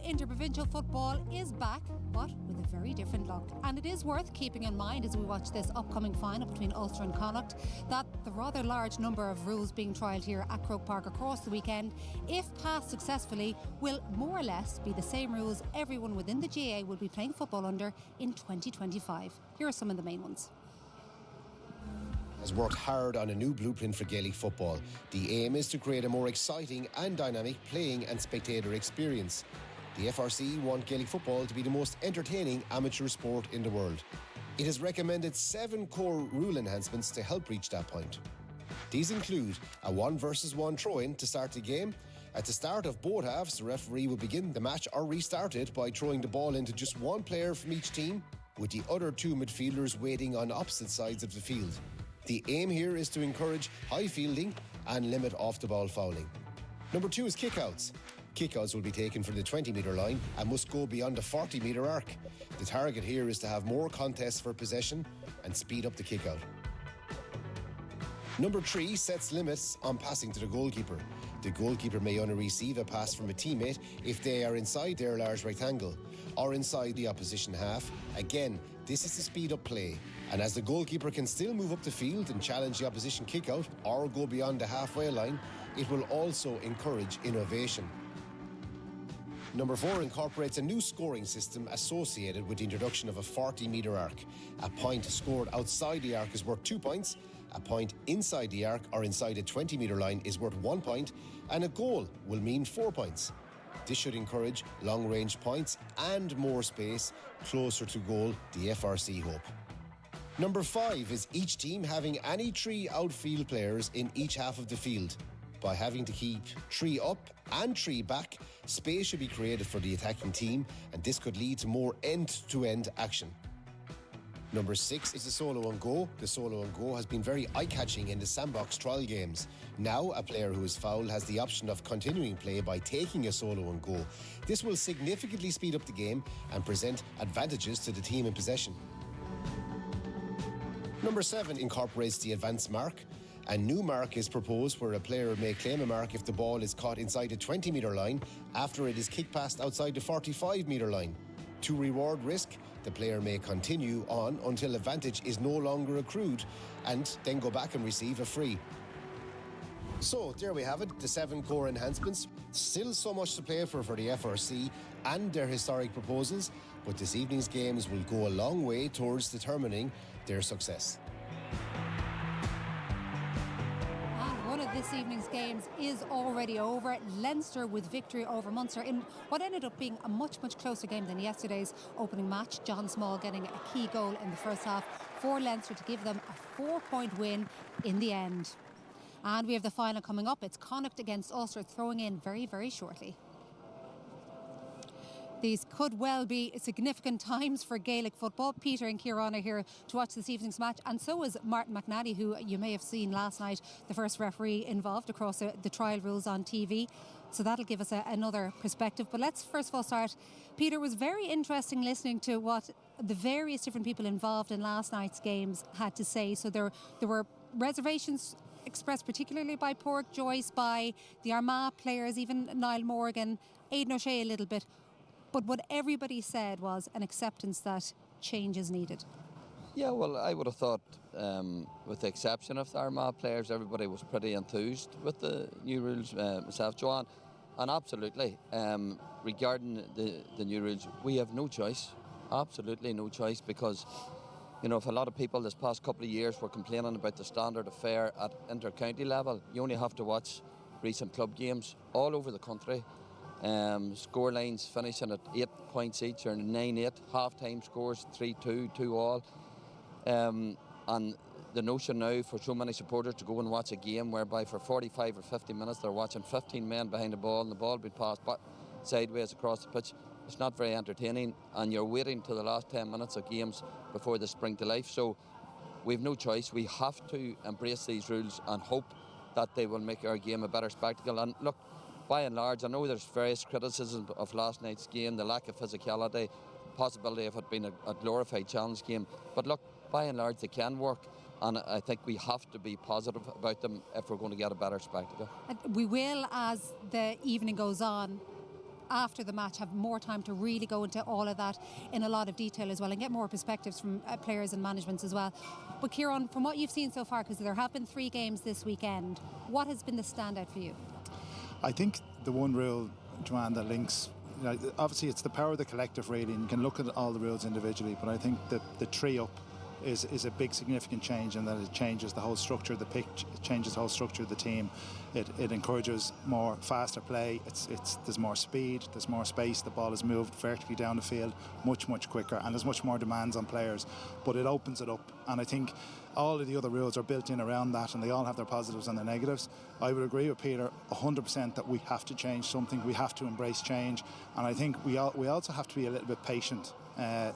Interprovincial football is back, but with a very different look. And it is worth keeping in mind as we watch this upcoming final between Ulster and Connacht that the rather large number of rules being trialled here at Croke Park across the weekend, if passed successfully, will more or less be the same rules everyone within the GAA will be playing football under in 2025. Here are some of the main ones. Has worked hard on a new blueprint for Gaelic football. The aim is to create a more exciting and dynamic playing and spectator experience. The FRC want Gaelic football to be the most entertaining amateur sport in the world. It has recommended 7 core rule enhancements to help reach that point. These include a 1 versus 1 throw-in to start the game. At the start of both halves, the referee will begin the match or restart it by throwing the ball into just one player from each team, with the other 2 midfielders waiting on opposite sides of the field. The aim here is to encourage high fielding and limit off-the-ball fouling. Number 2 is kickouts. Kickouts will be taken from the 20-metre line and must go beyond the 40-metre arc. The target here is to have more contests for possession and speed up the kickout. Number 3 sets limits on passing to the goalkeeper. The goalkeeper may only receive a pass from a teammate if they are inside their large rectangle or inside the opposition half. Again, this is to speed up play, and as the goalkeeper can still move up the field and challenge the opposition kick-out or go beyond the halfway line, it will also encourage innovation. Number 4 incorporates a new scoring system associated with the introduction of a 40-metre arc. A point scored outside the arc is worth 2 points, a point inside the arc or inside a 20-metre line is worth 1 point, and a goal will mean 4 points. This should encourage long-range points and more space closer to goal, the FRC hope. Number 5 is each team having any 3 outfield players in each half of the field. By having to keep 3 up and 3 back, space should be created for the attacking team, and this could lead to more end-to-end action. Number 6 is the solo and go. The solo and go has been very eye-catching in the sandbox trial games. Now, a player who is fouled has the option of continuing play by taking a solo and go. This will significantly speed up the game and present advantages to the team in possession. Number 7 incorporates the advanced mark. A new mark is proposed where a player may claim a mark if the ball is caught inside the 20-metre line after it is kicked past outside the 45-metre line. To reward risk, the player may continue on until advantage is no longer accrued and then go back and receive a free. So there we have it, the 7 core enhancements. Still so much to play for the FRC and their historic proposals, but this evening's games will go a long way towards determining their success. This evening's games is already over. Leinster with victory over Munster in what ended up being a much closer game than yesterday's opening match. John Small getting a key goal in the first half for Leinster to give them a 4-point win in the end. And we have the final coming up. It's Connacht against Ulster throwing in very shortly. These could well be significant times for Gaelic football. Peter and Kieran are here to watch this evening's match, and so is Martin McNally, who you may have seen last night, the first referee involved across the trial rules on TV. So that'll give us another perspective. But let's first of all start. Peter, was very interesting listening to what the various different people involved in last night's games had to say. So there were reservations expressed particularly by Pádraig Joyce, by the Armagh players, even Niall Morgan, Aidan O'Shea a little bit. But what everybody said was an acceptance that change is needed. Yeah, well, I would have thought, with the exception of the Armagh players, everybody was pretty enthused with the new rules, myself, Joanne. And absolutely, regarding the new rules, we have no choice, absolutely no choice, because, you know, if a lot of people this past couple of years were complaining about the standard of fare at inter-county level, you only have to watch recent club games all over the country. Score lines finishing at 8 points each or 9-8, half-time scores 3-2, 2-all. And the notion now for so many supporters to go and watch a game whereby for 45 or 50 minutes they're watching 15 men behind the ball and the ball being passed sideways across the pitch, it's not very entertaining, and you're waiting till the last 10 minutes of games before they spring to life. So we've no choice. We have to embrace these rules and hope that they will make our game a better spectacle. And look, by and large, I know there's various criticisms of last night's game, the lack of physicality, possibility of it being a glorified challenge game. But look, by and large, they can work. And I think we have to be positive about them if we're going to get a better spectacle. We will, as the evening goes on. after the match have more time to really go into all of that in a lot of detail as well and get more perspectives from players and management as well. But Ciarán, from what you've seen so far, because there have been 3 games this weekend, what has been the standout for you? I think the one rule, Joanne, that links, obviously it's the power of the collective really, and you can look at all the rules individually, but I think that the 3 up is a big significant change, and that it changes the whole structure of the pitch, it changes the whole structure of the team. It encourages more faster play, there's more speed, there's more space, the ball is moved vertically down the field much quicker, and there's much more demands on players, but it opens it up. And I think all of the other rules are built in around that, and they all have their positives and their negatives. I would agree with Peter 100% that we have to change something, we have to embrace change, and I think we also have to be a little bit patient.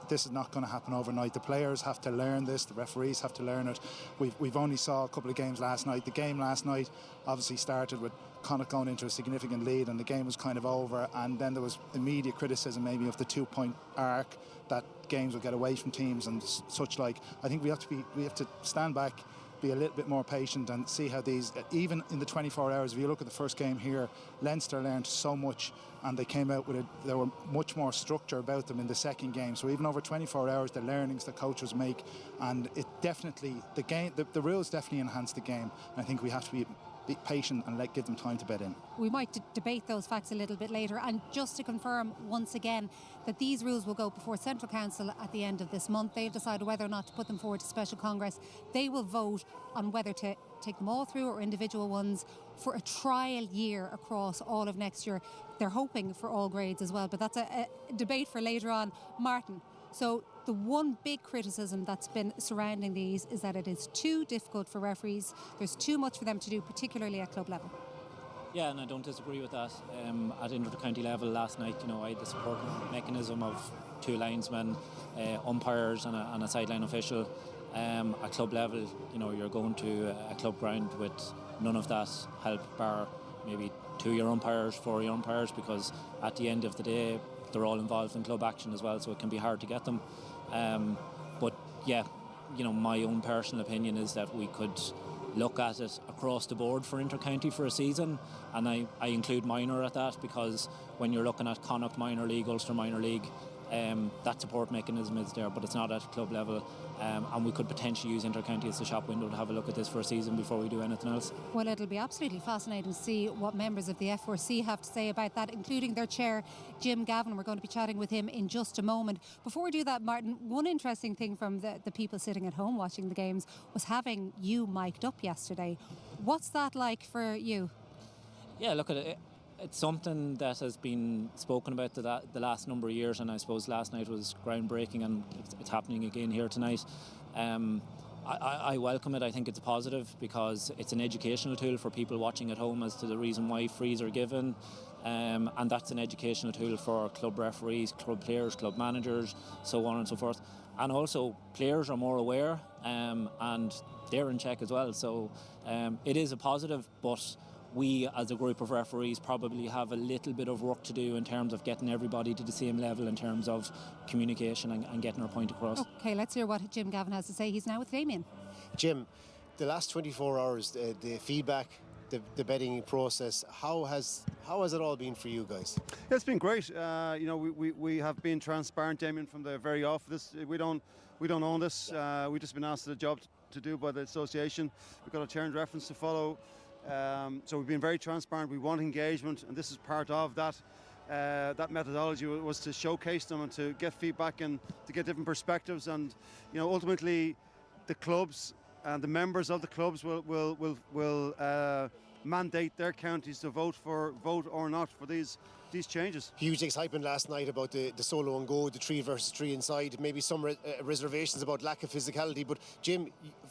This is not going to happen overnight. The players have to learn this, the referees have to learn it. We've only saw a couple of games last night. The game last night obviously started with Connacht going into a significant lead, and the game was kind of over, and then there was immediate criticism maybe of the 2-point arc, that games will get away from teams and such like. I think we have to stand back, be a little bit more patient and see how these, even in the 24 hours, if you look at the first game here, Leinster learned so much, and they came out with there were much more structure about them in the second game. So even over 24 hours, the learnings the coaches make, and it definitely, the rules definitely enhance the game. And I think we have to be patient and give them time to bed in. We might debate those facts a little bit later, and just to confirm once again that these rules will go before Central Council at the end of this month. They've decided whether or not to put them forward to Special Congress. They will vote on whether to take them all through or individual ones for a trial year across all of next year. They're hoping for all grades as well, but that's a debate for later on. Martin, so the one big criticism that's been surrounding these is that it is too difficult for referees. There's too much for them to do, particularly at club level. Yeah, and I don't disagree with that. At inter-county level last night, I had the support mechanism of 2 linesmen, umpires and a sideline official. At club level, you're going to a club ground with none of that help, bar maybe 2 year umpires, 4 year umpires, because at the end of the day, they're all involved in club action as well, so it can be hard to get them. But yeah, my own personal opinion is that we could look at it across the board for inter-county for a season, and I include minor at that, because when you're looking at Connacht minor league, Ulster minor league, that support mechanism is there, but it's not at club level, and we could potentially use inter-county as the shop window to have a look at this for a season before we do anything else. Well, it'll be absolutely fascinating to see what members of the F4C have to say about that, including their chair, Jim Gavin. We're going to be chatting with him in just a moment. Before we do that, Martin, one interesting thing from the people sitting at home watching the games was having you mic'd up yesterday. What's that like for you? Yeah, look at it. It's something that has been spoken about the last number of years, and I suppose last night was groundbreaking, and it's happening again here tonight. I welcome it. I think it's a positive, because it's an educational tool for people watching at home as to the reason why frees are given, and that's an educational tool for club referees, club players, club managers, so on and so forth. And also players are more aware, and they're in check as well. So it is a positive, but we as a group of referees probably have a little bit of work to do in terms of getting everybody to the same level in terms of communication and getting our point across. Okay, let's hear what Jim Gavin has to say. He's now with Damien. Jim, the last 24 hours, the feedback, the betting process, how has it all been for you guys? Yeah, it's been great. We have been transparent, Damien, from the very off. We don't own this. We've just been asked the job to do by the association. We've got a turned reference to follow. So we've been very transparent. We want engagement, and this is part of that. That methodology was to showcase them and to get feedback and to get different perspectives. And ultimately, the clubs and the members of the clubs will mandate their counties to vote or not for these changes. Huge excitement last night about the solo and go, the 3 versus 3 inside. Maybe some reservations about lack of physicality. But Jim,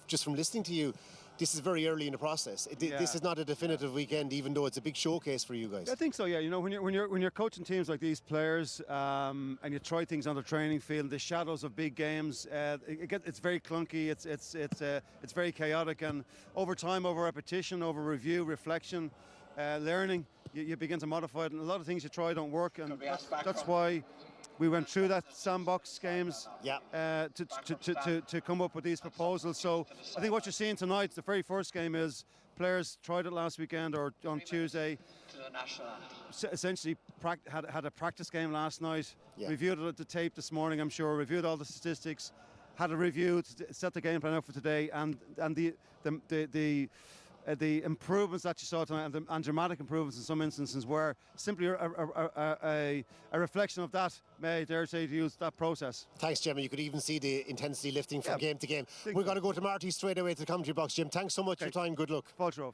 just from listening to you, this is very early in the process. This is not a definitive weekend, even though it's a big showcase for you guys. I think so. Yeah, when you're coaching teams like these players, and you try things on the training field, the shadows of big games, it's very clunky. It's very chaotic, and over time, over repetition, over review, reflection, learning, you begin to modify it. And a lot of things you try don't work, and that's why we went through that sandbox games Yeah. to come up with these proposals. So I think what you're seeing tonight, the very first game, is players tried it last weekend or on Tuesday. Essentially had a practice game last night. Yeah. Reviewed it at the tape this morning, I'm sure. Reviewed all the statistics. Had a review to set the game plan out for today, and the improvements that you saw tonight, and dramatic improvements in some instances, were simply a reflection of that, may I dare say, to use that process. Thanks, Jim. You could even see the intensity lifting from game to game. We're going to go to Marty straight away to the commentary box. Jim, thanks so much for your time. Good luck. Paul.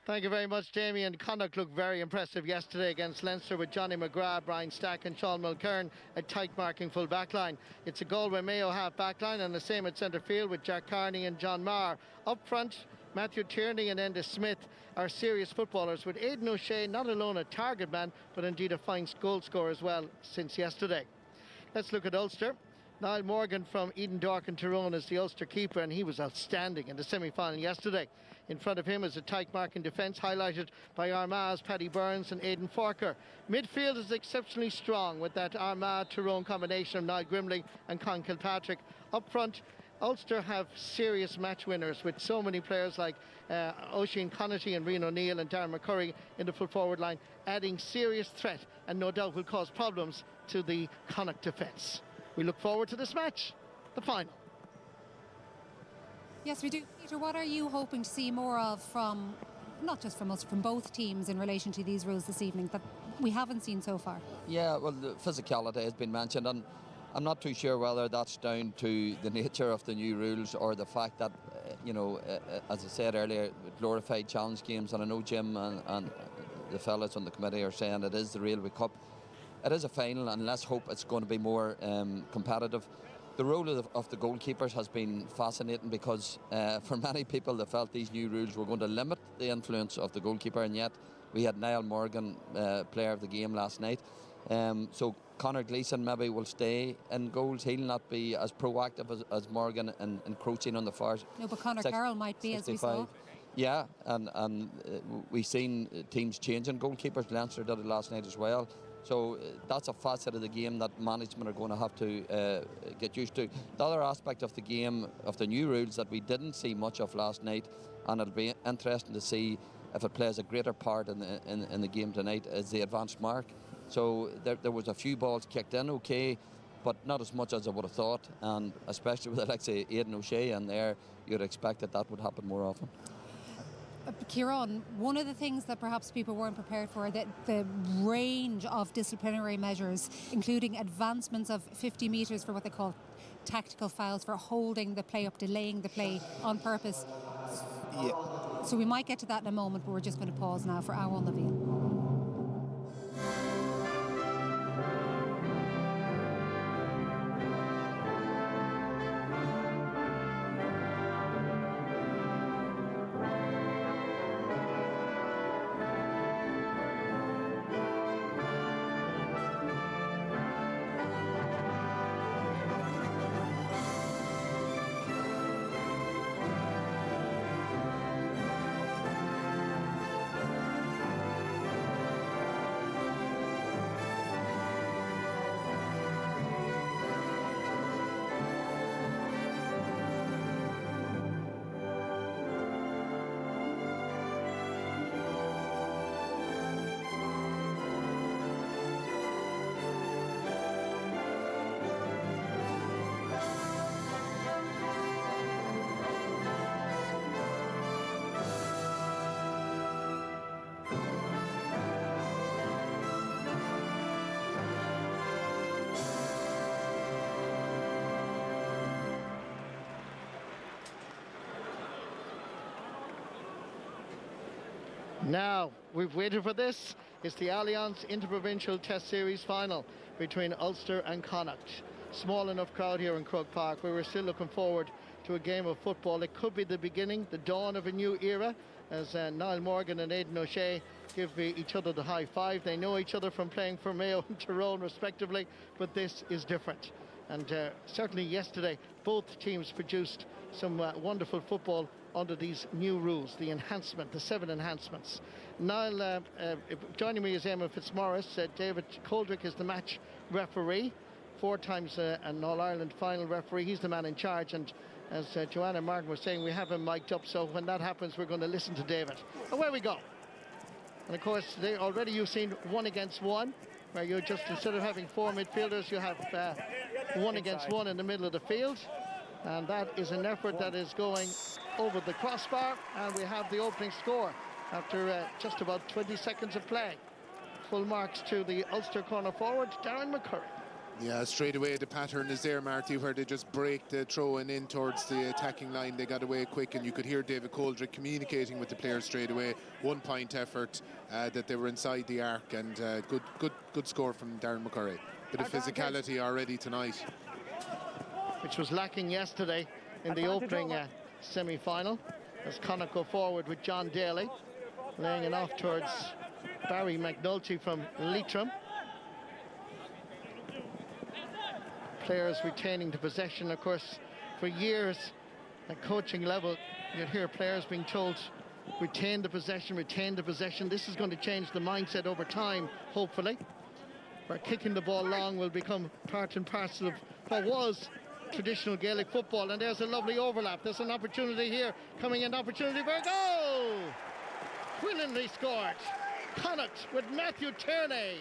Thank you very much, Jamie. And Connacht looked very impressive yesterday against Leinster with Johnny McGrath, Brian Stack and Sean Mulcairn, a tight marking full back line. It's a Galway Mayo half back line, and the same at centre field with Jack Carney and John Marr. Up front, Matthew Tierney and Enda Smith are serious footballers, with Aidan O'Shea not alone a target man, but indeed a fine goal scorer as well since yesterday. Let's look at Ulster. Niall Morgan from Eden Dork and Tyrone is the Ulster keeper, and he was outstanding in the semi-final yesterday. In front of him is a tight marking defence highlighted by Armagh's Paddy Burns and Aidan Forker. Midfield is exceptionally strong with that Armagh-Tyrone combination of Niall Grimley and Con Kilpatrick. Up front, Ulster have serious match winners with so many players like Oisin Connaughty and Rian O'Neill and Darren McCurry in the full forward line, adding serious threat and no doubt will cause problems to the Connacht defence. We look forward to this match, the final. Yes, we do. Peter, what are you hoping to see more of from, not just from us, from both teams in relation to these rules this evening that we haven't seen so far? Yeah, well, the physicality has been mentioned, and I'm not too sure whether that's down to the nature of the new rules or the fact that, as I said earlier, glorified challenge games, and I know Jim and the fellas on the committee are saying it is the Railway Cup. It is a final, and let's hope it's going to be more competitive. The role of the goalkeepers has been fascinating because for many people they felt these new rules were going to limit the influence of the goalkeeper, and yet we had Niall Morgan, player of the game last night. So Conor Gleeson maybe will stay in goals. He'll not be as proactive as Morgan and encroaching on the far. No, but Conor Carroll might be, 65. As we saw. Yeah, and we've seen teams changing goalkeepers. Leinster did it last night as well. So that's a facet of the game that management are going to have to get used to. The other aspect of the game, of the new rules that we didn't see much of last night, and it'll be interesting to see if it plays a greater part in the game tonight, is the advanced mark. So there was a few balls kicked in, okay, but not as much as I would have thought, and especially with, like, say, Aidan O'Shea in there, you'd expect that would happen more often. Kieran, one of the things that perhaps people weren't prepared for, that the range of disciplinary measures, including advancements of 50 metres for what they call tactical fouls, for holding the play up, delaying the play on purpose. Yeah. So we might get to that in a moment, but we're just going to pause now for Aaron Levine. Now, we've waited for this. It's the Allianz Interprovincial Test Series final between Ulster and Connacht. Small enough crowd here in Croke Park. We were still looking forward to a game of football. It could be the beginning, the dawn of a new era, as Niall Morgan and Aidan O'Shea give each other the high five. They know each other from playing for Mayo and Tyrone respectively, but this is different. And certainly yesterday, both teams produced some wonderful football under these new rules, the enhancement, the 7 enhancements. Niall, joining me is Eamon Fitzmaurice. David Coldrick is the match referee, 4 times an All-Ireland final referee. He's the man in charge, and as Joanna Martin was saying, we have him mic'd up, so when that happens, we're going to listen to David. Away we go. And of course, today already you've seen 1 against 1, where you just, instead of having 4 midfielders, you have 1 against 1 in the middle of the field. And that is an effort that is going over the crossbar, and we have the opening score after just about 20 seconds of play. Full marks to the Ulster corner forward, Darren McCurry. Yeah, straight away the pattern is there, Marty, where they just break the throw and in towards the attacking line. They got away quick, and you could hear David Coldrick communicating with the players straight away. 1 point effort, that they were inside the arc, and good score from Darren McCurry. Bit of physicality already tonight, which was lacking yesterday in the opening semi-final, as Connacht go forward with John Daly, laying it off towards Barry McNulty from Leitrim. Players retaining the possession. Of course, for years at coaching level, you'd hear players being told, retain the possession, retain the possession. This is going to change the mindset over time, hopefully, where kicking the ball long will become part and parcel of what was traditional Gaelic football. And there's a lovely overlap. There's an opportunity here, coming in, opportunity for a goal! Brilliantly scored. Connacht with Matthew Tierney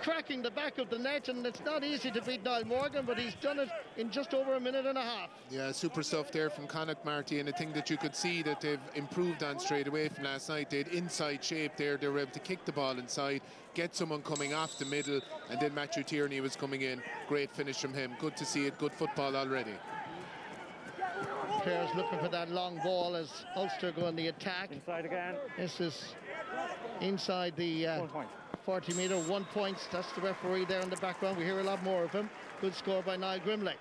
cracking the back of the net, and it's not easy to beat Niall Morgan, but he's done it in just over a minute and a half. Yeah, super stuff there from Connacht, Marty, and a thing that you could see that they've improved on straight away from last night. They had inside shape there. They were able to kick the ball inside, get someone coming off the middle, and then Matthew Tierney was coming in. Great finish from him. Good to see it. Good football already. Players looking for that long ball as Ulster go on the attack. Inside again. This is inside the 40-metre, 1 point. That's the referee there in the background. We hear a lot more of him. Good score by Niall Grimley.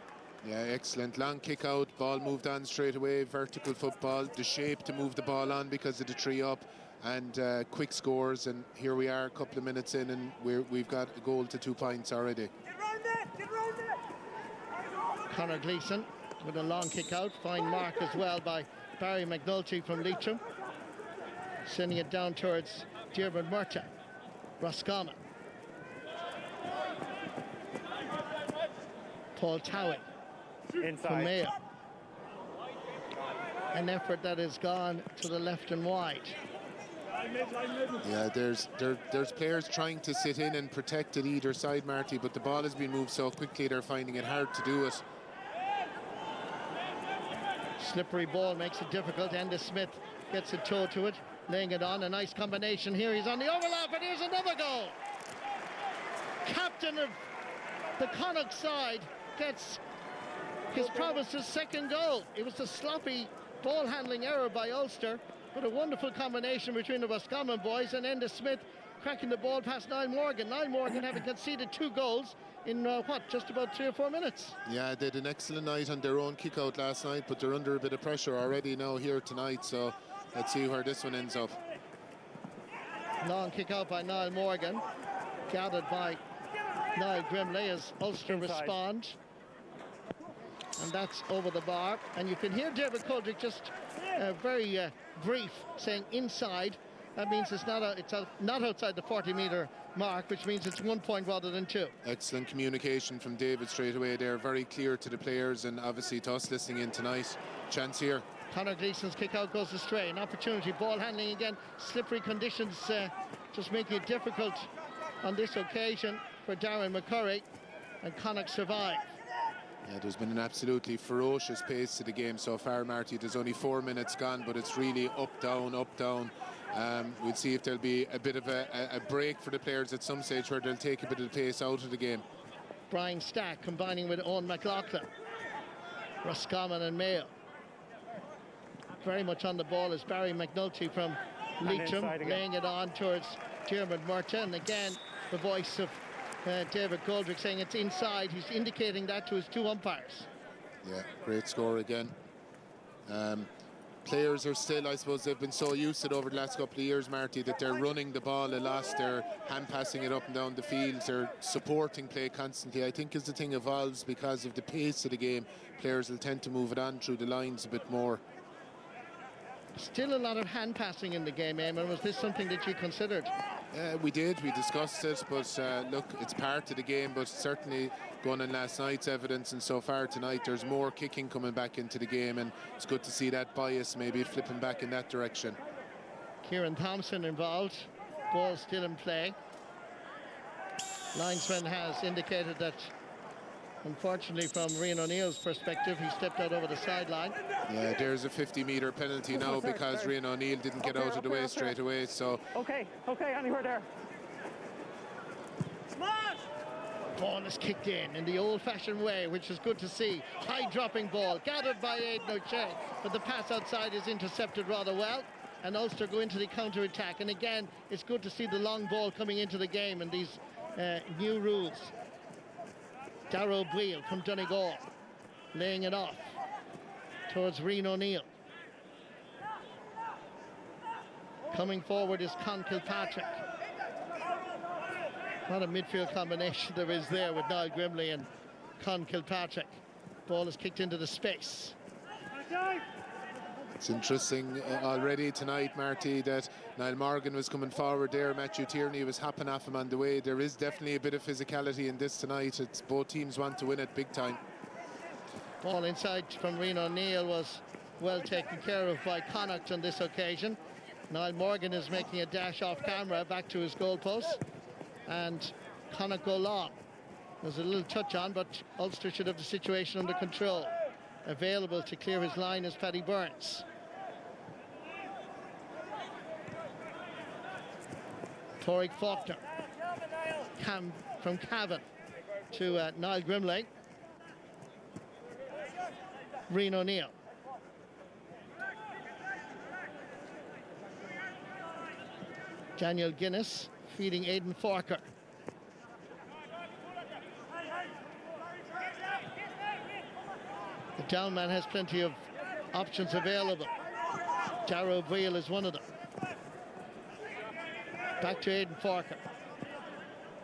Yeah, excellent. Long kick out, ball moved on straight away. Vertical football, the shape to move the ball on because of the tree up, and quick scores. And here we are, a couple of minutes in, and we've got a goal to 2 points already. Conor Gleeson with a long kick out. Fine mark as well by Barry McNulty from Leitrim, sending it down towards Diarmuid Murta. Roscommon. Paul Towie from Mayo. An effort that has gone to the left and wide. Yeah, there's players trying to sit in and protect at either side, Marty, but the ball has been moved so quickly they're finding it hard to do it. Slippery ball makes it difficult. Enda Smith gets a toe to it, laying it on. A nice combination here. He's on the overlap, and here's another goal. Captain of the Connacht side gets his promise's second goal. It was a sloppy ball handling error by Ulster, but a wonderful combination between the Roscommon boys and Enda Smith cracking the ball past Niall Morgan. Niall Morgan having conceded 2 goals in just about 3 or 4 minutes. Yeah, they had an excellent night on their own kick out last night, but they're under a bit of pressure already now here tonight, so let's see where this one ends up. Long kick out by Niall Morgan, gathered by Niall Grimley as Ulster respond. And that's over the bar. And you can hear David Coldrick just very brief, saying inside. That means it's not outside the 40-metre mark, which means it's 1 point rather than 2. Excellent communication from David straight away there. Very clear to the players and obviously to us listening in tonight. Chance here. Conor Gleeson's kick out goes astray. An opportunity. Ball handling again. Slippery conditions just making it difficult on this occasion for Darren McCurry. And Connacht survive. Yeah, there's been an absolutely ferocious pace to the game so far, Marty. There's only 4 minutes gone, but it's really up, down, up, down. We'll see if there'll be a bit of a break for the players at some stage where they'll take a bit of the pace out of the game. Brian Stack combining with Owen McLaughlin. Roscommon and Mayo. Very much on the ball is Barry McNulty from Leitrim, laying it on towards Diarmuid Murta. And again, the voice of David Coldrick saying it's inside. He's indicating that to his 2 umpires. Yeah, great score again. players are still, I suppose, they've been so used to it over the last couple of years, Marty, that they're running the ball a lot, they're hand passing it up and down the fields, they're supporting play constantly. I think as the thing evolves, because of the pace of the game, players will tend to move it on through the lines a bit more. Still a lot of hand passing in the game, Eamon. Was this something that you considered? We discussed it, but look, it's part of the game, but certainly going on last night's evidence and so far tonight, there's more kicking coming back into the game, and it's good to see that bias maybe flipping back in that direction. Kieran Thompson involved, ball still in play. Linesman has indicated that, unfortunately, from Rian O'Neill's perspective, he stepped out over the sideline. Yeah, there's a 50-metre penalty now because Rian O'Neill didn't get out of the way straight away. So okay, anywhere there. Ball is kicked in the old-fashioned way, which is good to see. High dropping ball, gathered by Aidan O'Shea, but the pass outside is intercepted rather well, and Ulster go into the counter-attack. And again, it's good to see the long ball coming into the game and these new rules. Darrow Breal from Donegal, laying it off towards Rian O'Neill. Coming forward is Con Kilpatrick. What a midfield combination there is there with Niall Grimley and Con Kilpatrick. Ball is kicked into the space. it's interesting already tonight, Marty, that Niall Morgan was coming forward there. Matthew Tierney was hopping off him on the way. There is definitely a bit of physicality in this tonight. It's both teams want to win it big time. Ball inside from Rian O'Neill was well taken care of by Connacht on this occasion. Niall Morgan is making a dash off camera back to his goalpost, and Connacht go long. There's a little touch on, but Ulster should have the situation under control. Available to clear his line is Paddy Burns. Torrick Faulkner from Cavan to Niall Grimley. Rian O'Neill. Daniel Guinness feeding Aidan Forker. The down man has plenty of options available. Darrow Breal is one of them. Back to Aidan Forker.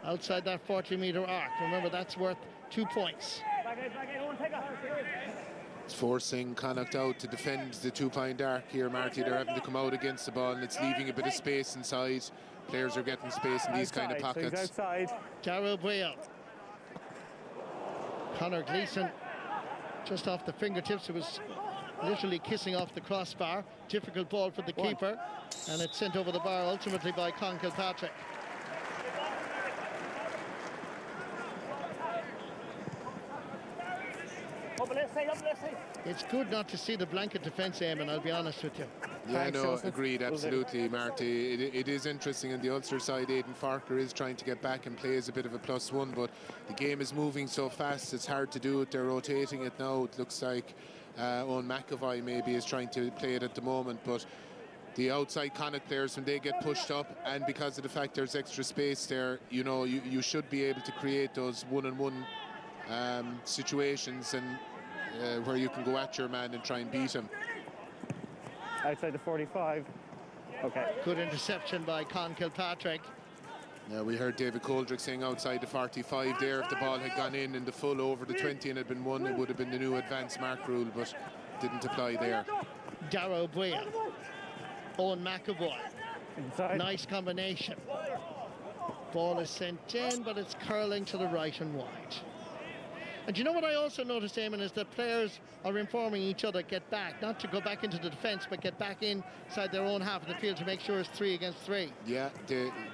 Outside that 40-metre arc. Remember, that's worth 2 points. It's forcing Connacht out to defend the two-point arc here, Marty. They're having to come out against the ball, and it's leaving a bit of space inside. Players are getting space in these kind of pockets. Darrow Breal. Conor Gleeson just off the fingertips. It was literally kissing off the crossbar. Difficult ball for the keeper, and it's sent over the bar ultimately by Con Kilpatrick. It's good not to see the blanket defence, Eamon, I'll be honest with you. Yeah, no, agreed, absolutely, Marty. It is interesting on the Ulster side. Aidan Farker is trying to get back and play as a bit of a +1, but the game is moving so fast, it's hard to do it. They're rotating it now. It looks like Owen McAvoy maybe is trying to play it at the moment, but the outside Connacht players, when they get pushed up, and because of the fact there's extra space there, you know, you should be able to create those one-on-one situations, and where you can go at your man and try and beat him. Outside the 45. Okay. Good interception by Con Kilpatrick. Yeah, we heard David Coldrick saying outside the 45 there. If the ball had gone in the full over the 20 and had been won, it would have been the new advanced mark rule, but didn't apply there. Darrow Breal. Owen McAvoy. Inside. Nice combination. Ball is sent in, but it's curling to the right and wide. And you know what I also noticed, Eamon, is that players are informing each other, get back, not to go back into the defence, but get back inside their own half of the field to make sure it's 3 against 3. Yeah,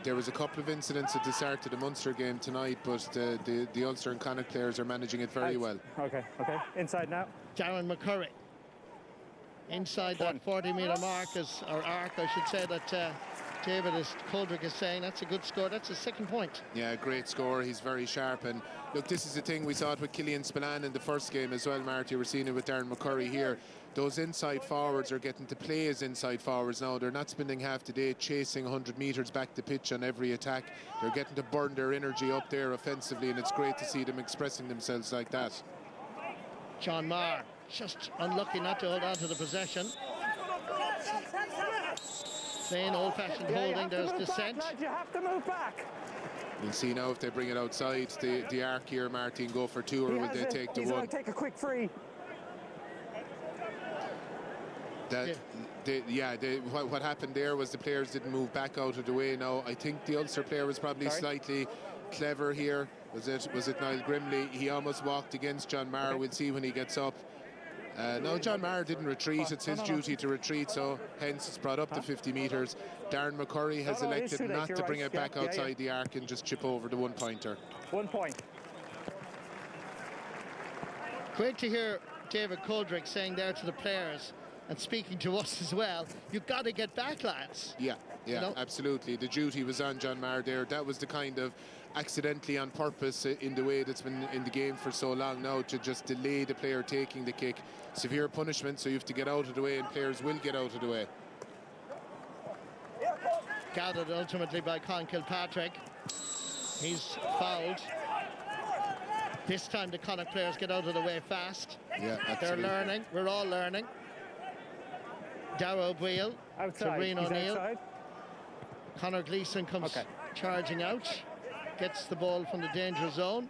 there was a couple of incidents at the start of the Munster game tonight, but the Ulster and Connacht players are managing it very well. Okay. Inside now. Darren McCurry. Inside that 40-metre mark, or arc, I should say, that David Coldrick is saying. That's a good score. That's his second point. Yeah, great score. He's very sharp. And look, this is the thing. We saw it with Killian Spillane in the first game as well, Marty. We're seeing it with Darren McCurry here. Those inside forwards are getting to play as inside forwards now. They're not spending half the day chasing 100 metres back the pitch on every attack. They're getting to burn their energy up there offensively, and it's great to see them expressing themselves like that. John Marr just unlucky not to hold on to the possession. Plain old-fashioned holding, there's dissent. Lads, you have to move back. We'll see now if they bring it outside the arc here, Martin, go for two, or will they take the one? Take a quick free. What happened there was the players didn't move back out of the way. Now I think the Ulster player was probably slightly clever here. Was it Niall Grimley? He almost walked against John Maher. We'll see when he gets up. No, John Maher didn't retreat. It's his duty to retreat, so hence it's brought up to 50 metres. Darren McCurry has elected not to bring it back outside the arc and just chip over the one-pointer. 1 point. Great to hear David Coldrick saying there to the players, and speaking to us as well, you've got to get back, lads. Yeah, absolutely. The duty was on John Maher there. That was the kind of accidentally on purpose in the way that's been in the game for so long now, to just delay the player taking the kick. Severe punishment, so you have to get out of the way, and players will get out of the way. Gathered ultimately by Con Kilpatrick. He's fouled. This time the Connacht players get out of the way fast. Yeah, absolutely. They're learning. We're all learning. Darrow Boyle to Reen O'Neill. Conor Gleeson comes charging out. Gets the ball from the danger zone.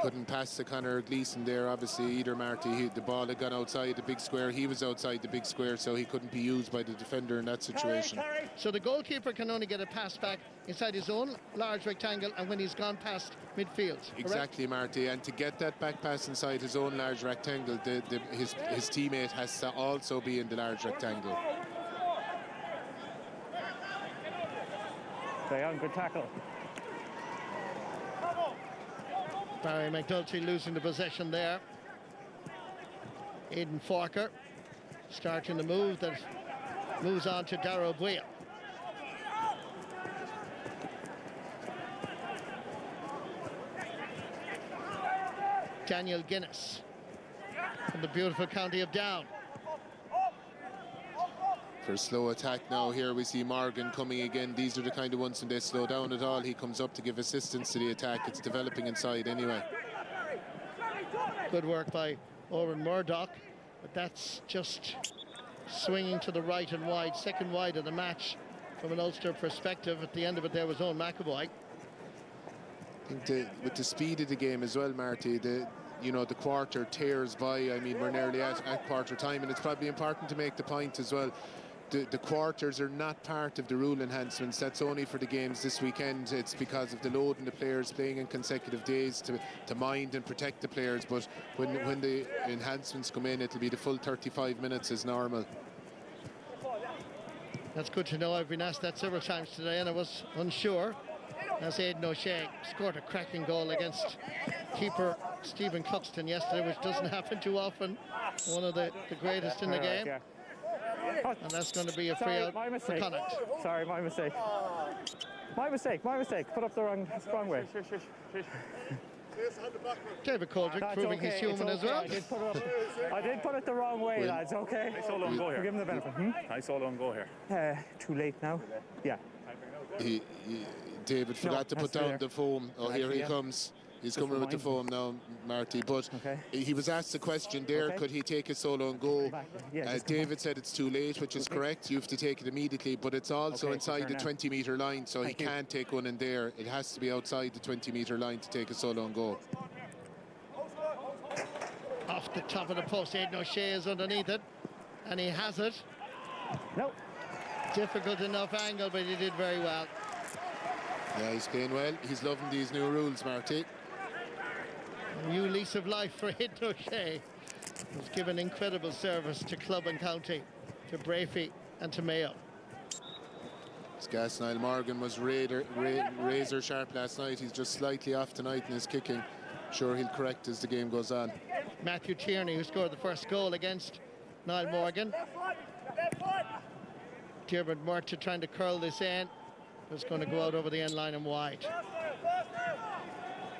Couldn't pass to Conor Gleeson there, obviously, either, Marty. The ball had gone outside the big square. He was outside the big square, so he couldn't be used by the defender in that situation. So the goalkeeper can only get a pass back inside his own large rectangle, and when he's gone past midfield. Exactly, Marty. And to get that back pass inside his own large rectangle, his teammate has to also be in the large rectangle. Stay on, good tackle. Barry McNulty losing the possession there. Aidan Forker starting the move that moves on to Darrow Boyle. Daniel Guinness from the beautiful county of Down. For a slow attack now here, we see Morgan coming again. These are the kind of ones when they slow down at all. He comes up to give assistance to the attack. It's developing inside anyway. Good work by Owen Murdoch, but that's just swinging to the right and wide. Second wide of the match from an Ulster perspective. At the end of it there was Owen McAvoy. I think with the speed of the game as well, Marty, the quarter tears by. I mean, we're nearly at quarter time, and it's probably important to make the point as well. The quarters are not part of the rule enhancements. That's only for the games this weekend. It's because of the load and the players playing in consecutive days to mind and protect the players. But when the enhancements come in, it'll be the full 35 minutes as normal. That's good to know. I've been asked that several times today, and I was unsure. As Aidan O'Shea scored a cracking goal against keeper Stephen Cluxton yesterday, which doesn't happen too often. One of the greatest in the game. And that's going to be a free out for Connacht. Sorry, my mistake. My mistake. Put up the wrong way. David Coldrick proving he's human as well. I did put it the wrong way, lads, okay? Nice solo and go here. Give him the benefit. Nice solo and go here. Too late now? Yeah. David forgot to put down the foam. Oh, here he comes. He's coming with the foam now, Marty. But he was asked the question there, could he take a solo and go? David said it's too late, which is correct. You have to take it immediately, but it's also inside the 20-metre line, so he can't take one in there. It has to be outside the 20-metre line to take a solo and go. Off the top of the post, Aidan O'Shea is underneath it, and he has it. No. Difficult enough angle, but he did very well. Yeah, he's playing well. He's loving these new rules, Marty. A new lease of life for Aidan O'Shea. He's given incredible service to club and county, to Brafey and to Mayo. Niall Morgan was razor sharp last night. He's just slightly off tonight in his kicking. Sure, he'll correct as the game goes on. Matthew Tierney, who scored the first goal against Niall Morgan. Diarmuid Murta trying to curl this in. It's going to go out over the end line and wide.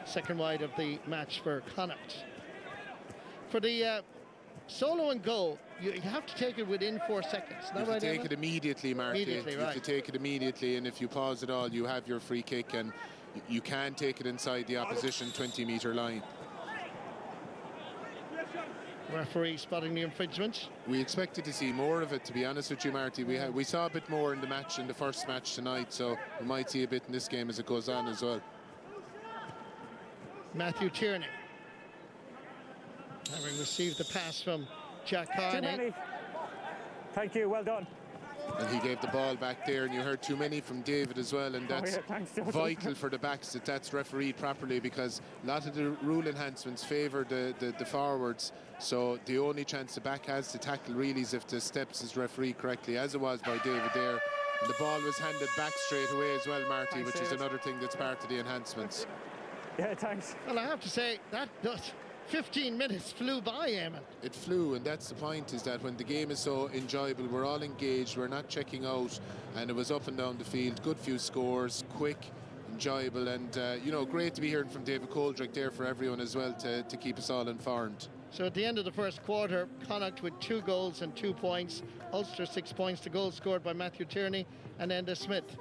Second wide of the match for Connacht. For the solo and goal, you have to take it within 4 seconds. You have to take it immediately, Marty. You have to take it immediately, and if you pause at all, you have your free kick, and you can take it inside the opposition 20-metre line. Referee spotting the infringement. We expected to see more of it, to be honest with you, Marty. We saw a bit more in the first match tonight, so we might see a bit in this game as it goes on as well. Matthew Tierney, having received the pass from Jack Carney. Too many. Thank you, well done. And he gave the ball back there, and you heard too many from David as well, and that's vital for the backs that's refereed properly, because a lot of the rule enhancements favour the forwards, so the only chance the back has to tackle really is if the steps is refereed correctly, as it was by David there. And the ball was handed back straight away as well, Marty, which is another thing that's part of the enhancements. Yeah, thanks. Well, I have to say, that 15 minutes flew by, Eamon. It flew, and that's the point, is that when the game is so enjoyable, we're all engaged, we're not checking out, and it was up and down the field, good few scores, quick, enjoyable, and you know, great to be hearing from David Coldrick there for everyone as well to keep us all informed. So at the end of the first quarter, Connacht with 2 goals and 2 points, Ulster 6 points, the goal scored by Matthew Tierney and Enda Smith.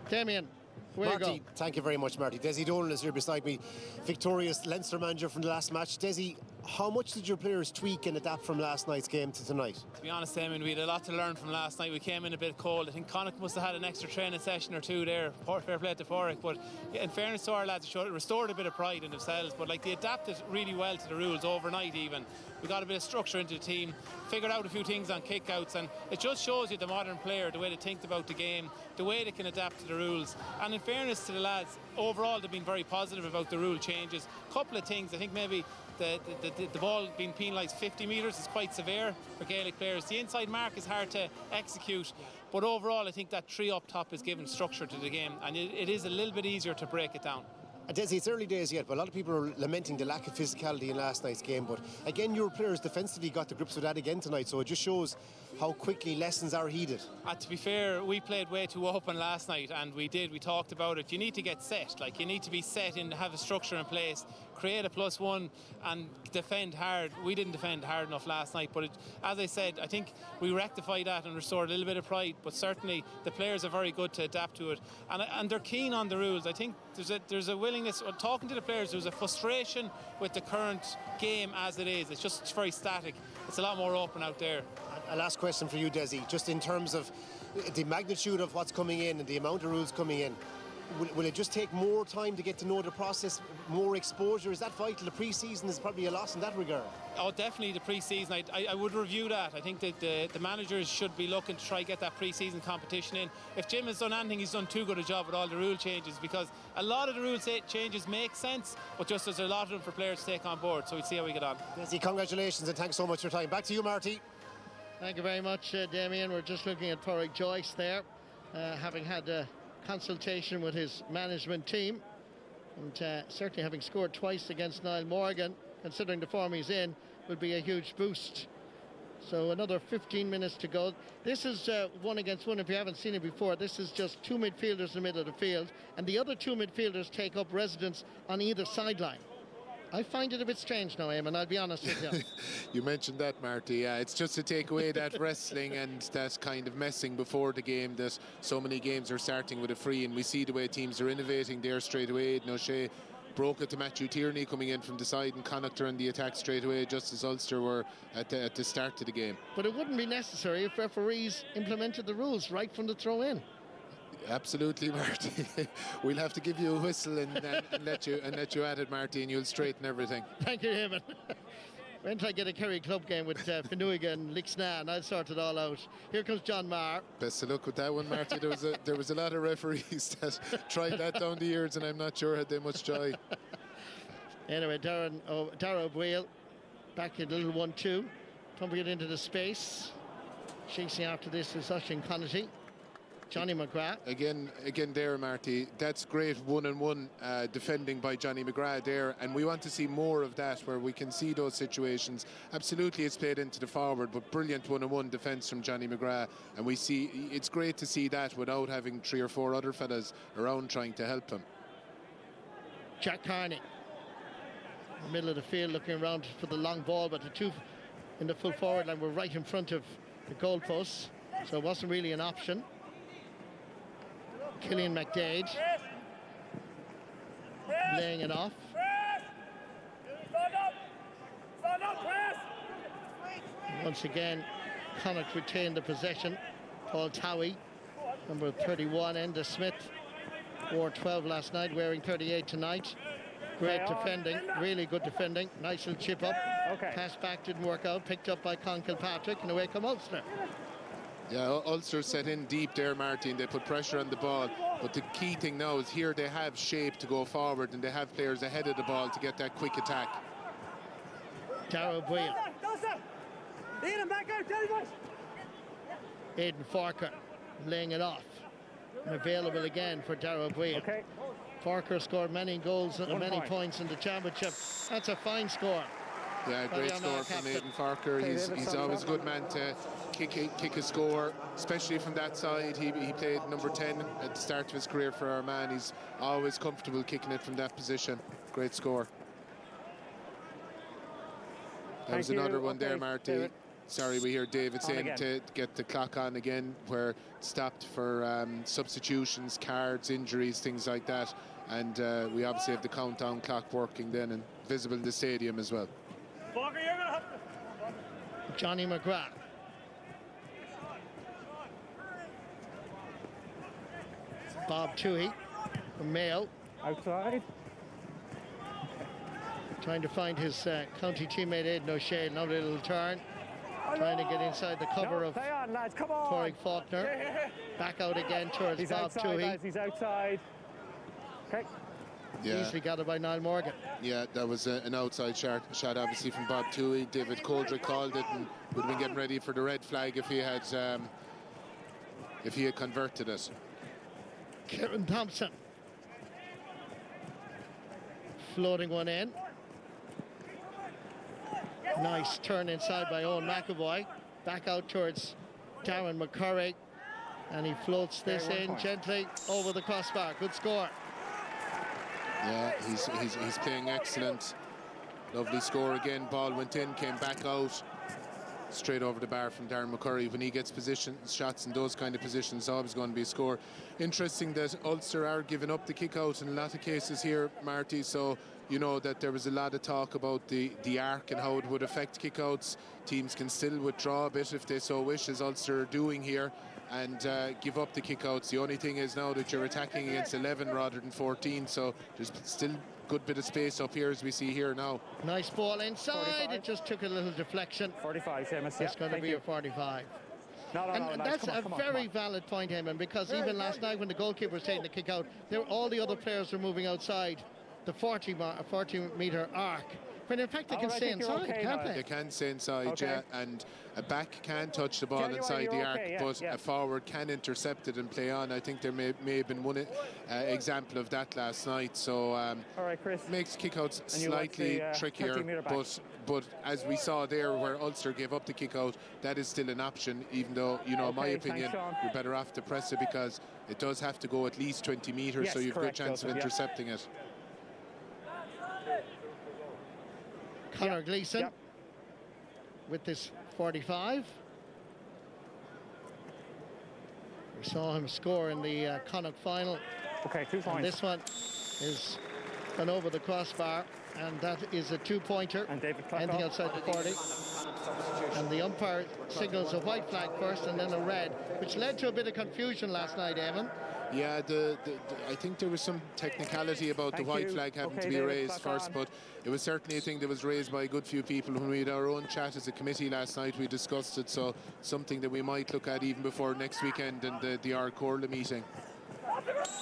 Damien, where Marty, you go? thank you very much, Marty. Desi Dolan is here beside me, victorious Leinster manager from the last match. Desi, how much did your players tweak and adapt from last night's game to tonight? To be honest, Eamon, we had a lot to learn from last night. We came in a bit cold. I think Connacht must have had an extra training session or two there. Fair play to Porrick, but in fairness to our lads, it restored a bit of pride in themselves. But like, they adapted really well to the rules overnight. Even we got a bit of structure into the team, figured out a few things on kickouts, and it just shows you the modern player, the way they think about the game, the way they can adapt to the rules. And in fairness to the lads, overall they've been very positive about the rule changes. Couple of things, I think maybe the ball being penalised 50 metres is quite severe for Gaelic players. The inside mark is hard to execute, but overall I think that 3 up top is giving structure to the game, and it is a little bit easier to break it down. Desi, it's early days yet, but a lot of people are lamenting the lack of physicality in last night's game. But again, your players defensively got to grips with that again tonight, so it just shows how quickly lessons are heeded. To be fair, we played way too open last night, and we talked about it. You need to get set, like you need to be set and have a structure in place, create a +1 and defend hard. We didn't defend hard enough last night, but as I said, I think we rectified that and restored a little bit of pride, but certainly the players are very good to adapt to it, and they're keen on the rules. I think there's a willingness, talking to the players, there's a frustration with the current game as it is. It's very static. It's a lot more open out there. A last question for you, Desi, just in terms of the magnitude of what's coming in and the amount of rules coming in, will it just take more time to get to know the process, more exposure? Is that vital? The pre-season is probably a loss in that regard. Oh, definitely the pre-season. I would review that. I think that the managers should be looking to try get that pre-season competition in. If Jim has done anything, he's done too good a job with all the rule changes, because a lot of the rule changes make sense, but just there's a lot of them for players to take on board. So we'll see how we get on. Desi, congratulations and thanks so much for your time. Back to you, Marty. Thank you very much, Damien. We're just looking at Porrick Joyce there, having had a consultation with his management team, and certainly having scored twice against Niall Morgan, considering the form he's in, would be a huge boost. So another 15 minutes to go. This is 1 against 1. If you haven't seen it before, this is just 2 midfielders in the middle of the field, and the other 2 midfielders take up residence on either sideline. I find it a bit strange now, Eamon, I'll be honest with you. You mentioned that, Marty. It's just to take away that wrestling and that kind of messing before the game, that so many games are starting with a free, and we see the way teams are innovating there straight away. Aidan O'Shea broke it to Matthew Tierney coming in from the side, and Connacht are in the attack straight away, just as Ulster were at the start of the game. But it wouldn't be necessary if referees implemented the rules right from the throw-in. Absolutely, Marty. We'll have to give you a whistle and let you at it, Marty, and you'll straighten everything. Thank you, Eamon. When I get a Kerry club game with Finuiga and Lixna, and I'll sort it all out. Here comes John Marr. Best of luck with that one, Marty. There was a lot of referees that tried that down the years, and I'm not sure had they much joy. Anyway, Dara O'Boyle back in a little 1-2, pumping it into the space. Chasing after this is Oisín Connacht. Johnny McGrath. Again there, Marty. That's great one-on-one defending by Johnny McGrath there, and we want to see more of that, where we can see those situations. Absolutely, it's played into the forward, but brilliant one-on-one defence from Johnny McGrath, and we see it's great to see that without having 3 or 4 other fellas around trying to help him. Jack Carney, in the middle of the field, looking around for the long ball, but the 2 in the full forward line were right in front of the goalposts, so it wasn't really an option. Killian McDade laying it off. Once again, Connacht retained the possession. Paul Towie, number 31, Enda Smith, wore 12 last night, wearing 38 tonight. Great defending, really good defending. Nice little chip up. Pass back didn't work out, picked up by Con Kilpatrick, and away come Ulster. Yeah, Ulster set in deep there, Martin. They put pressure on the ball, but the key thing now is here they have shape to go forward, and they have players ahead of the ball to get that quick attack. Darragh Boyle. Aidan Farker laying it off. And available again for Darragh Boyle. Farker scored many goals and many points in the championship. That's a fine score. Yeah, great score from Aidan Farker. He's always a good man to kick a score, especially from that side. He played number 10 at the start of his career for our man. He's always comfortable kicking it from that position. Great score. That was another one there, Marty. David. Sorry, we hear David saying to get the clock on again, where it stopped for substitutions, cards, injuries, things like that. And we obviously have the countdown clock working then and visible in the stadium as well. Johnny McGrath. Bob Toohey from Mayo. Outside. Trying to find his county teammate Aidan O'Shea. Another little turn. Trying to get inside the cover of Torrig Faulkner. Back out again towards Bob Toohey. Guys, he's outside. Okay. Yeah. Easily got it by Niall Morgan. Yeah, that was an outside shot obviously from Bob Toohey. David Coldrick called it and would have been getting ready for the red flag if he had converted it. Kieran Thompson. Floating one in. Nice turn inside by Owen McAvoy. Back out towards Darren McCurry. And he floats this in gently over the crossbar. Good score. Yeah, he's playing excellent. Lovely score again. Ball went in, came back out. Straight over the bar from Darren McCurry. When he gets shots in those kind of positions, always going to be a score. Interesting that Ulster are giving up the kick out in a lot of cases here, Marty. So you know that there was a lot of talk about the arc and how it would affect kickouts. Teams can still withdraw a bit if they so wish, as Ulster are doing here, and give up the kickouts. The only thing is now that you're attacking against 11 rather than 14, so there's still good bit of space up here as we see here now. Nice ball inside. 45. It just took a little deflection. 45, Seamus. It's going to be a 45. And that's a very valid point, Eamon, because even last night when the goalkeeper was taking the kick out, all the other players were moving outside the 40-metre arc. When in fact they can stay inside, can't they? They can stay inside, yeah, and a back can touch the ball inside the arc, but a forward can intercept it and play on. I think there may have been one example of that last night, so makes kickouts slightly trickier, but as we saw there where Ulster gave up the kickout, that is still an option, even though, you know, in my opinion, you're better off to press it because it does have to go at least 20 metres, so you've a good chance of intercepting it. Conor Gleeson with this 45. We saw him score in the Connacht final. Okay, 2 points. And this one is gone over the crossbar, and that is a 2-pointer. And David anything outside the 40. And the umpire signals a white flag first and then a red, which led to a bit of confusion last night, Eamon. Yeah, I think there was some technicality about the white flag having to be raised first, but it was certainly a thing that was raised by a good few people. When we had our own chat as a committee last night, we discussed it, so something that we might look at even before next weekend and the Ardcorla meeting.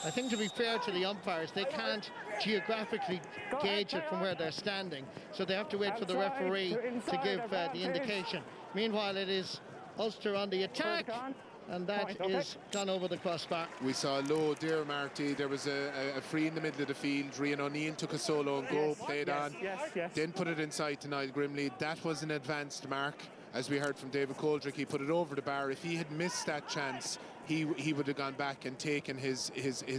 I think, to be fair to the umpires, they can't geographically gauge it from where they're standing, so they have to wait for the referee to give the indication. Meanwhile, it is Ulster on the attack, and that is gone over the crossbar. We saw low there, Marty. There was a free in the middle of the field. Rian O'Neill took a solo and go, played on, then put it inside to Niall Grimley. That was an advanced mark. As we heard from David Coldrick, he put it over the bar. If he had missed that chance, he would have gone back and taken his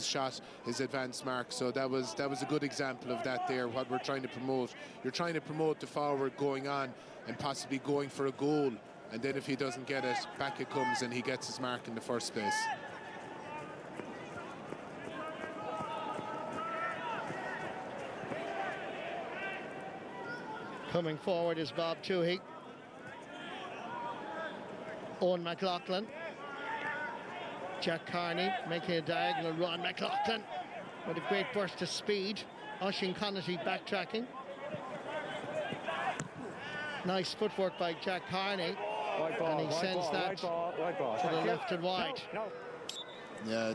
shot, his advanced mark. So that was a good example of that there, what we're trying to promote. You're trying to promote the forward going on and possibly going for a goal. And then if he doesn't get it, back it comes and he gets his mark in the first place. Coming forward is Bob Toohey. Owen McLaughlin. Jack Carney making a diagonal run. McLaughlin with a great burst of speed. Oisín Connacht backtracking. Nice footwork by Jack Carney. And he sends that to the left and wide. Yeah,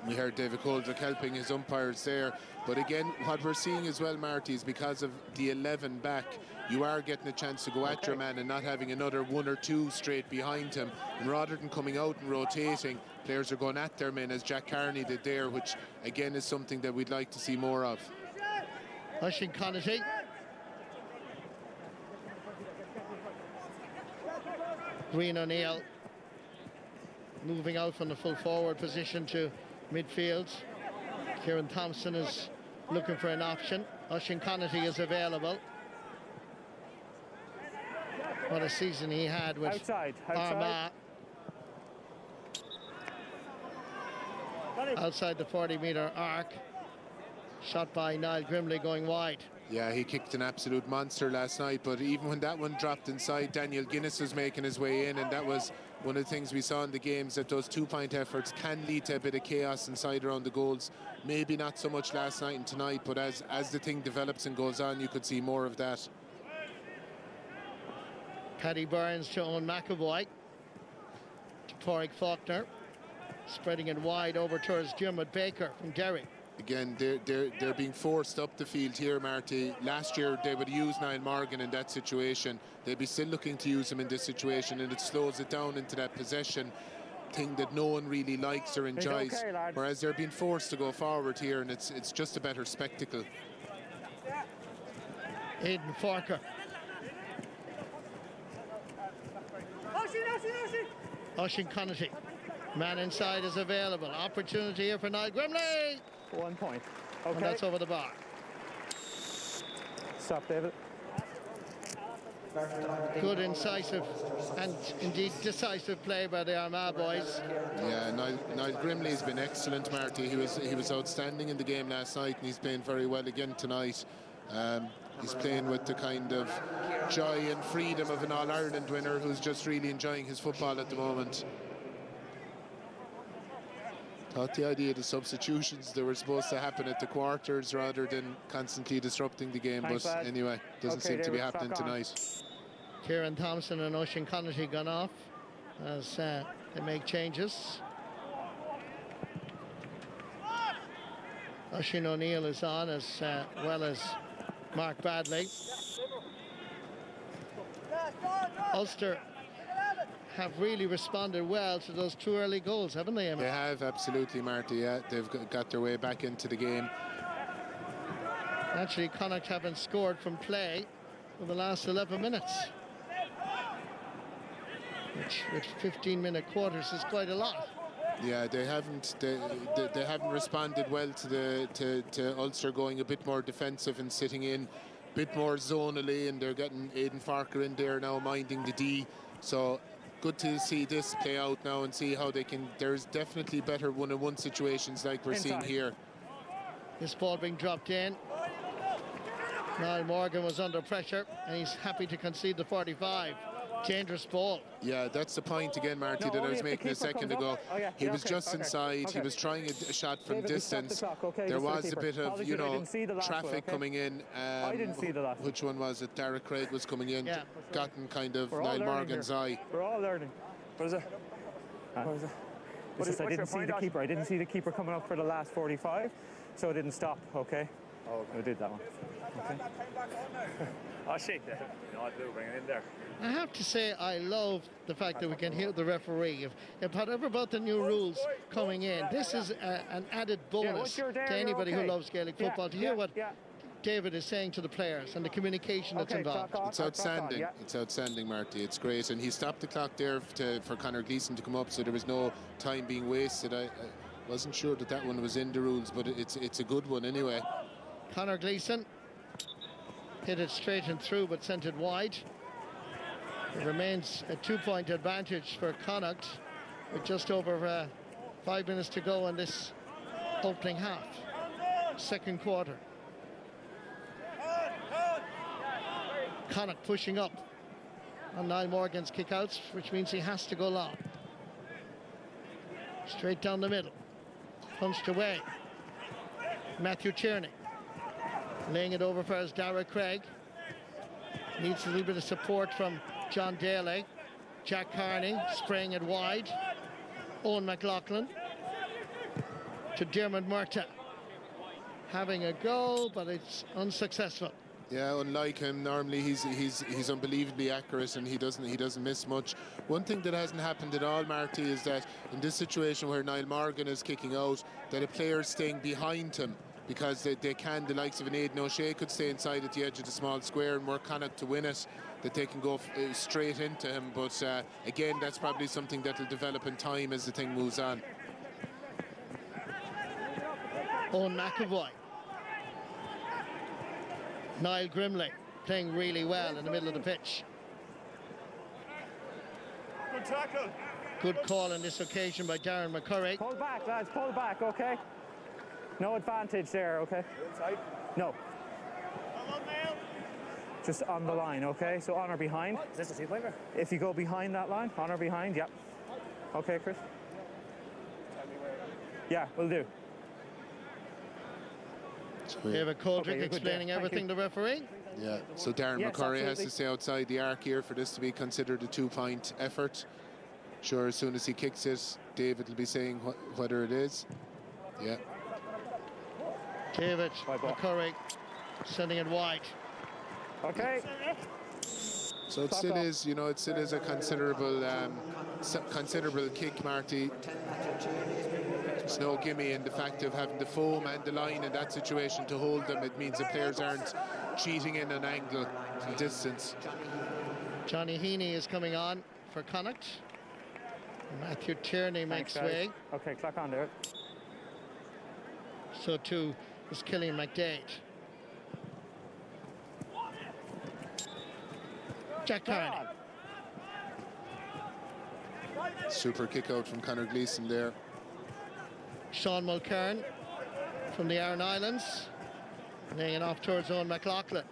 we heard David Coldrick helping his umpires there. But again, what we're seeing as well, Marty, is because of the 11 back, you are getting a chance to go at your man and not having another one or two straight behind him. And rather than coming out and rotating, players are going at their men, as Jack Carney did there, which again is something that we'd like to see more of. Oisín Connacht. Green O'Neill moving out from the full forward position to midfield. Kieran Thompson is looking for an option. Oisín Connacht is available. What a season he had with Armagh. Outside the 40-metre arc. Shot by Niall Grimley going wide. Yeah, he kicked an absolute monster last night, but even when that one dropped inside, Daniel Guinness was making his way in, and that was one of the things we saw in the games, that those two-point efforts can lead to a bit of chaos inside around the goals. Maybe not so much last night and tonight, but as the thing develops and goes on, you could see more of that. Paddy Burns to Owen McAvoy. To Pádraig Faulkner. Spreading it wide over towards Dermot Baker from Derry. Again, they're being forced up the field here, Marty. Last year they would use Niall Morgan in that situation. They'd be still looking to use him in this situation, and it slows it down into that possession thing that no one really likes or enjoys. Whereas they're being forced to go forward here, and it's just a better spectacle. Aidan Farker. Oisín Connacht. Man inside is available. Opportunity here for Niall Grimley. 1 point. Okay. And that's over the bar. Stop, David. Good, incisive, and indeed decisive play by the Armagh boys. Yeah, Niall Grimley's been excellent, Marty. He was outstanding in the game last night, and he's playing very well again tonight. He's playing with the kind of joy and freedom of an All-Ireland winner who's just really enjoying his football at the moment. Thought the idea of the substitutions that were supposed to happen at the quarters rather than constantly disrupting the game, but anyway, doesn't seem to be happening tonight. Kieran Thompson and Oisín Connacht gone off as they make changes. Oisín O'Neill is on, as well as Mark Bradley. Ulster have really responded well to those two early goals, haven't they, Emma? They have, absolutely, Marty. Yeah, they've got their way back into the game. Actually, Connacht haven't scored from play for the last 11 minutes, which with 15-minute quarters is quite a lot. Yeah, they haven't responded well to Ulster going a bit more defensive and sitting in a bit more zonally, and they're getting Aidan Farker in there now minding the D. So good to see this play out now and see how they can. There's definitely better one-on-one situations like we're seeing here. This ball being dropped in. Niall Morgan was under pressure, and he's happy to concede the 45. Dangerous ball. Yeah, that's the point again, Marty, that I was making a second ago. He was just inside. He was trying a shot from distance. There was a bit of, traffic coming in. I didn't see the last. Which one was it? Derek Craig was coming in, gotten kind of Niall Morgan's eye. We're all learning. What is it? I didn't see the keeper. I didn't see the keeper coming up for the last 45, so I didn't stop. Okay. Oh, I did that one. Okay. I'll shake that. I'll bring it in there. I have to say, I love the fact that we can hear the referee. Whatever about the new rules coming in, this is an added bonus to anybody who loves Gaelic football, to hear what David is saying to the players and the communication that's involved. It's outstanding. It's outstanding, Marty. It's great. And he stopped the clock there for Conor Gleeson to come up, so there was no time being wasted. I wasn't sure that one was in the rules, but it's a good one anyway. Conor Gleeson hit it straight and through, but sent it wide. It remains a 2-point advantage for Connacht with just over 5 minutes to go in this opening half, second quarter. Connacht pushing up. on Niall Morgan's kickouts, which means he has to go long. Straight down the middle. Punched away. Matthew Tierney. Laying it over for his Dara Craig. Needs a little bit of support from John Daly. Jack Carney spraying it wide. Owen McLaughlin to Dermot Murtagh. Having a go, but it's unsuccessful. Yeah, unlike him, normally he's unbelievably accurate and he doesn't miss much. One thing that hasn't happened at all, Marty, is that in this situation where Niall Morgan is kicking out, that a player is staying behind him, because the likes of an Aidan O'Shea could stay inside at the edge of the small square and work Connacht to win it, that they can go straight into him. But again, that's probably something that will develop in time as the thing moves on. Owen McAvoy. Niall Grimley playing really well in the middle of the pitch. Good tackle. Good call on this occasion by Darren McCurry. Pull back, lads, pull back, okay? No advantage there, okay? Inside? No. Just on the line, okay? So on or behind. Is this a seat-winger? If you go behind that line, on or behind, yeah. Okay, Chris? Yeah, will do. David Coldrick explaining everything to the referee. Yeah, so Darren McCurry has to stay outside the arc here for this to be considered a 2-point effort. Sure, as soon as he kicks it, David will be saying whether it is. Yeah. David McCurry sending it wide. Okay. So it still is, it still is a considerable kick, Marty. There's no gimme in the fact of having the foam and the line in that situation to hold them. It means the players aren't cheating in an angle from distance. Johnny Heaney is coming on for Connacht. Matthew Tierney makes way. Okay, clock on there. So too is Killian McDade. Jack Carney. Super kick out from Conor Gleeson there. Sean Mulcairn from the Aran Islands, laying it off towards Owen McLaughlin.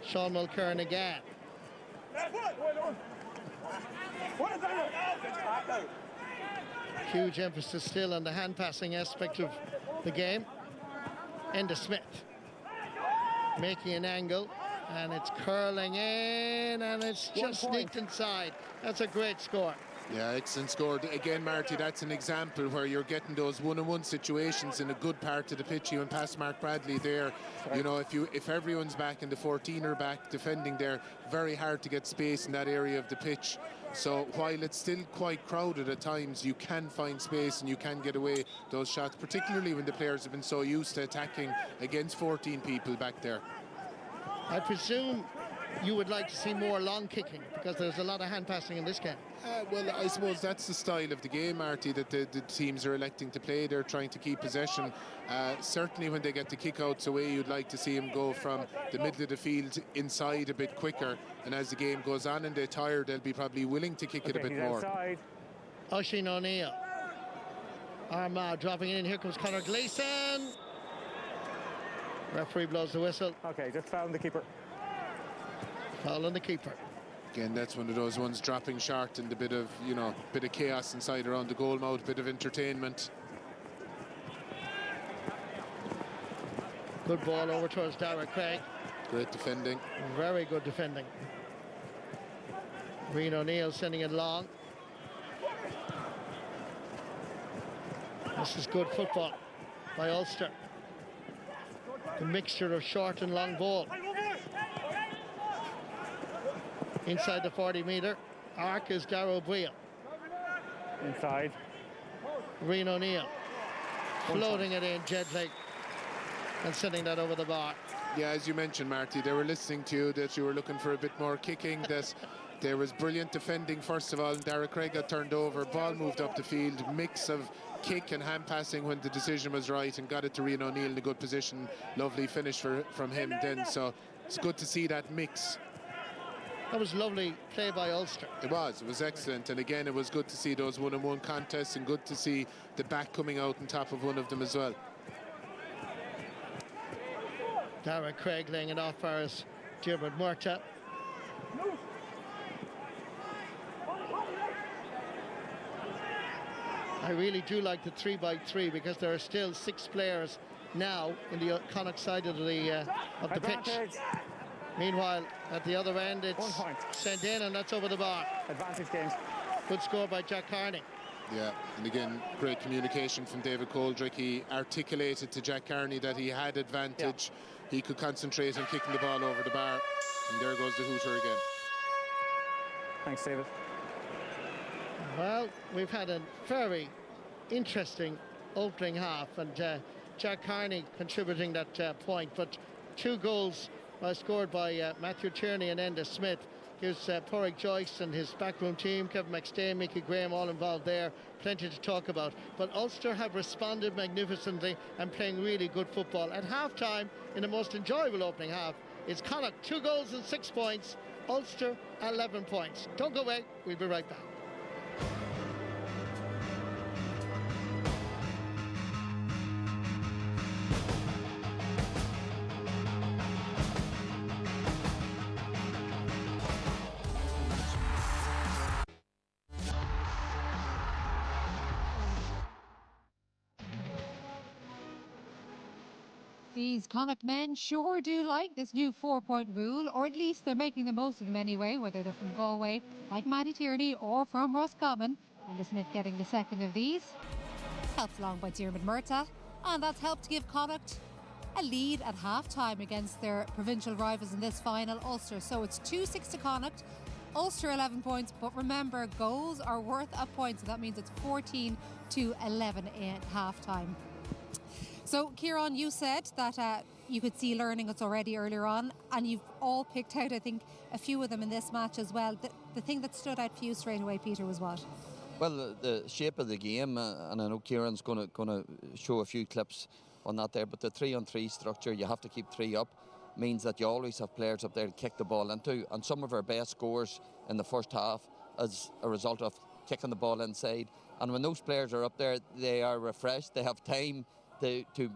Sean Mulcairn again. Huge emphasis still on the hand passing aspect of the game. Enda Smith making an angle, and it's curling in, and it's just sneaked inside. That's a great score. Yeah, excellent score. Again, Marty, that's an example where you're getting those one-on-one situations in a good part of the pitch. Even past Mark Bradley there, if everyone's back and the 14 are back defending there, very hard to get space in that area of the pitch. So while it's still quite crowded at times, you can find space and you can get away those shots, particularly when the players have been so used to attacking against 14 people back there. I presume you would like to see more long kicking, because there's a lot of hand passing in this game. Well, I suppose that's the style of the game, Marty, that the teams are electing to play. They're trying to keep possession. Certainly when they get the kick-outs away, you'd like to see them go from the middle of the field inside a bit quicker. And as the game goes on and they're tired, they'll be probably willing to kick it a bit more. Outside. Oisin O'Neill. Armagh dropping it in. Here comes Conor Gleeson. Referee blows the whistle. Okay, just found the keeper. Foul on the keeper. Again, that's one of those ones dropping short and a bit of chaos inside around the goal mouth, bit of entertainment. Good ball over towards Dara Craig. Great defending. Very good defending. Rian O'Neill sending it long. This is good football by Ulster. The mixture of short and long ball. Inside the 40-metre arc is Darrow Bria. Inside. Rian O'Neill floating it in gently and sending that over the bar. Yeah, as you mentioned, Marty, they were listening to you, that you were looking for a bit more kicking, that there was brilliant defending first of all, and Dara Craig got turned over, ball moved up the field, mix of kick and hand passing when the decision was right, and got it to Rian O'Neill in a good position. Lovely finish from him then, so it's good to see that mix. That was lovely play by Ulster. It was excellent, and again it was good to see those one-on-one contests, and good to see the back coming out on top of one of them as well. Dara Craig laying it off for us, Dermot Murtagh. really do like the 3-by-3 because there are still 6 players now in the Connacht side of the pitch. Meanwhile, at the other end, it's 1 point. sent in, and that's over the bar. Advantage games. Good score by Jack Carney. Yeah, and again, great communication from David Coldrick. He articulated to Jack Carney that he had advantage. Yeah. He could concentrate on kicking the ball over the bar. And there goes the hooter again. Thanks, David. Well, we've had a very interesting opening half, and Jack Carney contributing that point. But 2 goals scored by Matthew Tierney and Enda Smith gives Pádraig Joyce and his backroom team, Kevin McStay, Mickey Graham, all involved there, plenty to talk about. But Ulster have responded magnificently and playing really good football. At half-time, in the most enjoyable opening half, it's Connacht 2 goals and 6 points, Ulster 11 points. Don't go away, we'll be right back. These Connacht men sure do like this new 4-point rule, or at least they're making the most of them anyway, whether they're from Galway, like Matty Tierney, or from Roscommon. And the Smith getting the second of these. Helped along by Diarmuid Murtagh, and that's helped to give Connacht a lead at half-time against their provincial rivals in this final, Ulster. So it's 2-6 to Connacht, Ulster 11 points, but remember, goals are worth a point, so that means it's 14-11 at half-time. So, Kieran, you said that you could see learning it's already earlier on, and you've all picked out, I think, a few of them in this match as well. The thing that stood out for you straight away, Peter, was what? Well, the shape of the game, and I know Kieran's going to show a few clips on that there, but the 3-on-3 structure, you have to keep 3 up, means that you always have players up there to kick the ball into, and some of our best scores in the first half as a result of kicking the ball inside. And when those players are up there, they are refreshed, they have time to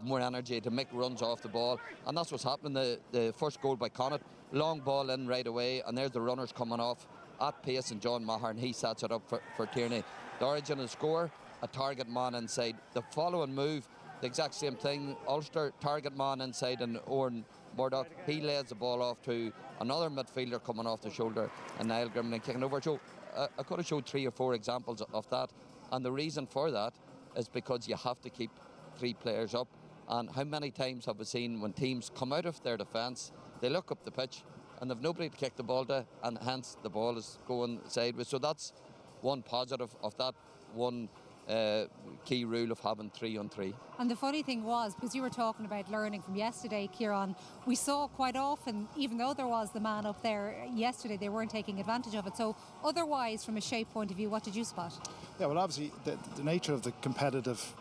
more energy to make runs off the ball, and that's what's happening. The first goal by Connacht, long ball in right away, and there's the runners coming off at pace, and John Maher, and he sets it up for Tierney. The original score, a target man inside. The following move, the exact same thing. Ulster, target man inside, and Owen Murdoch, he lays the ball off to another midfielder coming off the shoulder, and Niall Grimlin kicking over. So I could have showed 3 or 4 examples of that, and the reason for that is because you have to keep 3 players up. And how many times have we seen when teams come out of their defence, they look up the pitch and they've nobody to kick the ball to, and hence the ball is going sideways. So that's one positive of that one key rule of having 3-on-3. And the funny thing was, because you were talking about learning from yesterday, Kieran, we saw quite often, even though there was the man up there yesterday, they weren't taking advantage of it. So otherwise, from a shape point of view, what did you spot? Yeah, well, obviously the nature of the competitive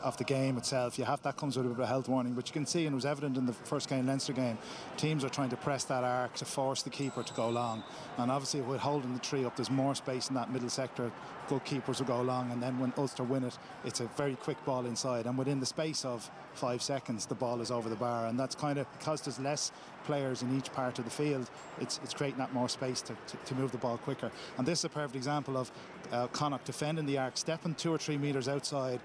of the game itself, that comes with a bit of a health warning, but you can see, and it was evident in the first game, Leinster game, teams are trying to press that arc to force the keeper to go long, and obviously with holding the 3 up, there's more space in that middle sector. Good keepers will go long, and then when Ulster win it, it's a very quick ball inside, and within the space of 5 seconds the ball is over the bar, and that's kind of because there's less players in each part of the field, it's creating that more space to move the ball quicker. And this is a perfect example of Connacht defending the arc, stepping 2 or 3 metres outside,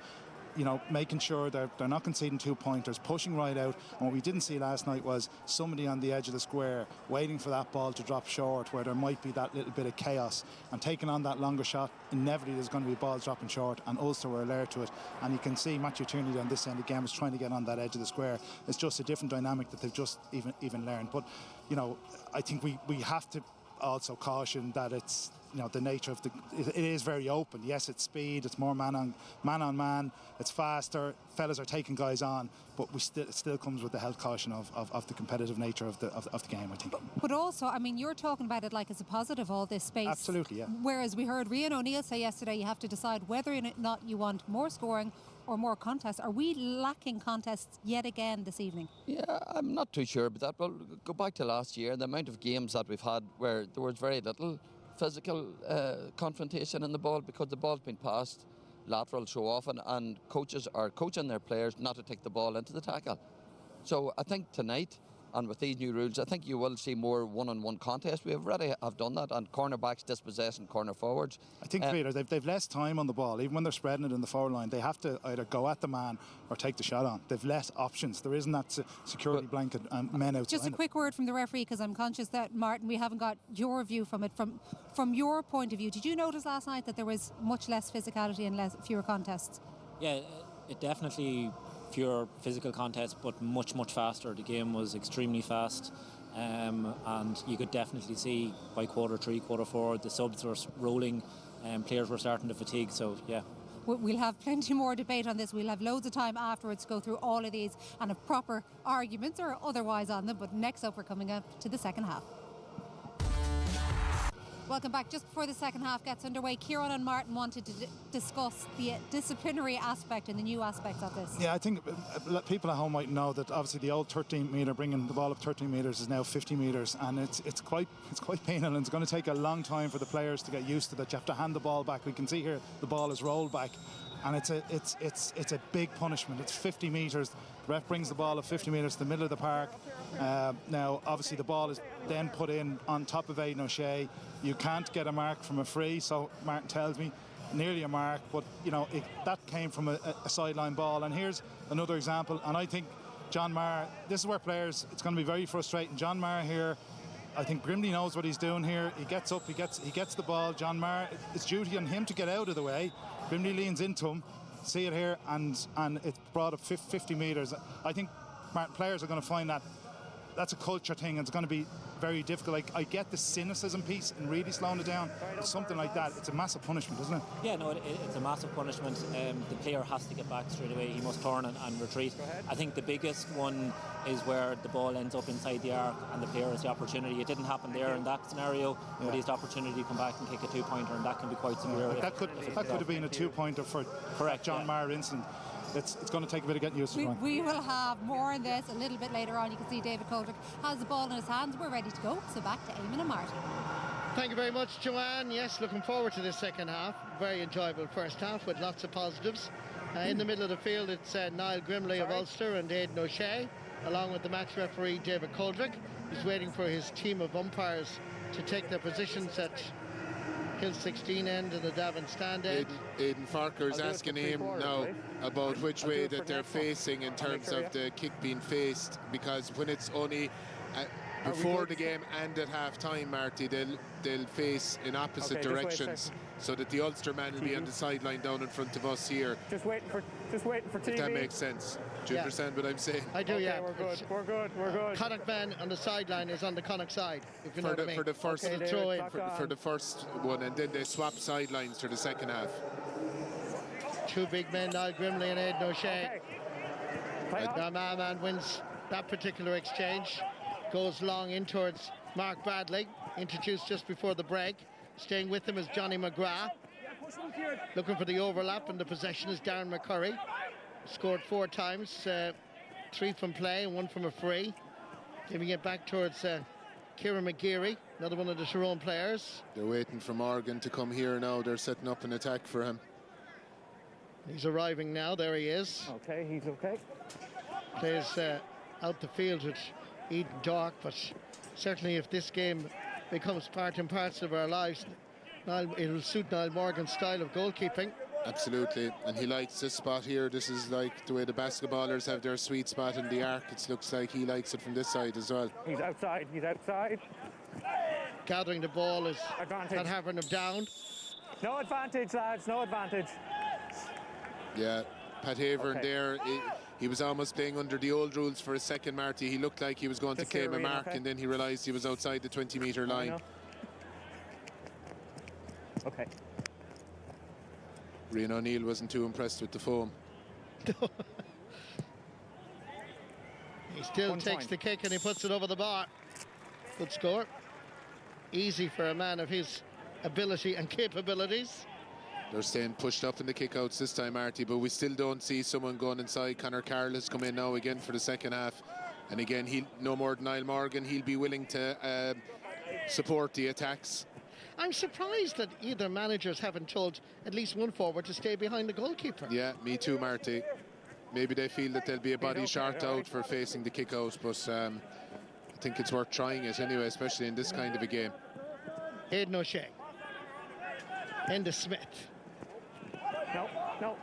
making sure they're not conceding 2-pointers, pushing right out. And what we didn't see last night was somebody on the edge of the square waiting for that ball to drop short, where there might be that little bit of chaos, and taking on that longer shot. Inevitably there's going to be balls dropping short, and Ulster were alert to it. And you can see Matthew Tierney on this end again was trying to get on that edge of the square. It's just a different dynamic that they've just even learned. But I think we have to also caution that it's the nature of it is very open. Yes, it's speed, it's more man on man, it's faster, fellas are taking guys on, but it still comes with the health caution of the competitive nature of the game, I think. But also, I mean, you're talking about it like it's a positive, all this space. Absolutely, yeah. Whereas we heard Rian O'Neill say yesterday you have to decide whether or not you want more scoring or more contests. Are we lacking contests yet again this evening? Yeah, I'm not too sure about that. Well, go back to last year, the amount of games that we've had where there was very little physical confrontation in the ball, because the ball's been passed lateral so often, and coaches are coaching their players not to take the ball into the tackle. So I think tonight And with these new rules, I think you will see more one-on-one contests. We already have done that, and cornerbacks dispossessing corner forwards. I think, Peter, they've less time on the ball. Even when they're spreading it in the forward line, they have to either go at the man or take the shot on. They've less options. There isn't that security blanket and men outside. Just a quick word from the referee, because I'm conscious that, Martin, we haven't got your view from it. From your point of view, did you notice last night that there was much less physicality and fewer contests? Yeah, it definitely fewer physical contests, but much faster. The game was extremely fast, and you could definitely see by quarter 3, quarter 4, the subs were rolling and players were starting to fatigue. So yeah, we'll have plenty more debate on this. We'll have loads of time afterwards to go through all of these and have proper arguments or otherwise on them. But next up, we're coming up to the second half. Welcome back. Just before the second half gets underway, Kieran and Martin wanted to discuss the disciplinary aspect and the new aspects of this. Yeah, I think people at home might know that obviously the old 13 metre, bringing the ball up 13 metres is now 50 metres, and it's quite painful, and it's going to take a long time for the players to get used to that. You have to hand the ball back. We can see here the ball is rolled back, and it's a big punishment. It's 50 metres. The ref brings the ball at 50 metres to the middle of the park. Now, obviously, the ball is then put in on top of Aidan O'Shea. You can't get a mark from a free, so Martin tells me, nearly a mark, but you know that came from a sideline ball. And here's another example, and I think John Maher, this is where players, it's going to be very frustrating. John Maher here, I think Grimley knows what he's doing here. He gets up, he gets the ball. John Maher, it's duty on him to get out of the way. Grimley leans into him, see it here, and it's brought up 50 metres. I think players are going to find that's a culture thing, and it's going to be very difficult. I get the cynicism piece and really slowing it down. Something like that, it's a massive punishment, isn't it? Yeah, no, it's a massive punishment. The player has to get back straight away. He must turn and retreat. I think the biggest one is where the ball ends up inside the arc and the player has the opportunity. It didn't happen there in that scenario, but he has the opportunity to come back and kick a 2-pointer, and that can be quite severe. That could have been a 2-pointer for John Maher incident. It's going to take a bit of getting used to. We will have more on this a little bit later on. You can see David Coldrick has the ball in his hands. We're ready to go. So back to Eamon and Martin. Thank you very much, Joanne. Yes, looking forward to this second half. Very enjoyable first half with lots of positives. In the middle of the field, it's Niall Grimley of Ulster and Aidan O'Shea, along with the match referee David Coldrick. He's waiting for his team of umpires to take their positions at Hill 16 end and the Davin stand end. Aidan Farker's asking him now about which way that they're facing in terms of the kick being faced, because when it's only before the game and at half time, Marty, they'll face in opposite directions, so that the Ulster man will be on the sideline down in front of us here. Just waiting for TV. If that makes sense. Do you understand what I'm saying? I do, okay, yeah. We're good. Connacht man on the sideline is on the Connacht side, if you know what I mean. For the first throw in. For the first one, and then they swap sidelines for the second half. Two big men, Niall Grimley and Aidan O'Shea. The man wins that particular exchange. Goes long in towards Mark Bradley, introduced just before the break. Staying with him is Johnny McGrath. Looking for the overlap, and the possession is Darren McCurry. Scored 4 times, 3 from play and 1 from a free. Giving it back towards Kieran McGeary, another one of the Tyrone players. They're waiting for Morgan to come here now. They're setting up an attack for him. He's arriving now. There he is. Okay, he's okay. Plays out the field with Eden Dark, but certainly if this game becomes part and parcel of our lives, it will suit Niall Morgan's style of goalkeeping. Absolutely, and he likes this spot here. This is like the way the basketballers have their sweet spot in the arc. It looks like he likes it from this side as well. He's outside. Gathering the ball is advantage. not having him down. No advantage, lads, no advantage. Yeah, Pat Havern there, he was almost playing under the old rules for a second, Marty. He looked like he was going to claim a mark, and then he realised he was outside the 20-metre line. Okay. Rian O'Neill wasn't too impressed with the foam. He still takes the kick and he puts it over the bar. Good score. Easy for a man of his ability and capabilities. They're staying pushed up in the kickouts this time, Marty, but we still don't see someone going inside. Conor Carroll has come in now again for the second half. And again, no more than Niall Morgan. He'll be willing to support the attacks. I'm surprised that either managers haven't told at least one forward to stay behind the goalkeeper. Yeah, me too, Marty. Maybe they feel that there'll be a body short out for facing the kick out, but think it's worth trying it anyway, especially in this kind of a game. Aidan O'Shea. Into Smith. No.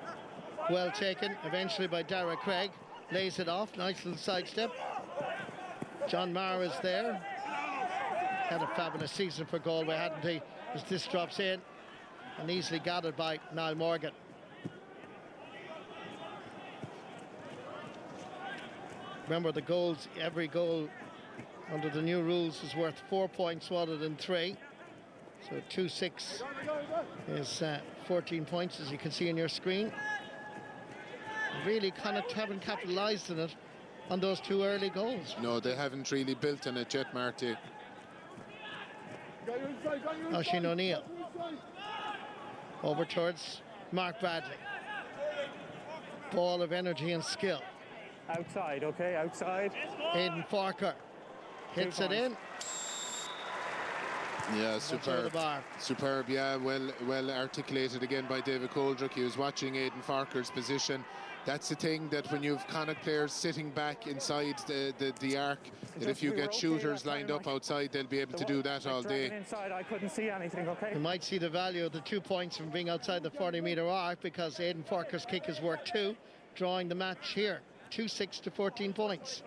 Well taken eventually by Dara Craig. Lays it off. Nice little sidestep. John Maher is there. Had a fabulous season for Galway, hadn't he? As this drops in and easily gathered by Niall Morgan. Remember, the goals, every goal under the new rules is worth 4 points rather than 3. So 2-6 is 14 points, as you can see on your screen. Really Connacht haven't capitalised on it on those 2 early goals. No, they haven't really built on it yet, Marty. Oisin O'Neill. Over towards Mark Bradley. Ball of energy and skill. Outside, okay, outside. Aidan Farker hits it in. Yeah, Over the superb. bar. Superb, yeah, well articulated again by David Coldrick. He was watching Aidan Farker's position. That's the thing, that when you've Connacht players sitting back inside the arc, that if you get shooters lined up outside, they'll be able to do that all day. Inside, I couldn't see anything, okay? You might see the value of the 2 points from being outside the 40-metre arc, because Aidan Farker's kick is worth 2, drawing the match here. 2-6 to 14 points.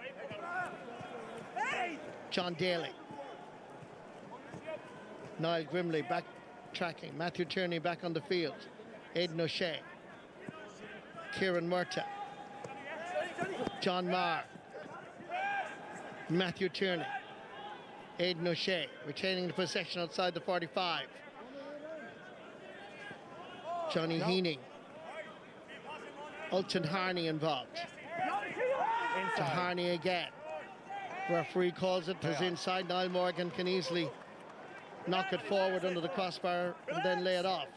John Daly. Niall Grimley back tracking. Matthew Tierney back on the field. Aidan O'Shea. Kieran Murtagh. John Maher. Matthew Tierney. Aidan O'Shea retaining the possession outside the 45. Johnny Heaney. Ulton Harney involved. To Harney again. Referee calls it as inside. Niall Morgan can easily knock it forward under the crossbar and then lay it off.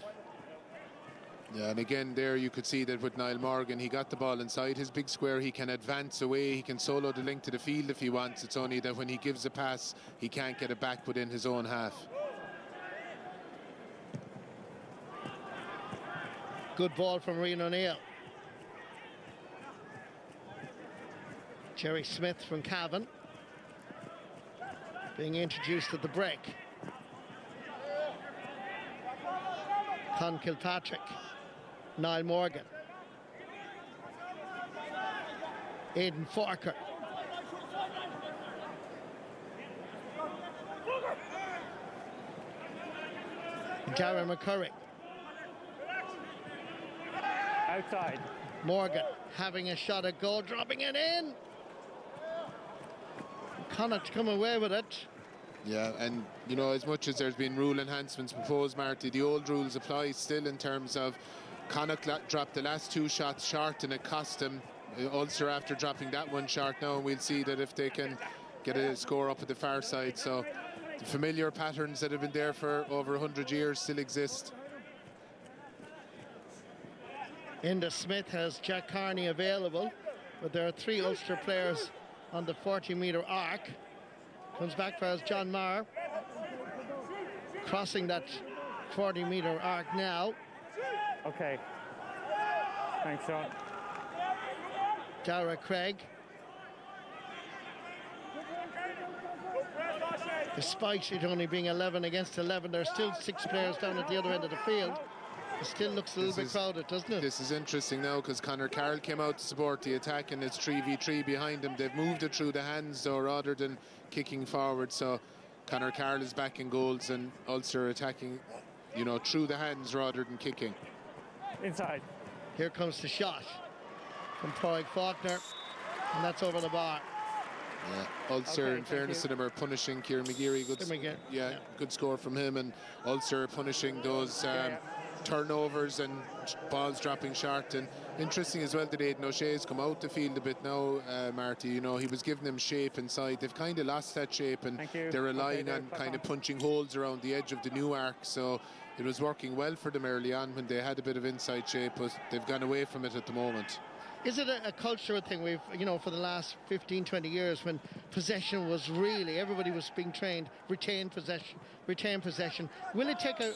Yeah, and again there you could see that with Niall Morgan, he got the ball inside his big square. He can advance away, he can solo the link to the field if he wants. It's only that when he gives a pass, he can't get it back within his own half. Good ball from Rian O'Neill. Jerry Smith from Cavan being introduced at the break. Con Kilpatrick. Niall Morgan. Aidan Farker. Darren McCurry. Outside. Morgan having a shot at goal, dropping it in. Connacht come away with it. Yeah, and you know, as much as there's been rule enhancements proposed, Marty, the old rules apply still in terms of Connacht dropped the last 2 shots short and it cost them. Ulster after dropping that one short now, and we'll see that if they can get a score up at the far side. So the familiar patterns that have been there for over 100 years still exist. Inda Smith has Jack Carney available, but there are 3 Ulster players on the 40-metre arc. Comes back for us, John Maher. Crossing that 40-metre arc now. Okay. Thanks, Sean. Dara Craig. Despite it only being 11 against 11, there's still 6 players down at the other end of the field. It still looks a little bit crowded, doesn't it? This is interesting now, because Conor Carroll came out to support the attack, and it's 3v3 behind him. They've moved it through the hands, though, rather than kicking forward. So Conor Carroll is back in goals, and Ulster attacking, you know, through the hands rather than kicking. Inside. Here comes the shot from Padraig Faulkner, and that's over the bar. Yeah, Ulster, Okay, in fairness to them, are punishing Kieran McGeary. Good score from him, and Ulster punishing those turnovers and balls dropping short. And interesting as well that Aidan O'Shea's come out the field a bit now, Marty. You know, he was giving them shape inside. They've kind of lost that shape, and they're relying on kind of punching holes around the edge of the new arc. So it was working well for them early on when they had a bit of inside shape, but they've gone away from it at the moment. Is it a cultural thing? We've, you know, for the last 15, 20 years, when possession was really, everybody was being trained, retain possession. Will it take a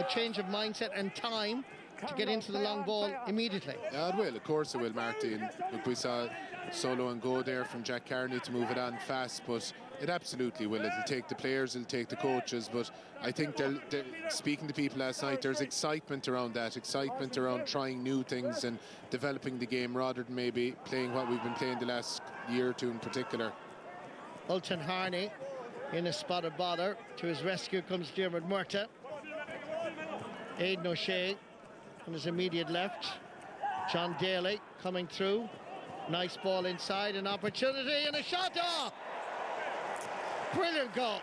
change of mindset and time to get into the long ball immediately? Yeah, it will, of course it will, Marty. And look, we saw solo and go there from Jack Carney to move it on fast, but It absolutely will. It'll take the players, it'll take the coaches, but I think they're speaking to people last night, there's excitement around that, excitement around trying new things and developing the game rather than maybe playing what we've been playing the last year or two in particular. Ulton Harney in a spot of bother. To his rescue comes Diarmuid Murtagh. Aidan O'Shea on his immediate left. John Daly coming through. Nice ball inside, an opportunity and a shot. Oh! Brilliant goal.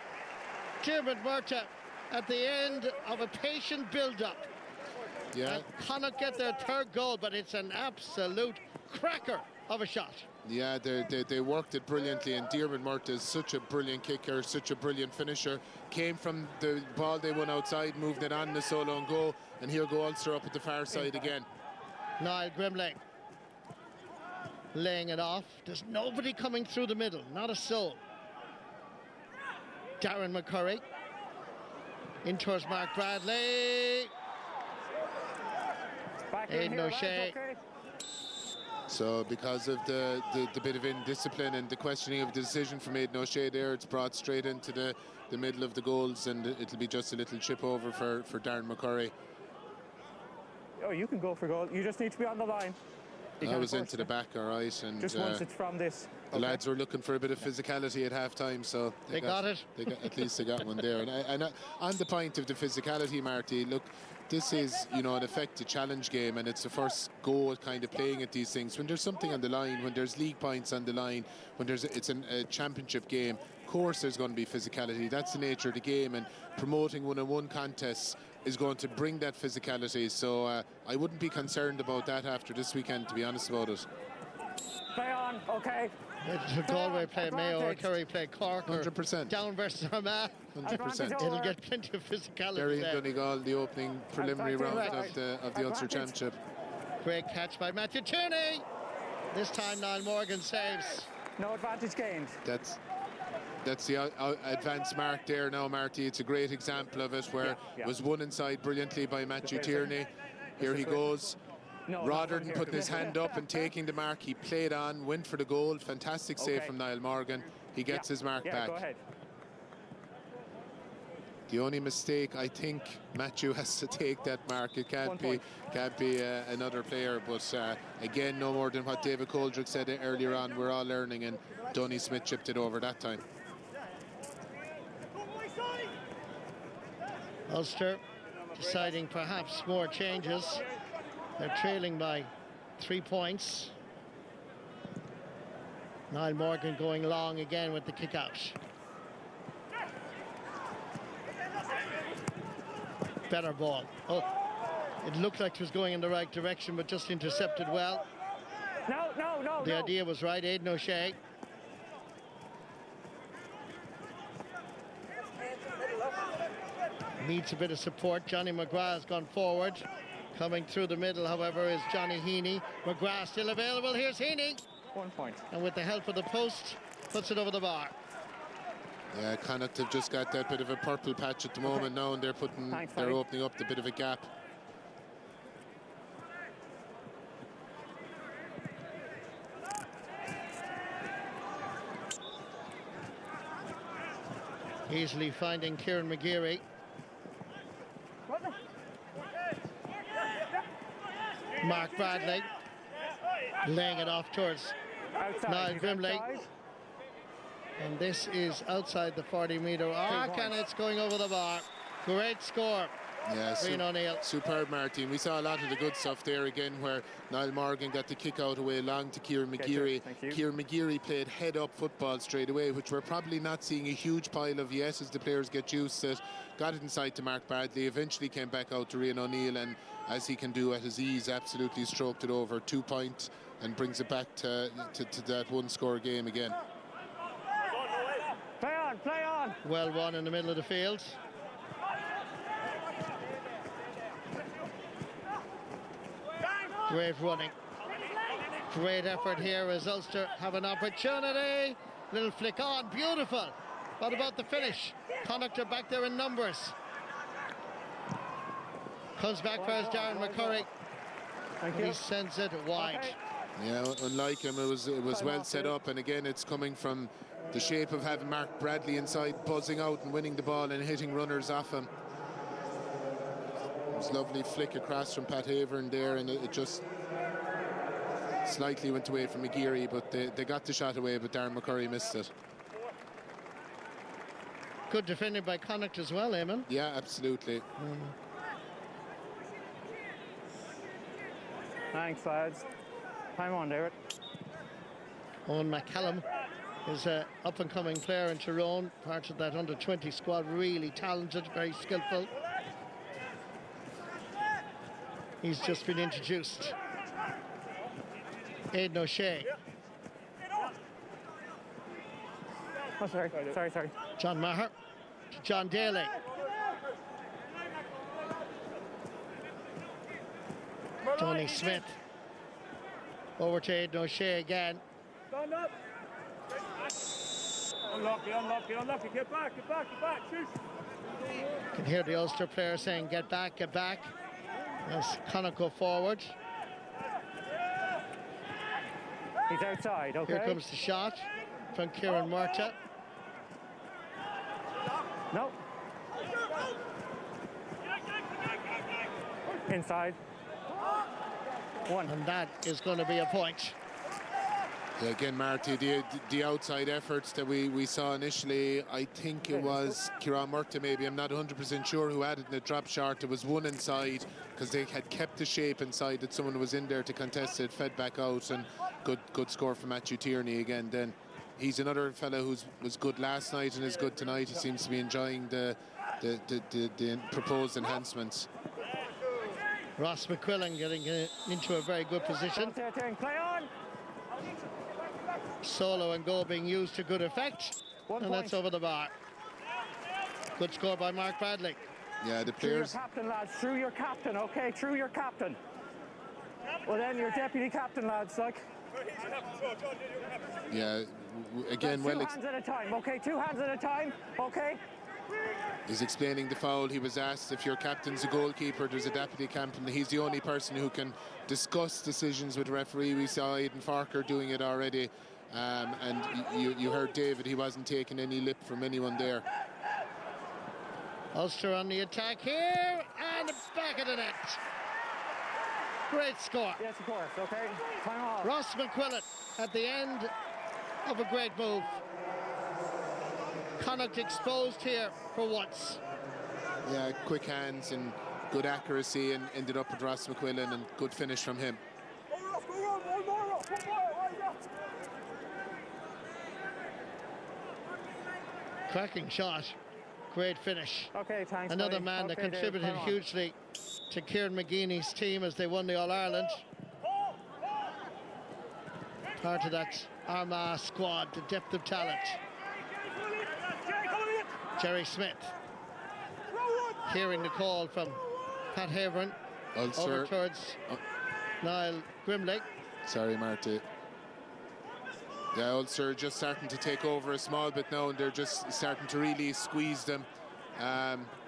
Diarmuid Murtagh at the end of a patient build-up. Yeah. And Connacht get their third goal, but it's an absolute cracker of a shot. Yeah, they worked it brilliantly, and Diarmuid Murtagh is such a brilliant kicker, such a brilliant finisher. Came from the ball they won outside, moved it on the solo and go, and here go Ulster up at the far side again. Niall Grimley laying it off. There's nobody coming through the middle, not a soul. Darren McCurry in towards Mark Bradley. Aidan O'Shea. So because of the bit of indiscipline and the questioning of the decision from Aidan O'Shea there, it's brought straight into the middle of the goals, and it'll be just a little chip over for Darren McCurry. Oh, you can go for goal. You just need to be on the line. I was into the back, all right, and just once it's from this. The lads were looking for a bit of physicality at half-time, so they got it. At least they got one there. And on the point of the physicality, Marty, look, this is, you know, an effective challenge game, and it's the first go at kind of playing at these things. When there's something on the line, when there's league points on the line, when it's a championship game, of course there's going to be physicality. That's the nature of the game, and promoting one-on-one contests is going to bring that physicality. So I wouldn't be concerned about that after this weekend, to be honest about it. Play on, okay. Galway play Mayo or Kerry play Cork. 100%. Down versus Armagh. 100%. It'll get plenty of physicality. Derry and Donegal, the opening preliminary round of the Ulster Championship. Great catch by Matthew Tierney. This time Niall Morgan saves. No advantage gained. That's the advance mark there now, Marty. It's a great example of it, where it was won inside brilliantly by Matthew Tierney. Here he goes. Rather than putting his hand up and taking the mark, he played on, went for the goal. Fantastic save from Niall Morgan. He gets his mark back. Go ahead. The only mistake, I think, Matthew has to take that mark. It can't be another player. But again, no more than what David Coldrick said earlier on. We're all learning, and Donny Smith chipped it over that time. Ulster deciding perhaps more changes. They're trailing by 3 points. Niall Morgan going long again with the kick out. Better ball. Oh, it looked like it was going in the right direction, but just intercepted well. No. The idea was right. Aidan O'Shea. Needs a bit of support. Johnny McGrath has gone forward. Coming through the middle, however, is Johnny Heaney. McGrath still available. Here's Heaney. 1 point. And with the help of the post, puts it over the bar. Yeah, Connacht have just got that bit of a purple patch at the moment now, and they're opening up the bit of a gap. Easily finding Kieran McGeary. Mark Bradley laying it off towards Niall Grimley. And this is outside the 40-metre arc, and it's going over the bar. Great score. Yeah, O'Neill. Superb, Martin. We saw a lot of the good stuff there again, where Niall Morgan got the kick out away long to Kieran McGeary. Kieran McGeary played head-up football straight away, which we're probably not seeing a huge pile of yet as the players get used to it. Got it inside to Mark Bradley, eventually came back out to Rian O'Neill, and as he can do at his ease, absolutely stroked it over. 2 points and brings it back to that one-score game again. Play on. Well won in the middle of the field. Great running. Great effort here as Ulster have an opportunity. Little flick on, beautiful. What about the finish? Connacht are back there in numbers. Comes back for his Darren McCurry. And he sends it wide. Yeah, unlike him, it was well set up, and again it's coming from the shape of having Mark Bradley inside, buzzing out and winning the ball and hitting runners off him. It was a lovely flick across from Pat Havern there, and it just slightly went away from McGeary, but they got the shot away, but Darren McCurry missed it. Good defending by Connacht as well, Eamon. Yeah, absolutely. Thanks, lads. Time on, David. Owen McCallum is an up-and-coming player in Tyrone, part of that under-20 squad, really talented, very skillful. He's just been introduced. Aidan O'Shea. Oh, sorry. John Maher to John Daly. Tony Smith. Over to Aidan O'Shea again. Unlucky. Get back, shoot. You can hear the Ulster player saying, get back. As Connacht go forward. He's outside, okay. Here comes the shot from Kieran Murtagh. No. Inside. One. And that is going to be a point. Yeah, again, Marty, the outside efforts that we saw initially, I think it was Kieran Murtagh maybe, I'm not 100% sure who had it, and it dropped short. There was one inside, because they had kept the shape inside that someone was in there to contest it, fed back out, and good score from Matthew Tierney again. Then he's another fellow who was good last night and is good tonight. He seems to be enjoying the proposed enhancements. Ross McQuillan getting into a very good position. Play on. Solo and goal being used to good effect. And that's over the bar. Good score by Mark Bradley. Yeah, the players... Through your captain, lads. Through your captain, okay? Through your captain. Well, then your deputy captain, lads, like... Yeah, again, well... 2 hands at a time, okay? 2 hands at a time, okay? He's explaining the foul. He was asked if your captain's a goalkeeper, there's a deputy captain. He's the only person who can discuss decisions with the referee. We saw Aidan Farker doing it already. And you heard David, he wasn't taking any lip from anyone there. Ulster on the attack here, and back of the net. Great score. Yes, of course, okay. Time off. Ross McQuillan at the end of a great move. Connacht exposed here for once. Yeah, quick hands and good accuracy, and ended up with Ross McQuillan, and good finish from him. Cracking shot. Great finish. Okay, thanks. Another man that contributed hugely to Kieran McGeeney's team as they won the All-Ireland. Part of that Armagh squad, the depth of talent. Jerry Smith. Hearing the call from Pat Havern. Over towards Niall Grimley. Sorry, Marty. Yeah, Ulster just starting to take over a small bit now, and they're just starting to really squeeze them.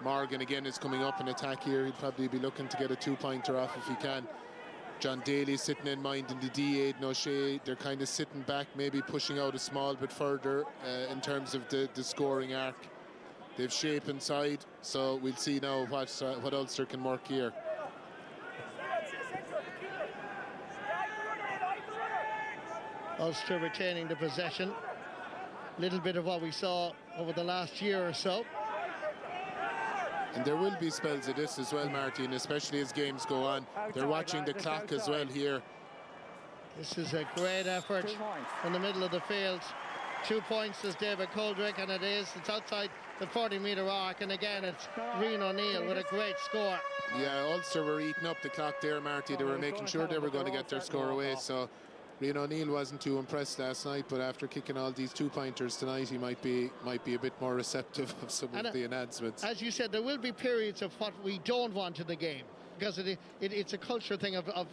Morgan again is coming up in attack here. He'd probably be looking to get a 2-pointer off if he can. John Daly sitting in mind in the D. Aidan O'Shea. They're kind of sitting back, maybe pushing out a small bit further in terms of the scoring arc. They've shape inside, so we'll see now what Ulster can work here. Ulster retaining the possession. Little bit of what we saw over the last year or so. And there will be spells of this as well, Martin, especially as games go on. They're watching the clock as well here. This is a great effort in the middle of the field. 2 points, says David Coldrick, and it is. It's outside the 40-metre arc, and again, it's Rian O'Neill with a great score. Yeah, Ulster were eating up the clock there, Marty. They were making sure they were going to get their score away, so Rian O'Neill wasn't too impressed last night, but after kicking all these 2-pointers tonight, he might be a bit more receptive of some of the enhancements. As you said, there will be periods of what we don't want in the game, because it's a culture thing of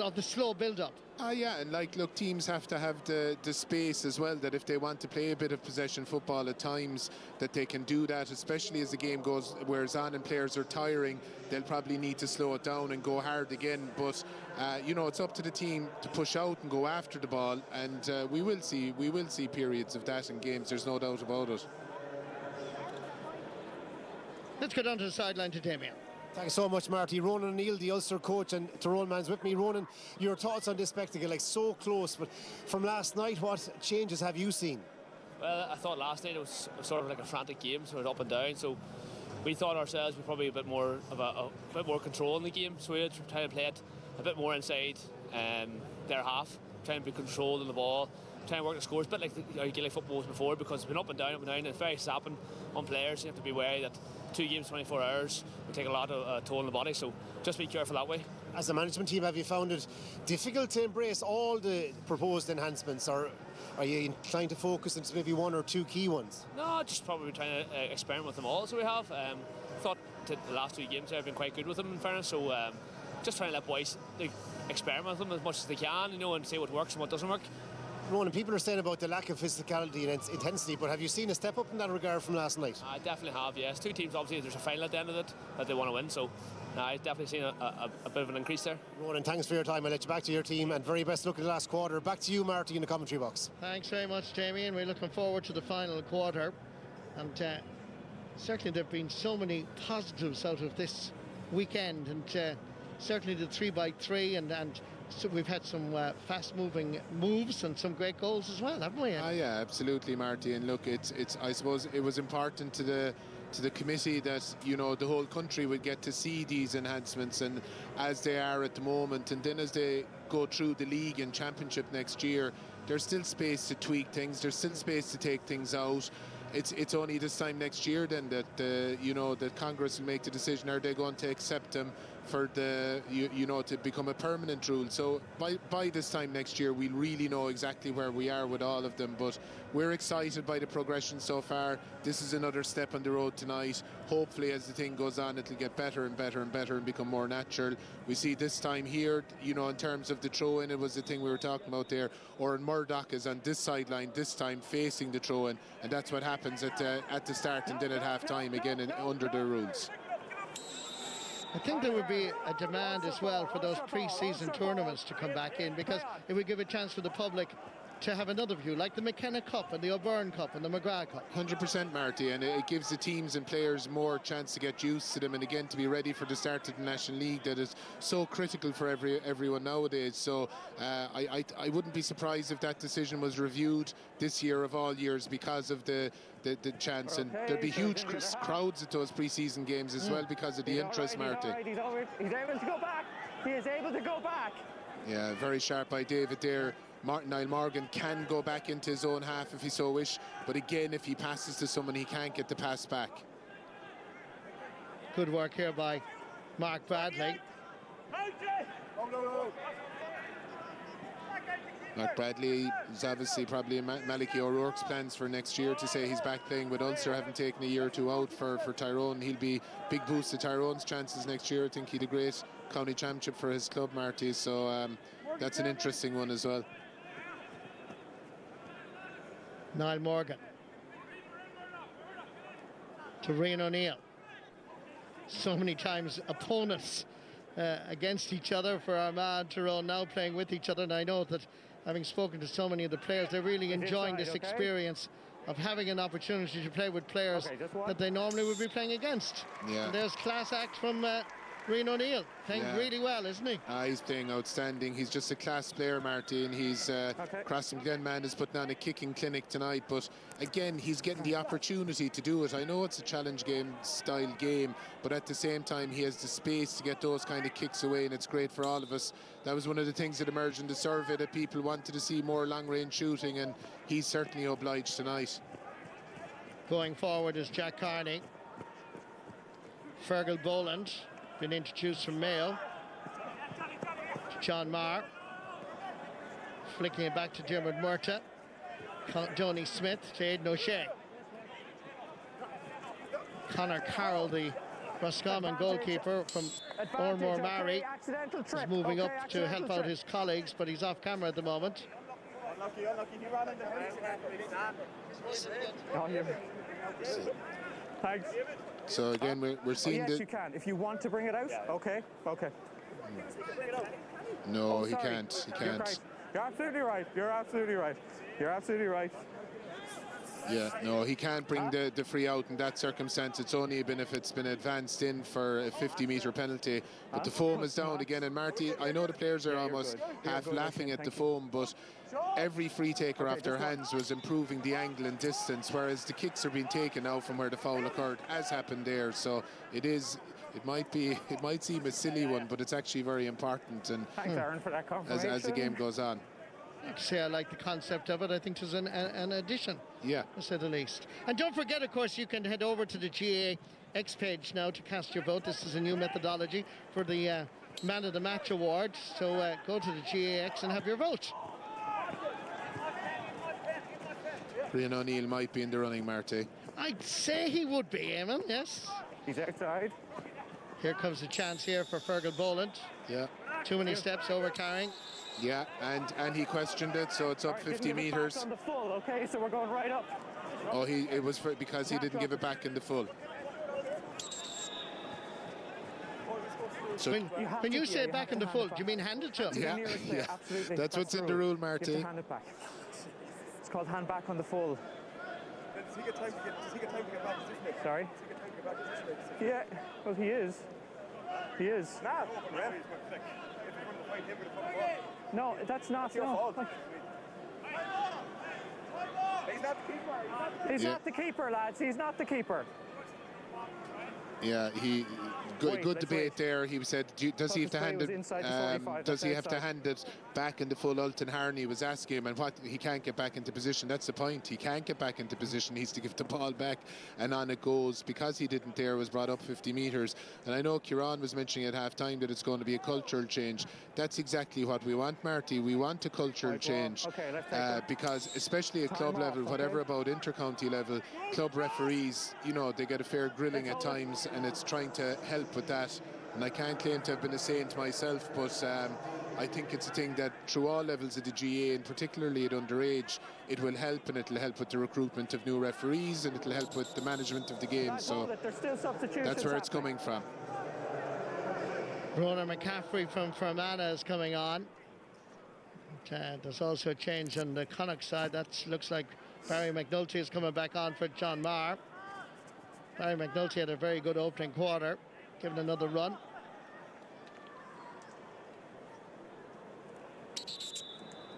of the slow build-up. Yeah, and look, teams have to have the space as well, that if they want to play a bit of possession football at times, that they can do that, especially as the game wears on and players are tiring. They'll probably need to slow it down and go hard again, but it's up to the team to push out and go after the ball, and we will see periods of that in games, there's no doubt about it. Let's go down to the sideline to Damien. Thanks so much, Marty. Ronan O'Neill, the Ulster coach, and Tyrone Man's with me. Ronan, your thoughts on this spectacle, so close, but from last night, what changes have you seen? Well, I thought last night it was sort of like a frantic game, so it was up and down, so we thought ourselves we probably a bit more control in the game, so we had to try and play it a bit more inside their half, trying to be controlled on the ball, trying to work the scores, a bit like how Gaelic football was before, because it's been up and down, and it's very sapping on players. You have to be wary that 2 games, 24 hours will take a lot of toll on the body, so just be careful that way. As a management team, have you found it difficult to embrace all the proposed enhancements, or are you inclined to focus on maybe 1 or 2 key ones? No, just probably trying to experiment with them all, so we have. Thought the last 2 games have been quite good with them, in fairness, so just trying to let boys experiment with them as much as they can, and see what works and what doesn't work. Ronan, people are saying about the lack of physicality and intensity, but have you seen a step up in that regard from last night? I definitely have, yes. 2 teams, obviously, there's a final at the end of it that they want to win, so I've definitely seen a bit of an increase there. Ronan, thanks for your time. I'll let you back to your team, and very best luck in the last quarter. Back to you, Marty, in the commentary box. Thanks very much, Jamie, and we're looking forward to the final quarter. And certainly there have been so many positives out of this weekend, and certainly the 3x3, and so we've had some fast-moving moves and some great goals as well, haven't we? Yeah, absolutely, Marty. And look, it's I suppose it was important to the committee that the whole country would get to see these enhancements, and as they are at the moment, and then as they go through the league and championship next year, there's still space to tweak things. There's still space to take things out. It's only this time next year then that that Congress will make the decision. Are they going to accept them for to become a permanent rule? So by this time next year, we'll really know exactly where we are with all of them. But we're excited by the progression so far. This is another step on the road tonight. Hopefully, as the thing goes on, it'll get better and better and better and become more natural. We see this time here, in terms of the throw-in, it was the thing we were talking about there. Oran Murdoch is on this sideline this time, facing the throw-in, and that's what happens at the start and then at half-time again under the rules. I think there would be a demand as well for those pre-season tournaments to come back in, because it would give a chance for the public to have another view, like the McKenna Cup and the O'Byrne Cup and the McGrath Cup. 100%, Marty, and it gives the teams and players more chance to get used to them, and again to be ready for the start of the National League that is so critical for everyone nowadays. So I wouldn't be surprised if that decision was reviewed this year of all years because of the chance, and there'd be huge crowds at those pre-season games as well because of the interest, Marty. He's able to go back. He is able to go back. Yeah, very sharp by David there. Niall Morgan can go back into his own half if he so wish, but again, if he passes to someone, he can't get the pass back. Good work here by Mark Bradley. Mark Bradley is obviously probably in Malachy O'Rourke's plans for next year to say he's back playing with Ulster, having taken a year or 2 out for Tyrone. He'll be big boost to Tyrone's chances next year. I think he'd a great county championship for his club, Marty, so that's an interesting one as well. Niall Morgan to Rian O'Neill. So many times opponents against each other for Armagh and Tyrone, now playing with each other, and I know that having spoken to so many of the players, they're really enjoying this experience of having an opportunity to play with players that they normally would be playing against. Yeah. And there's class act from Rian O'Neill, playing really well, isn't he? He's playing outstanding. He's just a class player, Marty, and he's Crossing Glenman is putting on a kicking clinic tonight, but again, he's getting the opportunity to do it. I know it's a challenge game style game, but at the same time, he has the space to get those kind of kicks away, and it's great for all of us. That was one of the things that emerged in the survey, that people wanted to see more long-range shooting, and he's certainly obliged tonight. Going forward is Jack Carney. Fergal Boland been introduced from Mayo. John Marr. Flicking it back to Dermot Murta. Johnny Smith to Aidan O'Shea. Conor Carroll, the Roscommon goalkeeper from Ormore Mary is moving up to help out his colleagues, but he's off camera at the moment. Unlucky, he ran in the Thanks. So again, we're seeing yes, you can. If you want to bring it out, okay. No, he can't. You're absolutely right. Yeah, no, he can't bring the free out in that circumstance. It's only been if it's been advanced in for a 50-metre penalty. But the foam is down again. And Marty, I know the players are almost half laughing at the foam, but every free taker off their hands was improving the angle and distance, whereas the kicks are being taken now from where the foul occurred, as happened there. So it might seem a silly one, but it's actually very important. And thanks, Aaron, for that confirmation. As the game goes on. I like the concept of it. I think there's an addition, yeah, to say the least. And don't forget, of course, you can head over to the GAX page now to cast your vote. This is a new methodology for the Man of the Match award. So go to the GAX and have your vote. Rian O'Neill might be in the running, Marty. I'd say he would be, Eamon, yes. He's outside. Here comes a chance here for Fergal Boland. Yeah. Too many steps over carrying. Yeah, and he questioned it, so it's up 50 metres. On the full, okay, so we're going right up. Oh, it was because he didn't give it back in the full. So when you say back in the full, do you mean hand it to him? Yeah. Absolutely. That's what's in the rule, Marty. Hand it back. It's called hand back on the full. Does he get time to get back position? Sorry? Does he get time to get back position? Yeah, well, he is. Nah, no, that's not your fault. He's not the keeper. He's not the keeper, lads. He's not the keeper. Yeah, good debate there. He said, does he have to hand it? Does he have to hand it back in the full? Ulton Harney was asking him, and what, he can't get back into position. That's the point. He can't get back into position. He needs to give the ball back, and on it goes. Because he didn't there, was brought up 50 metres. And I know Kieran was mentioning at half time that it's going to be a cultural change. That's exactly what we want, Marty. We want a cultural change. Because especially at club level, whatever about inter-county level, club referees, you know, they get a fair grilling at times, and it's trying to help with that. And I can't claim to have been a saint myself, but I think it's a thing that through all levels of the GA, and particularly at underage, it will help, and it'll help with the recruitment of new referees, and it'll help with the management of the game. So that's where it's coming from. Rona McCaffrey from Fermanagh is coming on. There's also a change on the Connacht side. That looks like Barry McNulty is coming back on for John Marr. Barry McNulty had a very good opening quarter, given another run.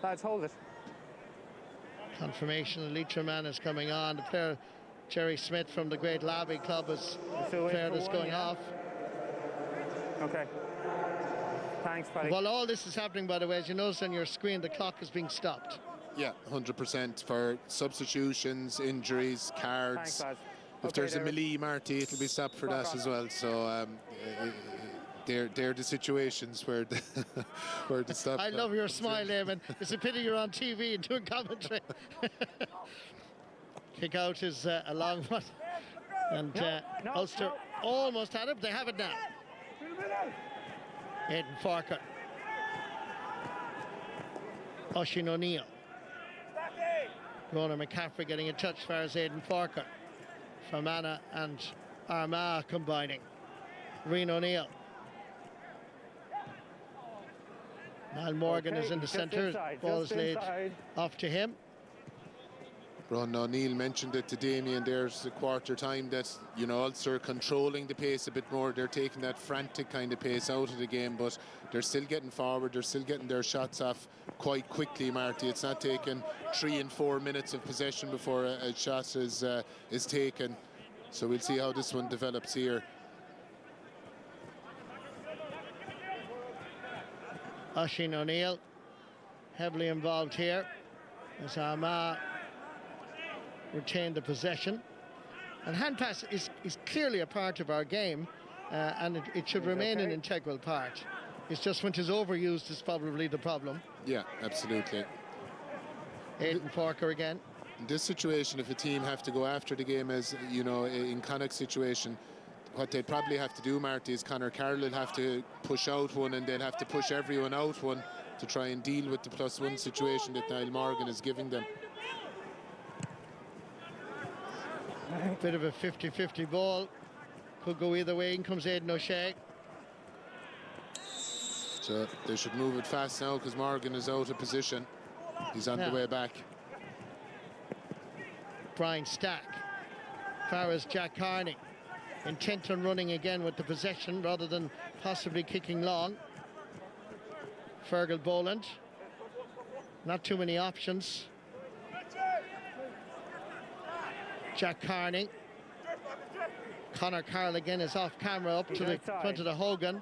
Lads, hold it. Confirmation, Leitcherman is coming on. The player, Jerry Smith from the Great Labby Club, is the player that's going off. Okay. Thanks, Paddy. While all this is happening, by the way, as you notice on your screen, the clock is being stopped. Yeah, 100% for substitutions, injuries, cards. Thanks, if there's a melee, Marty, it'll be stopped for that as well. So they're the situations where the stop. I love your smile, Eamon. It's a pity you're on TV and doing commentary. Kick out is a long one. And Ulster almost had it, but they have it now. Aidan Farker. Oisin O'Neill. Rona McCaffrey getting in touch as far as Aidan Farker. Fermanagh and Armagh combining. Rian O'Neill. Niall Morgan is in the centre. Ball is laid off to him. Ron O'Neill mentioned it to Damien. There's a quarter time that, you know, Ulster controlling the pace a bit more. They're taking that frantic kind of pace out of the game, but they're still getting forward. They're still getting their shots off quite quickly, Marty. It's not taking 3 and 4 minutes of possession before a shot is taken. So we'll see how this one develops here. Oisin O'Neill heavily involved here as Armagh retained the possession. And hand pass is clearly a part of our game, and it should remain an integral part. It's just when it is overused is probably the problem. Yeah, absolutely. Aidan Farker again. In this situation, if a team have to go after the game, as you know, in Connacht's situation, what they'd probably have to do, Marty, is Conor Carroll will have to push out one, and they'll have to push everyone out one to try and deal with the +1 situation that Niall Morgan is giving them. Bit of a 50-50 ball. Could go either way. In comes Aidan O'Shea. So they should move it fast now because Morgan is out of position. He's on the way back. Brian Stack. Far as Jack Carney. Intent on running again with the possession rather than possibly kicking long. Fergal Boland. Not too many options. Jack Carney. Conor Carroll again is off camera up to the front of the Hogan.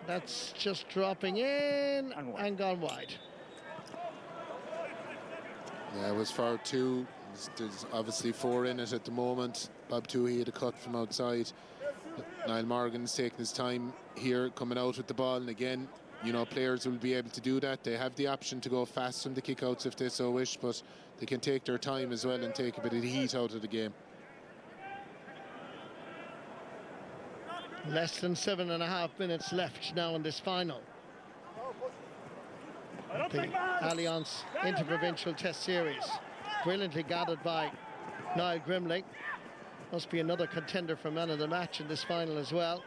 That's just dropping in and gone wide. Yeah, it was foul 2. There's obviously 4 in it at the moment. Bob Toohey had a cut from outside. Niall Morgan's taking his time here, coming out with the ball, and again, you know, players will be able to do that. They have the option to go fast from the kickouts if they so wish, but they can take their time as well and take a bit of the heat out of the game. Less than 7.5 minutes left now in this final. The Allianz Interprovincial Test Series. Brilliantly gathered by Niall Grimley. Must be another contender for man of the match in this final as well.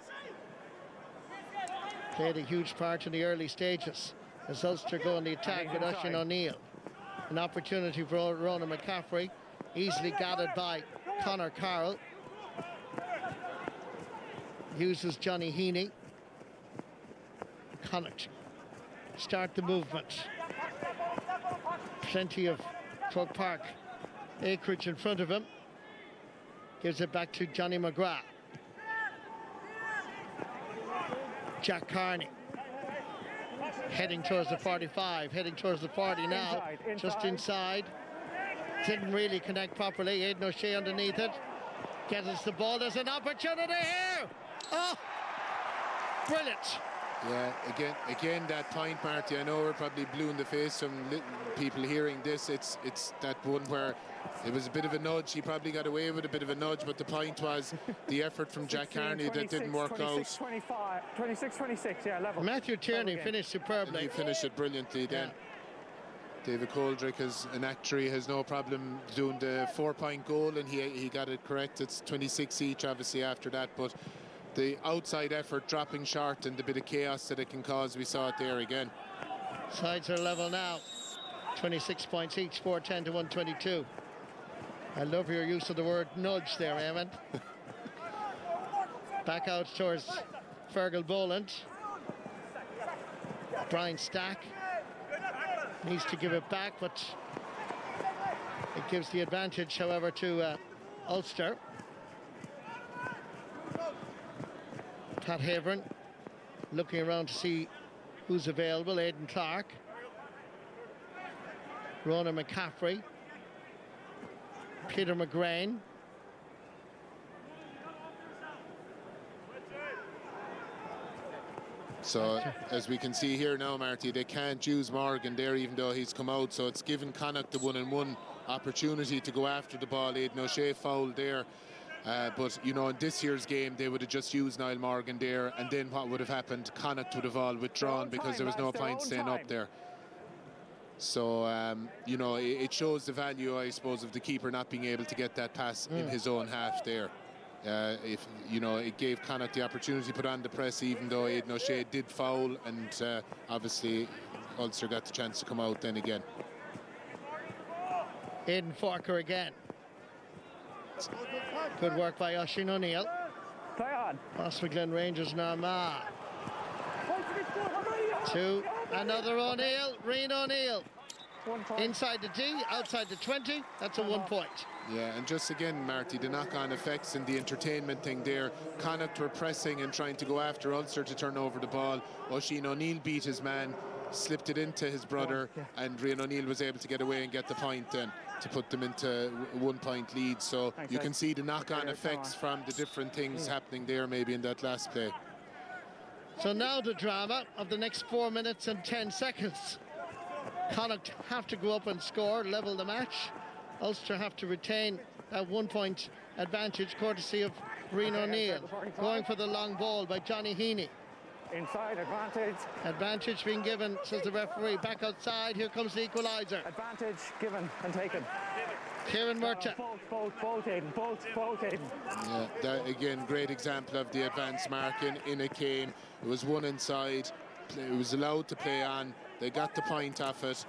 Played a huge part in the early stages as Ulster go on the attack with Oisin O'Neill. An opportunity for Ronan McCaffrey, easily gathered by Conor Carroll. Uses Johnny Heaney. Connacht start the movement. Plenty of Croke Park acreage in front of him. Gives it back to Johnny McGrath. Jack Carney heading towards the 45, heading towards the 40 now. Just inside. Didn't really connect properly. Aidan O'Shea underneath it. Gets us the ball. There's an opportunity here. Oh, brilliant. Yeah, again that point, Marty, I know we're probably blue in the face from people hearing this. It's that one where it was a bit of a nudge. He probably got away with a bit of a nudge, but the point was the effort from Jack Carney that didn't work 26, out. 26-26, yeah, level. Matthew Tierney finished superbly. And he finished it brilliantly then. David Coldrick, has an actuary, has no problem doing the 4-point goal, and he got it correct. It's 26 each, obviously, after that, but the outside effort dropping short and the bit of chaos that it can cause, we saw it there again. Sides are level now. 26 points each, 4-10 to 122. I love your use of the word nudge there, Eamon. Back out towards Fergal Boland. Brian Stack needs to give it back, but it gives the advantage, however, to Ulster. Pat Havern looking around to see who's available. Aidan Clark, Ronan McCaffrey, Peter McGrain. So as we can see here now, Marty, they can't use Morgan there even though he's come out, so it's given Connacht the 1-on-1 opportunity to go after the ball. Aidan O'Shea fouled there. But, you know, in this year's game, they would have just used Niall Morgan there, and then what would have happened? Connacht would have all withdrawn because there was no point staying up there. So, you know, it shows the value, I suppose, of the keeper not being able to get that pass in his own half there. If you know, it gave Connacht the opportunity to put on the press, even though Aidan O'Shea did foul, and obviously Ulster got the chance to come out then again. Aidan Forker again. Good work by Oisin O'Neill. Play on. Glen Rangers Narma. To another O'Neill. Rian O'Neill. Inside the D, outside the 20. That's a 1 point. Yeah, and just again, Marty, the knock-on effects and the entertainment thing there. Connacht were pressing and trying to go after Ulster to turn over the ball. Oisin O'Neill beat his man, slipped it into his brother, and Rian O'Neill was able to get away and get the point then to put them into 1 point lead. So you can see the knock-on effects from the different things happening there maybe in that last play. So now the drama of the next 4 minutes and 10 seconds. Connacht have to go up and score, level the match. Ulster have to retain that 1 point advantage courtesy of Rian O'Neill going for the long ball by Johnny Heaney. Inside, advantage. Advantage being given, says the referee. Back outside, here comes the equaliser. Advantage given and taken. Kieran Murta. Both, Aidan. Both, Aidan. Yeah, that, again, great example of the advance marking in a game. It was one inside. It was allowed to play on. They got the point off it.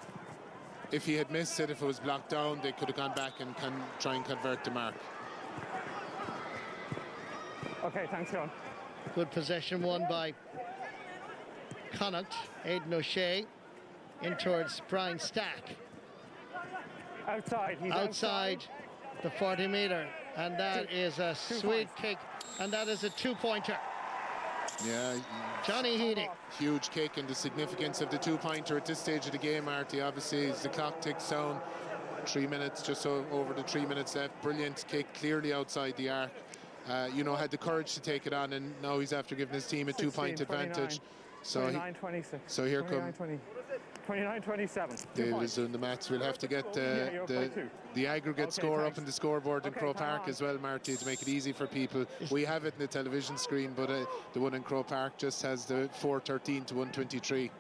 If he had missed it, if it was blocked down, they could have gone back and try and convert the mark. Okay, thanks, John. Good possession won by Connacht. Aidan O'Shea in towards Brian Stack. Outside. He's outside the 40-metre. And that is a sweet kick. And that is a two-pointer. Yeah. Johnny Heaney. Huge kick, and the significance of the two-pointer at this stage of the game, Marty, obviously, as the clock ticks down. 3 minutes, just over the 3 minutes left. Brilliant kick, clearly outside the arc. You know, had the courage to take it on, and now he's after giving his team a 2-point advantage. So 29-26. So here come 29-27. David is doing the maths. We'll have to get the aggregate score up in the scoreboard in Croke Park as well, Marty, to make it easy for people. We have it in the television screen, but the one in Croke Park just has the 413 to 123.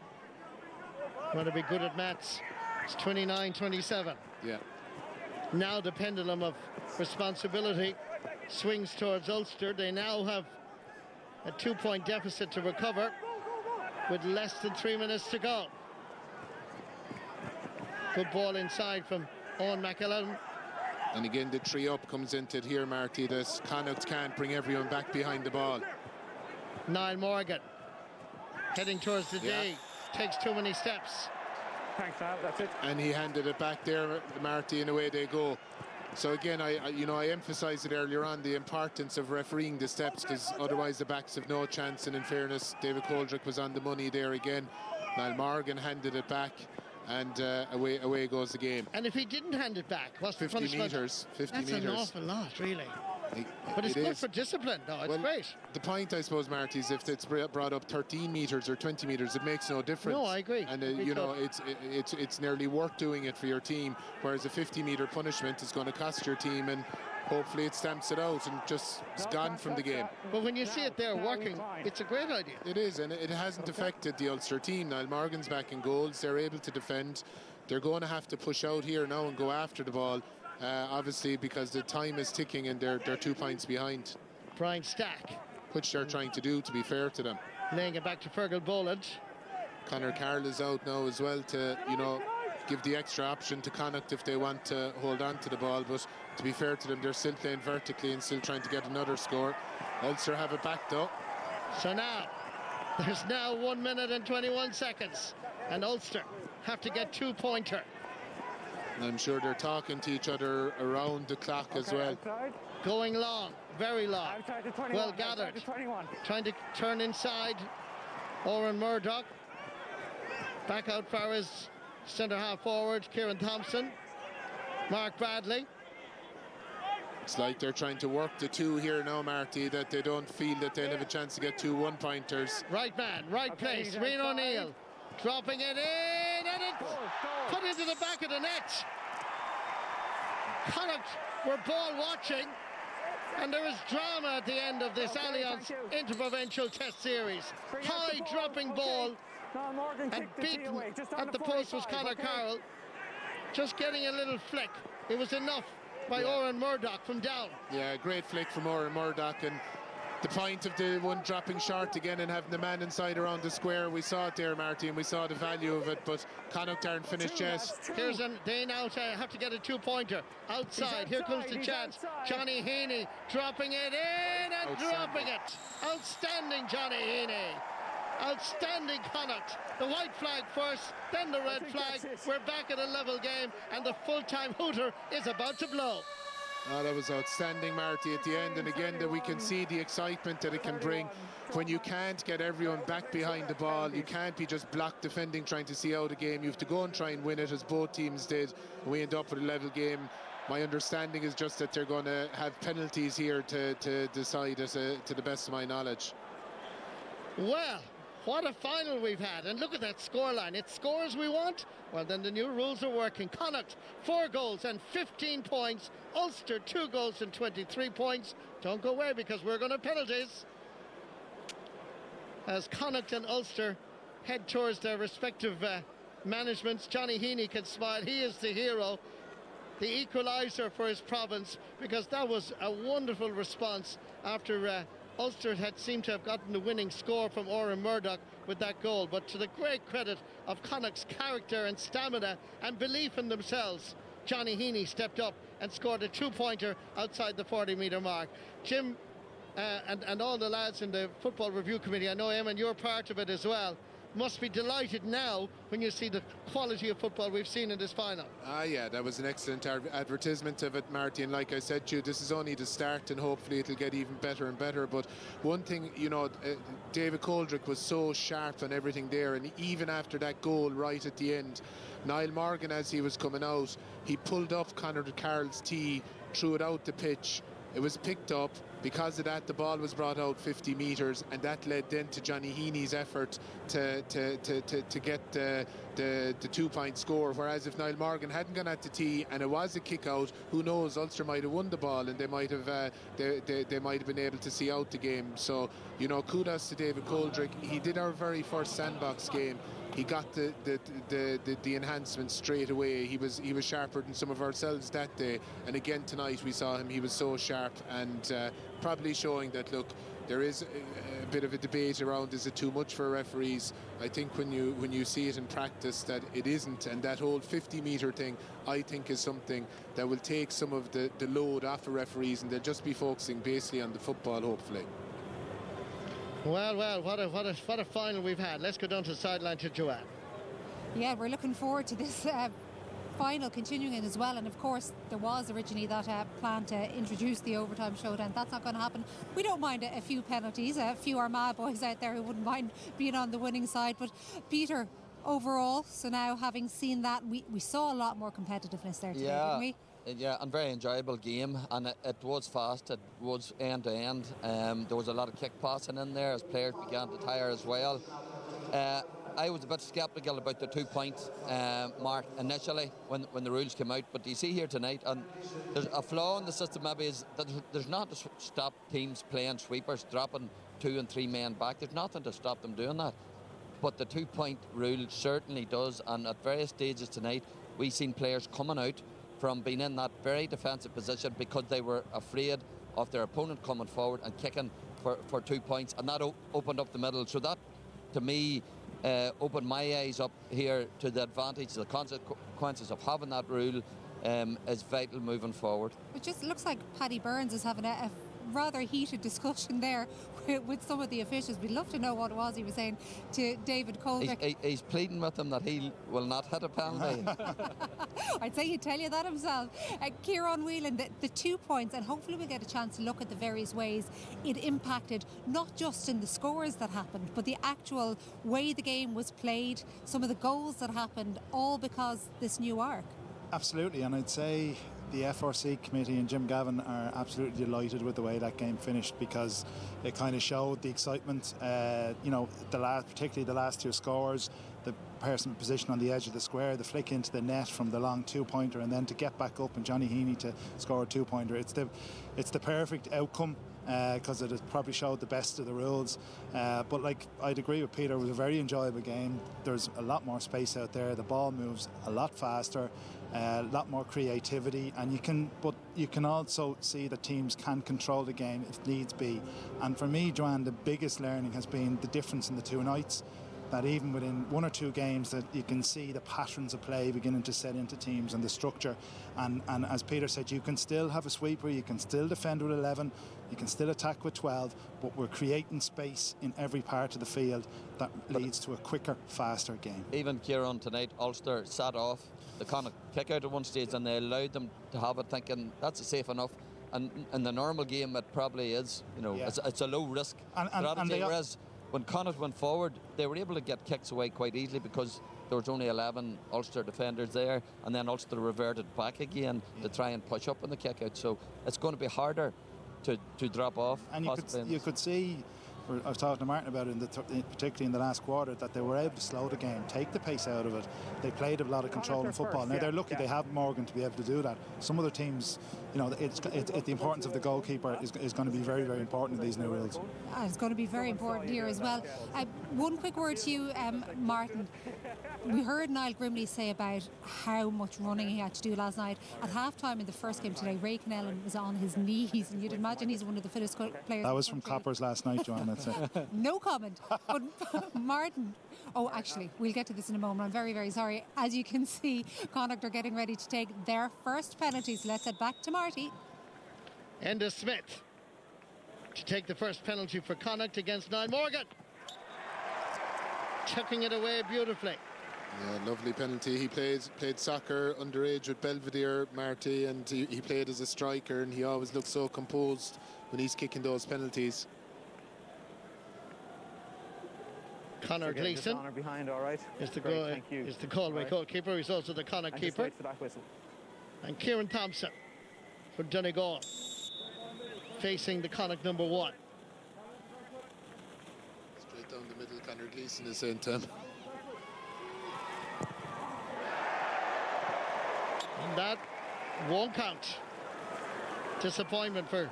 Want to be good at maths. It's 29-27. Yeah. Now the pendulum of responsibility swings towards Ulster. They now have a 2-point deficit to recover with less than 3 minutes to go. Good ball inside from Owen McAllen. And again, the tree up comes into it here, Marty, that Connacht can't bring everyone back behind the ball. Niall Morgan heading towards the D. Takes too many steps. Thanks, Al. That's it. And he handed it back there, Marty, and away they go. So again, I emphasised it earlier on, the importance of refereeing the steps, because otherwise the backs have no chance. And in fairness, David Coldrick was on the money there again. Niall Morgan handed it back, and away goes the game. And if he didn't hand it back, what's the 50 punishment? metres. 50 That's metres. an awful lot, really. But it's good for discipline. No, it's great. The point, I suppose, Marty, is if it's brought up 13 metres or 20 metres, it makes no difference. No, I agree. And you know, it's nearly worth doing it for your team, whereas a 50-metre punishment is going to cost your team, and hopefully it stamps it out and just is gone from the game. But when you see it there working, it's a great idea. It is, and it hasn't affected the Ulster team. Niall Morgan's back in goals. They're able to defend. They're going to have to push out here now and go after the ball. Obviously, because the time is ticking and they're 2 points behind. Brian Stack. Which they're trying to do, to be fair to them. Laying it back to Fergal Boland. Conor Carroll is out now as well to, you know, give the extra option to Connacht if they want to hold on to the ball. But to be fair to them, they're still playing vertically and still trying to get another score. Ulster have it back though. So now, there's now 1 minute and 21 seconds. And Ulster have to get 2-pointer. I'm sure they're talking to each other around the clock as well. Outside. Going long, very long. Outside to 21. Well gathered. Outside to 21. Trying to turn inside. Oren Murdoch. Back out far as centre half forward, Kieran Thompson. Mark Bradley. It's like they're trying to work the two here now, Marty, that they don't feel that they'll have a chance to get 2 1-pointers. Right man, right place. Rian O'Neill dropping it in, and it's put into the back of the net. Connacht were ball watching, and there is drama at the end of this Allianz Interprovincial Test Series. High dropping ball, and beaten at the post was Conor Carroll. Just getting a little flick. It was enough by Oren Murdoch from down. Yeah, great flick from Oren Murdoch, and the point of the one dropping short again and having the man inside around the square. We saw it there, Marty, and we saw the value of it, but Connacht aren't finished yet. They now have to get a 2-pointer. Outside, here comes the chance. Johnny Heaney dropping it in and dropping it. Outstanding Johnny Heaney. Outstanding Connacht. The white flag first, then the red flag. We're back at a level game, and the full-time hooter is about to blow. Oh, that was outstanding, Marty, at the end. And again, that we can see the excitement that it can bring when you can't get everyone back behind the ball. You can't be just block defending, trying to see out a game. You have to go and try and win it, as both teams did. We end up with a level game. My understanding is just that they're going to have penalties here to decide, to the best of my knowledge. Well, What a final we've had. And look at that scoreline. It's scores we want. Well, then the new rules are working. Connacht, 4 goals and 15 points. Ulster, 2 goals and 23 points. Don't go away because we're going to penalties. As Connacht and Ulster head towards their respective managements, Johnny Heaney can smile. He is the hero, the equaliser for his province, because that was a wonderful response after Ulster had seemed to have gotten the winning score from Oran Murdoch with that goal. But to the great credit of Connacht's character and stamina and belief in themselves, Johnny Heaney stepped up and scored a 2-pointer outside the 40-metre mark. Jim and all the lads in the Football Review Committee, I know, Eamon, you're part of it as well, must be delighted now when you see the quality of football we've seen in this final. Yeah, that was an excellent advertisement of it, Marty, and like I said to you, this is only the start and hopefully it'll get even better and better. But one thing, you know, David Coldrick was so sharp on everything there, and even after that goal right at the end, Niall Morgan, as he was coming out, he pulled up Conor Carroll's tee, threw it out the pitch. It was picked up. Because of that, the ball was brought out 50 metres, and that led then to Johnny Heaney's effort to get the 2-point score. Whereas if Niall Morgan hadn't gone at the tee and it was a kick out, who knows, Ulster might have won the ball and they might have been able to see out the game. So, you know, kudos to David Coldrick. He did our very first sandbox game. He got the enhancement straight away. He was sharper than some of ourselves that day, and again tonight we saw him. He was so sharp, and probably showing that, look, there is a bit of a debate around, is it too much for referees? I think when you see it in practice that it isn't, and that whole 50-metre thing I think is something that will take some of the load off of referees, and they'll just be focusing basically on the football, hopefully. Well, what a final we've had. Let's go down to the sideline to Joanne. Yeah, we're looking forward to this final continuing as well. And of course, there was originally that plan to introduce the overtime showdown. That's not going to happen. We don't mind a few penalties, a few Armagh boys out there who wouldn't mind being on the winning side. But Peter, overall, so now having seen that, we saw a lot more competitiveness there today, didn't we? Yeah, and very enjoyable game, and it was fast, it was end to end. There was a lot of kick passing in there as players began to tire as well. I was a bit sceptical about the 2-point mark initially when the rules came out, but you see here tonight, and there's a flaw in the system maybe is that there's not to stop teams playing sweepers, dropping 2 and 3 men back. There's nothing to stop them doing that. But the 2-point rule certainly does, and at various stages tonight, we've seen players coming out from being in that very defensive position because they were afraid of their opponent coming forward and kicking for 2 points, and that opened up the middle. So that, to me, opened my eyes up here to the advantage, the consequences of having that rule is vital moving forward. It just looks like Paddy Burns is having a rather heated discussion there with some of the officials. We'd love to know what it was he was saying to David Coldrick. He's pleading with him that he will not hit a penalty. I'd say he'd tell you that himself. Kieran Whelan, the 2 points, and hopefully we'll get a chance to look at the various ways it impacted, not just in the scores that happened, but the actual way the game was played, some of the goals that happened, all because this new arc. Absolutely, and I'd say the FRC committee and Jim Gavin are absolutely delighted with the way that game finished, because it kind of showed the excitement. You know, particularly the last 2 scores, the person positioned on the edge of the square, the flick into the net from the long 2-pointer, and then to get back up and Johnny Heaney to score a 2-pointer. It's the perfect outcome, because it has probably showed the best of the rules. But like, I'd agree with Peter, it was a very enjoyable game. There's a lot more space out there. The ball moves a lot faster, a lot more creativity, and you can also see that teams can control the game if needs be. And for me, Joanne, the biggest learning has been the difference in the 2 nights. That even within 1 or 2 games, that you can see the patterns of play beginning to set into teams and the structure. And as Peter said, you can still have a sweeper, you can still defend with 11, you can still attack with 12, but we're creating space in every part of the field that leads to a quicker, faster game. Even Kieran tonight, Ulster sat off the Connacht kick out at one stage, and they allowed them to have it, thinking that's safe enough. And in the normal game, it probably is. You know, yeah. It's a low risk strategy. Whereas when Connacht went forward, they were able to get kicks away quite easily because there was only 11 Ulster defenders there, and then Ulster reverted back again to try and push up in the kick out. So it's going to be harder to drop off. And you could see I was talking to Martin about it, particularly in the last quarter, that they were able to slow the game, take the pace out of it. They played a lot of control in football. Now they're lucky they have Morgan to be able to do that. Some other teams, the importance of the goalkeeper is going to be very, very important in these new rules. It's going to be very important here as well. One quick word to you, Martin. We heard Niall Grimley say about how much running he had to do last night. At half-time in the first game today, Ray Connellan was on his knees, and you'd imagine he's one of the fittest players. That was from Coppers last night, Joanne, that's it. No comment. But Martin, actually, we'll get to this in a moment. I'm very, very sorry. As you can see, Connacht are getting ready to take their first penalties. Let's head back to Marty. Enda Smith to take the first penalty for Connacht against Niall Morgan. Chucking it away beautifully. Yeah, lovely penalty. He played soccer underage with Belvedere, Marty, and he played as a striker, and he always looks so composed when he's kicking those penalties. Conor Gleeson behind, all right. Is the Galway goalkeeper. He's also the Connacht keeper. Wait for that whistle. And Kieran Thompson for Donegal, facing the Connacht number 1. Straight down the middle, Conor Gleeson is saying to him. And that won't count. Disappointment for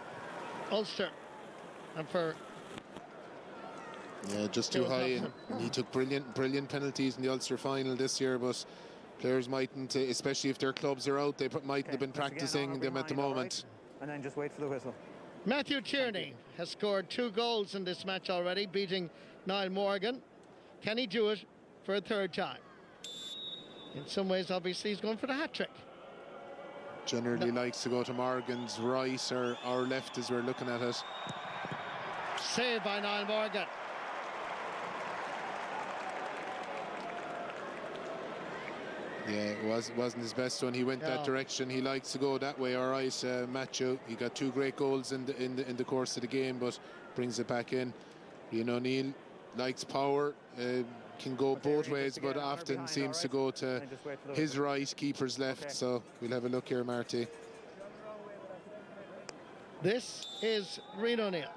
Ulster and for... Yeah, just too high. And he took brilliant penalties in the Ulster final this year, but players mightn't, especially if their clubs are out, they mightn't have been practicing them at the moment. Right. And then just wait for the whistle. Matthew Tierney has scored 2 goals in this match already, beating Niall Morgan. Can he do it for a third time? In some ways, obviously, he's going for the hat-trick. Generally likes to go to Morgan's right or left as we're looking at it. Saved by Niall Morgan. Yeah, it wasn't his best one. He went that direction. He likes to go that way. All right, Matthew. He got 2 great goals in the course of the game, but brings it back in. Ian O'Neill likes power. Can go both ways, but often seems to go to his right, keeper's left. So we'll have a look here, Marty. This is Rian O'Neill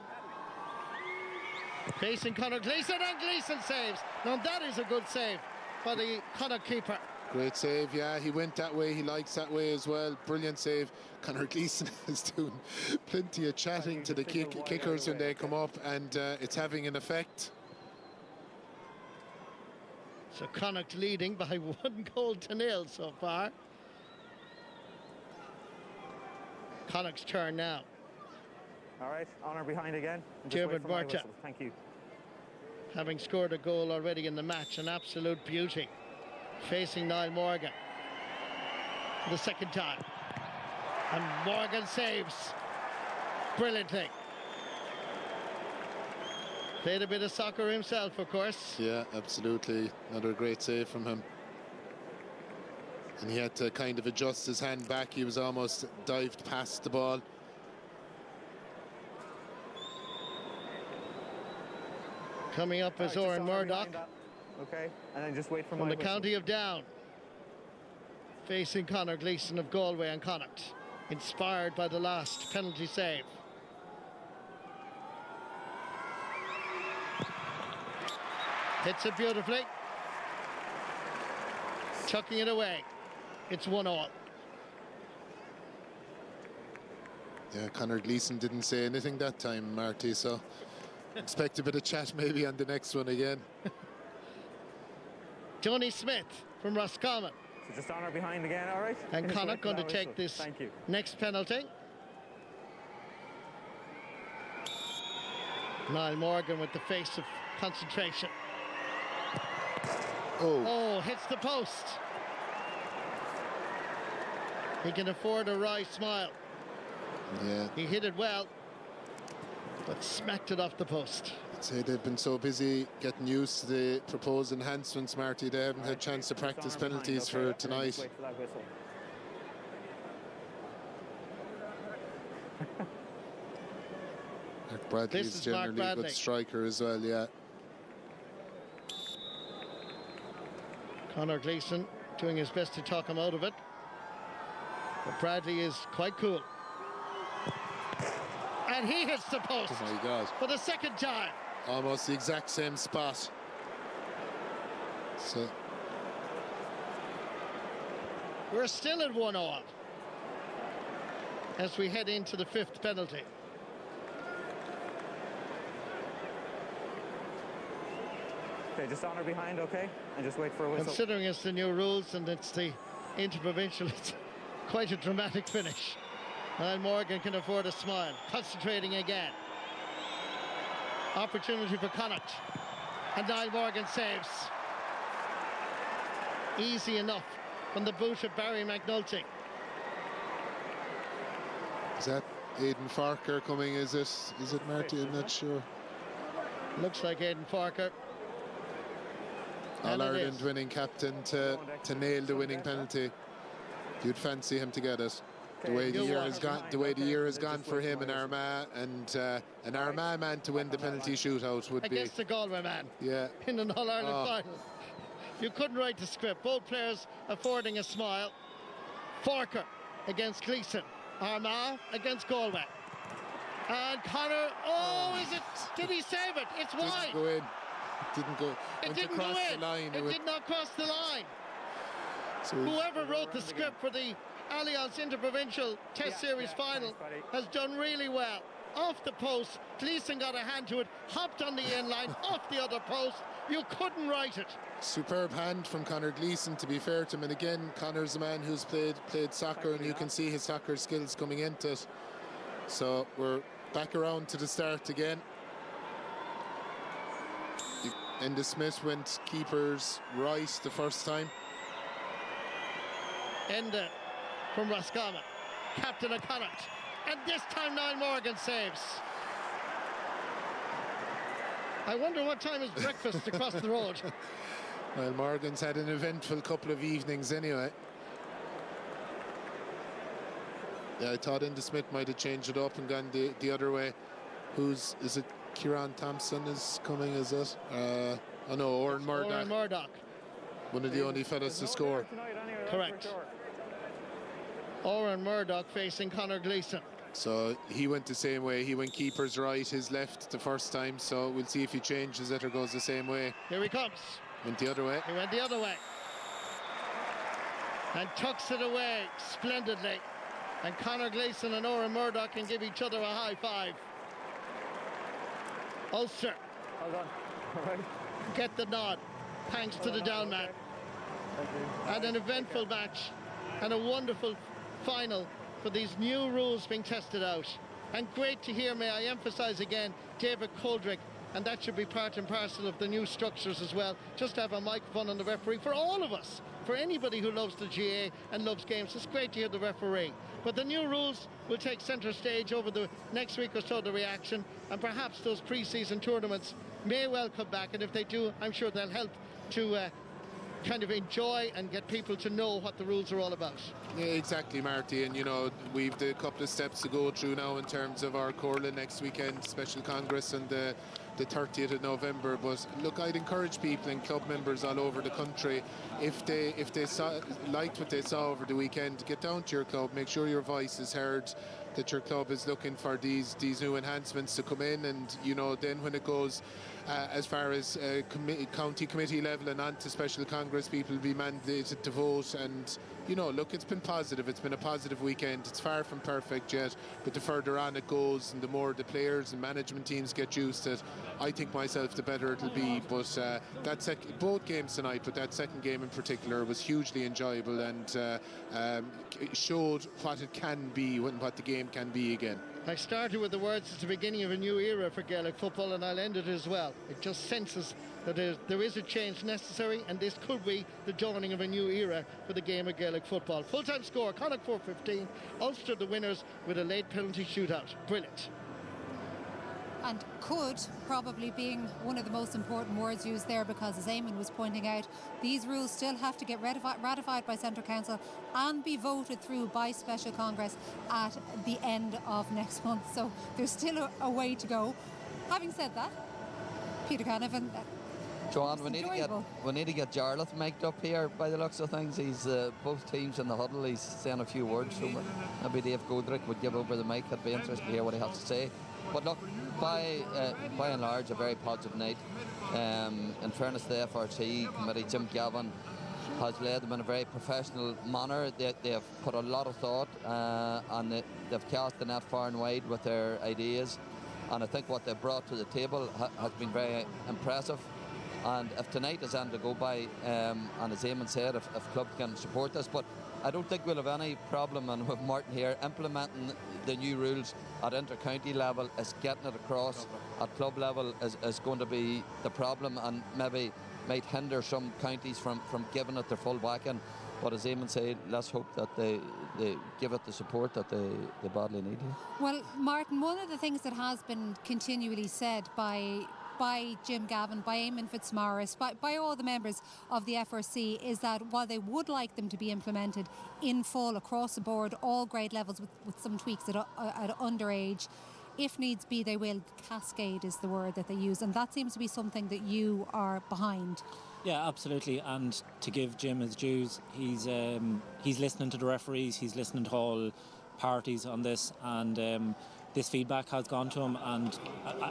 facing Conor Gleeson, and Gleeson saves. Now that is a good save for the Connacht keeper. Great save, yeah. He went that way. He likes that way as well. Brilliant save. Conor Gleeson is doing plenty of chatting to the kickers when they come up, and it's having an effect. So Connacht leading by 1-0 so far. Connacht's turn now. All right, Honor behind again. David Burta. Thank you. Having scored a goal already in the match, an absolute beauty. Facing Niall Morgan for the second time. And Morgan saves brilliantly. Played a bit of soccer himself, of course. Yeah, absolutely. Another great save from him. And he had to kind of adjust his hand back. He was almost dived past the ball. Coming up is Oren Murdoch. Okay, and then just wait for from the whistle. county of Down. Facing Conor Gleeson of Galway and Connacht. Inspired by the last penalty save. Hits it beautifully. Chucking it away. It's 1-1. Yeah, Conor Gleeson didn't say anything that time, Marty, so expect a bit of chat maybe on the next one again. Johnny Smith from Roscommon. So just Honor behind again, all right? And Connacht going to take this next penalty. Niall Morgan with the face of concentration. Oh, hits the post. He can afford a wry smile. Yeah. He hit it well, but smacked it off the post. I'd say they've been so busy getting used to the proposed enhancements, Marty, they haven't had a chance to practice penalties for tonight. Wait for that whistle. Mark Bradley is generally a good striker as well, yeah. Conor Gleeson doing his best to talk him out of it. But Bradley is quite cool. And he hits the post oh my God. for the second time. almost the exact same spot. So we're still at 1-1 as we head into the 5th penalty. Okay, just on or behind, okay? And just wait for a whistle. Considering it's the new rules and it's the Interprovincial, it's quite a dramatic finish. Niall Morgan can afford a smile. Concentrating again. Opportunity for Connacht. And Niall Morgan saves. Easy enough from the boot of Barry McNulty. is that Aidan Farker coming? Is it Marty? I'm not sure. Looks like Aidan Farker. All-Ireland winning captain to nail the winning penalty. You'd fancy him to get it. The way the year has gone for him and Armagh, and an Armagh man to win the penalty shootout would be against the Galway man. Yeah. In an All-Ireland final. You couldn't write the script. Both players affording a smile. Farker against Gleeson. Armagh against Galway. And Connor, is it? Did he save it? It's wide. Didn't go in. Didn't go. It didn't go in. The line. It did not cross the line. So whoever wrote the script for the Allianz Interprovincial Test Series final has done really well. Off the post, Gleeson got a hand to it, hopped on the end line, off the other post. You couldn't write it. Superb hand from Conor Gleeson, to be fair to him. And again, Conor's a man who's played soccer, and you can see his soccer skills coming into it. So we're back around to the start again. Enda Smith went keeper's right the first time. Enda from Roscommon, captain of Connacht. And this time Niall Morgan saves. I wonder what time is breakfast across the road. Well, Morgan's had an eventful couple of evenings anyway. Yeah, I thought Enda Smith might have changed it up and gone the other way. Is it Kieran Thompson is coming, is it? Oh no, Oren Murdoch. Oren Murdoch. One of the only fellas to score. Correct. Oren Murdoch facing Conor Gleeson. So he went the same way. He went keeper's right, his left the first time. So we'll see if he changes it or goes the same way. Here he comes. Went the other way. He went the other way. And tucks it away splendidly. And Conor Gleeson and Oren Murdoch can give each other a high five. Ulster. Hold on. All right. Get the nod. Thanks to the down man. And an eventful match. And a wonderful final for these new rules being tested out. And great to hear, may I emphasise again, David Coldrick, and that should be part and parcel of the new structures as well. Just have a microphone on the referee for all of us, for anybody who loves the GA and loves games. It's great to hear the referee. But the new rules will take centre stage over the next week or so, the reaction, and perhaps those pre-season tournaments may well come back, and if they do, I'm sure they'll help to kind of enjoy and get people to know what the rules are all about. Yeah, exactly, Marty. And you know, we've a couple of steps to go through now in terms of our Corlin next weekend, special congress, and the 30th of November. But look, I'd encourage people and club members all over the country, if they liked what they saw over the weekend, get down to your club, make sure your voice is heard, that your club is looking for these new enhancements to come in. And you know, then when it goes as far as county committee level and on to special congress, people will be mandated to vote. And you know, look, it's been positive. It's been a positive weekend. It's far from perfect yet, but the further on it goes and the more the players and management teams get used to it, I think myself the better it'll be. But both games tonight, but that second game in particular, was hugely enjoyable and showed what it can be and what the game can be again. I started with the words, it's the beginning of a new era for Gaelic football, and I'll end it as well. It just senses that there is a change necessary, and this could be the dawning of a new era for the game of Gaelic football. Full-time score, Connacht 4-15, Ulster the winners with a late penalty shootout. Brilliant. And could probably being one of the most important words used there, because as Eamon was pointing out, these rules still have to get ratified by Central Council and be voted through by Special Congress at the end of next month. So there's still a way to go. Having said that, Peter Canavan, Joanne, we need to get Jarlath mic'd up here by the looks of things. He's both teams in the huddle. He's saying a few words. So maybe Dave Godric would give over the mic. I'd be interested to hear what he has to say. But look, by and large, a very positive night. In fairness to the FRC committee, Jim Gavin has led them in a very professional manner. They have put a lot of thought and they've cast the net far and wide with their ideas. And I think what they've brought to the table has been very impressive. And if tonight is end to go by, and as Eamon said, if club can support this, but I don't think we'll have any problem, and with Martin here, implementing the new rules at inter-county level is getting it across at club level is going to be the problem, and maybe might hinder some counties from giving it their full backing. But as Eamon said, let's hope that they give it the support that they badly need here. Well, Martin, one of the things that has been continually said by Jim Gavin, by Eamon Fitzmaurice, by all the members of the FRC is that while they would like them to be implemented in full across the board, all grade levels with some tweaks at underage, if needs be, they will. Cascade is the word that they use, and that seems to be something that you are behind. Yeah, absolutely. And to give Jim his dues, he's listening to the referees, he's listening to all parties on this, and this feedback has gone to him, and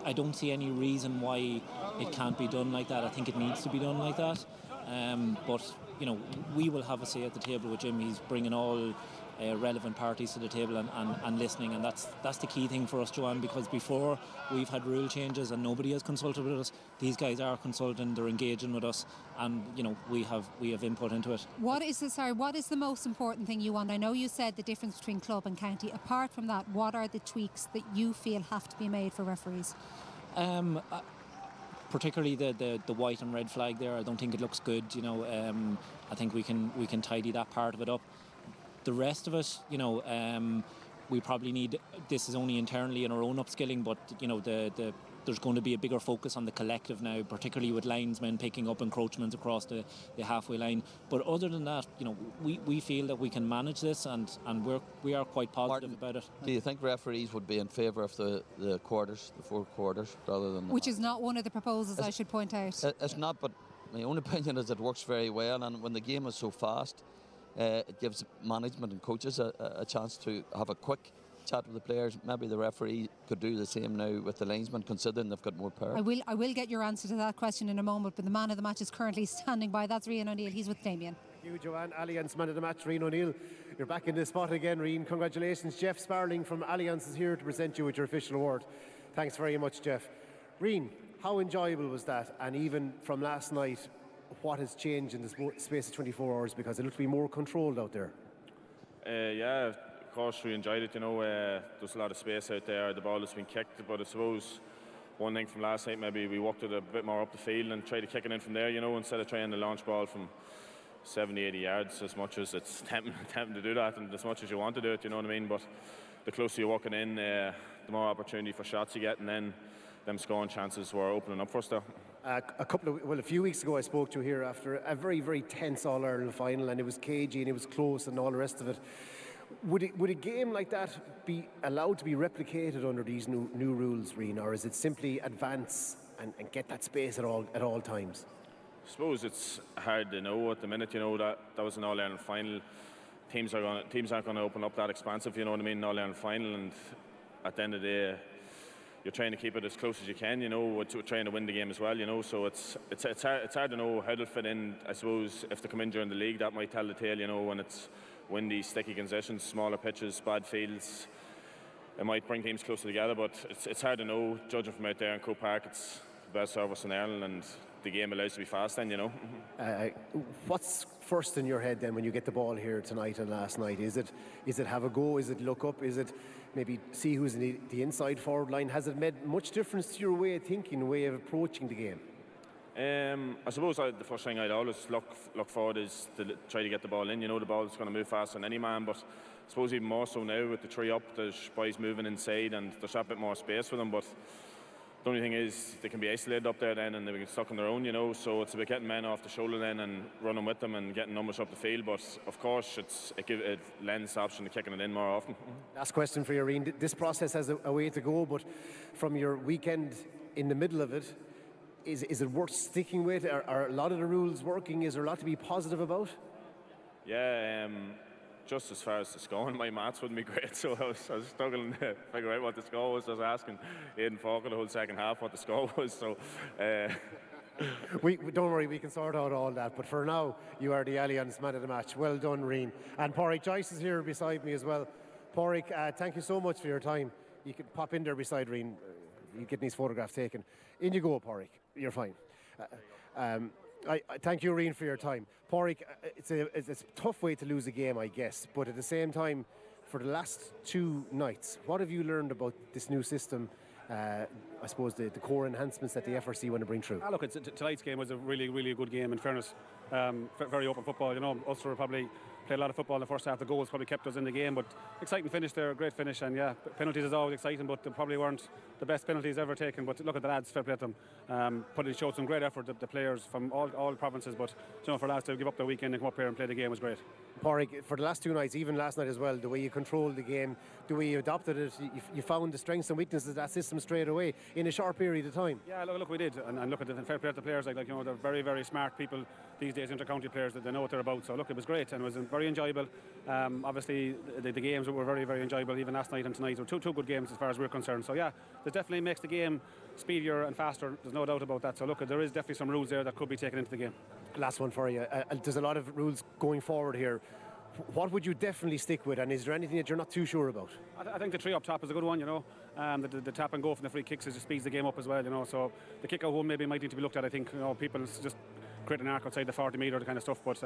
I don't see any reason why it can't be done like that. I think it needs to be done like that. But you know, we will have a say at the table with Jim. He's bringing all relevant parties to the table and listening, and that's the key thing for us, Joanne, because before we've had rule changes and nobody has consulted with us. These guys are consulting, they're engaging with us, and you know, we have input into it. What is the most important thing you want? I know you said the difference between club and county. Apart from that, what are the tweaks that you feel have to be made for referees? Particularly the white and red flag there. I don't think it looks good. You know, I think we can tidy that part of it up. The rest of it, you know, we probably need. This is only internally in our own upskilling, but you know, there's going to be a bigger focus on the collective now, particularly with linesmen picking up encroachments across the halfway line. But other than that, you know, we feel that we can manage this, and we are quite positive about it. Do you think referees would be in favour of the quarters, the 4 quarters, rather than which is not one of the proposals, I should point out. It's not, but my own opinion is it works very well, and when the game is so fast, it gives management and coaches a chance to have a quick chat with the players. Maybe the referee could do the same now with the linesman, considering they've got more power. I will get your answer to that question in a moment, but the man of the match is currently standing by. That's Rian O'Neill. He's with Damien. Thank you, Joanne. Allianz man of the match, Rian O'Neill. You're back in the spot again, Rian. Congratulations. Jeff Sparling from Allianz is here to present you with your official award. Thanks very much, Jeff. Rian, how enjoyable was that? And even from last night, what has changed in the space of 24 hours, because it looked to be more controlled out there? Yeah, of course we enjoyed it, you know. There's a lot of space out there, the ball has been kicked, but I suppose one thing from last night, maybe we walked it a bit more up the field and tried to kick it in from there, you know, instead of trying to launch ball from 70, 80 yards, as much as it's tempting to do that and as much as you want to do it, you know what I mean. But the closer you're walking in, the more opportunity for shots you get, and then them scoring chances were opening up for us there. A few weeks ago I spoke to you here after a very, very tense All-Ireland final, and it was cagey and it was close and all the rest of it. Would a game like that be allowed to be replicated under these new rules, Rian, or is it simply advance and get that space at all times? I suppose it's hard to know at the minute, you know, that was an All-Ireland final. Teams aren't going to open up that expansive, you know what I mean, an All-Ireland final, and at the end of the day, you're trying to keep it as close as you can, you know, trying to win the game as well, you know. So it's hard to know how it'll fit in. I suppose if they come in during the league, that might tell the tale, you know, when it's windy, sticky conditions, smaller pitches, bad fields. It might bring teams closer together, but it's hard to know. Judging from out there in Croke Park, it's the best service in Ireland, and the game allows to be fast then, you know. What's first in your head then when you get the ball here tonight and last night? Is it have a go? Is it look up? Is it maybe see who's in the inside forward line? Has it made much difference to your way of thinking, way of approaching the game? I suppose the first thing I'd always look forward is to try to get the ball in. You know, the ball's going to move faster than any man, but I suppose even more so now with the three up, there's boys moving inside and there's a bit more space for them, but the only thing is they can be isolated up there then and they get stuck on their own, you know, so it's about getting men off the shoulder then and running with them and getting numbers up the field, but of course it lends the option to kicking it in more often. Last question for you, Rian. This process has a way to go, but from your weekend in the middle of it, is it worth sticking with? Are a lot of the rules working? Is there a lot to be positive about? Yeah, just as far as the scoring, my maths wouldn't be great, so I was struggling to figure out what the score was. I was asking Aidan Falker the whole second half what the score was, so... we don't worry, we can sort out all that, but for now you are the Allianz man of the match. Well done, Rian. And Pádraig Joyce is here beside me as well. Pádraig, thank you so much for your time. You can pop in there beside Rian. You get these photographs taken. In you go, Pádraig. You're fine. I thank you, Rian, for your time. Pádraig, it's a tough way to lose a game, I guess, but at the same time, for the last 2 nights, what have you learned about this new system? I suppose the core enhancements that the FRC want to bring through. Look, tonight's game was a really, really good game, in fairness. Very open football. You know, Ulster probably played a lot of football in the first half. The goals probably kept us in the game, but exciting finish there, great finish. And yeah, penalties is always exciting, but they probably weren't the best penalties ever taken. But look at the lads, fair play to them. Showed some great effort, the players from all provinces. But you know, for lads to give up their weekend and come up here and play the game was great. Pádraig, for the last 2 nights, even last night as well, the way you controlled the game, the way you adopted it, you found the strengths and weaknesses of that system straight away in a short period of time. Yeah, look, we did, and look at the fair play to the players. Like you know, they're very, very smart people these days, inter-county players, that they know what they're about. So look, it was great and it was very enjoyable. Obviously, the games were very, very enjoyable. Even last night and tonight were two good games as far as we're concerned. So yeah, it definitely makes the game speedier and faster. There's no doubt about that. So look, there is definitely some rules there that could be taken into the game. Last one for you. There's a lot of rules going forward here. What would you definitely stick with, and is there anything that you're not too sure about? I think the 3 up top is a good one, you know. The tap and go from the free kicks just speeds the game up as well, you know. So the kick out one maybe might need to be looked at. I think, you know, people just create an arc outside the 40 metre, the kind of stuff. But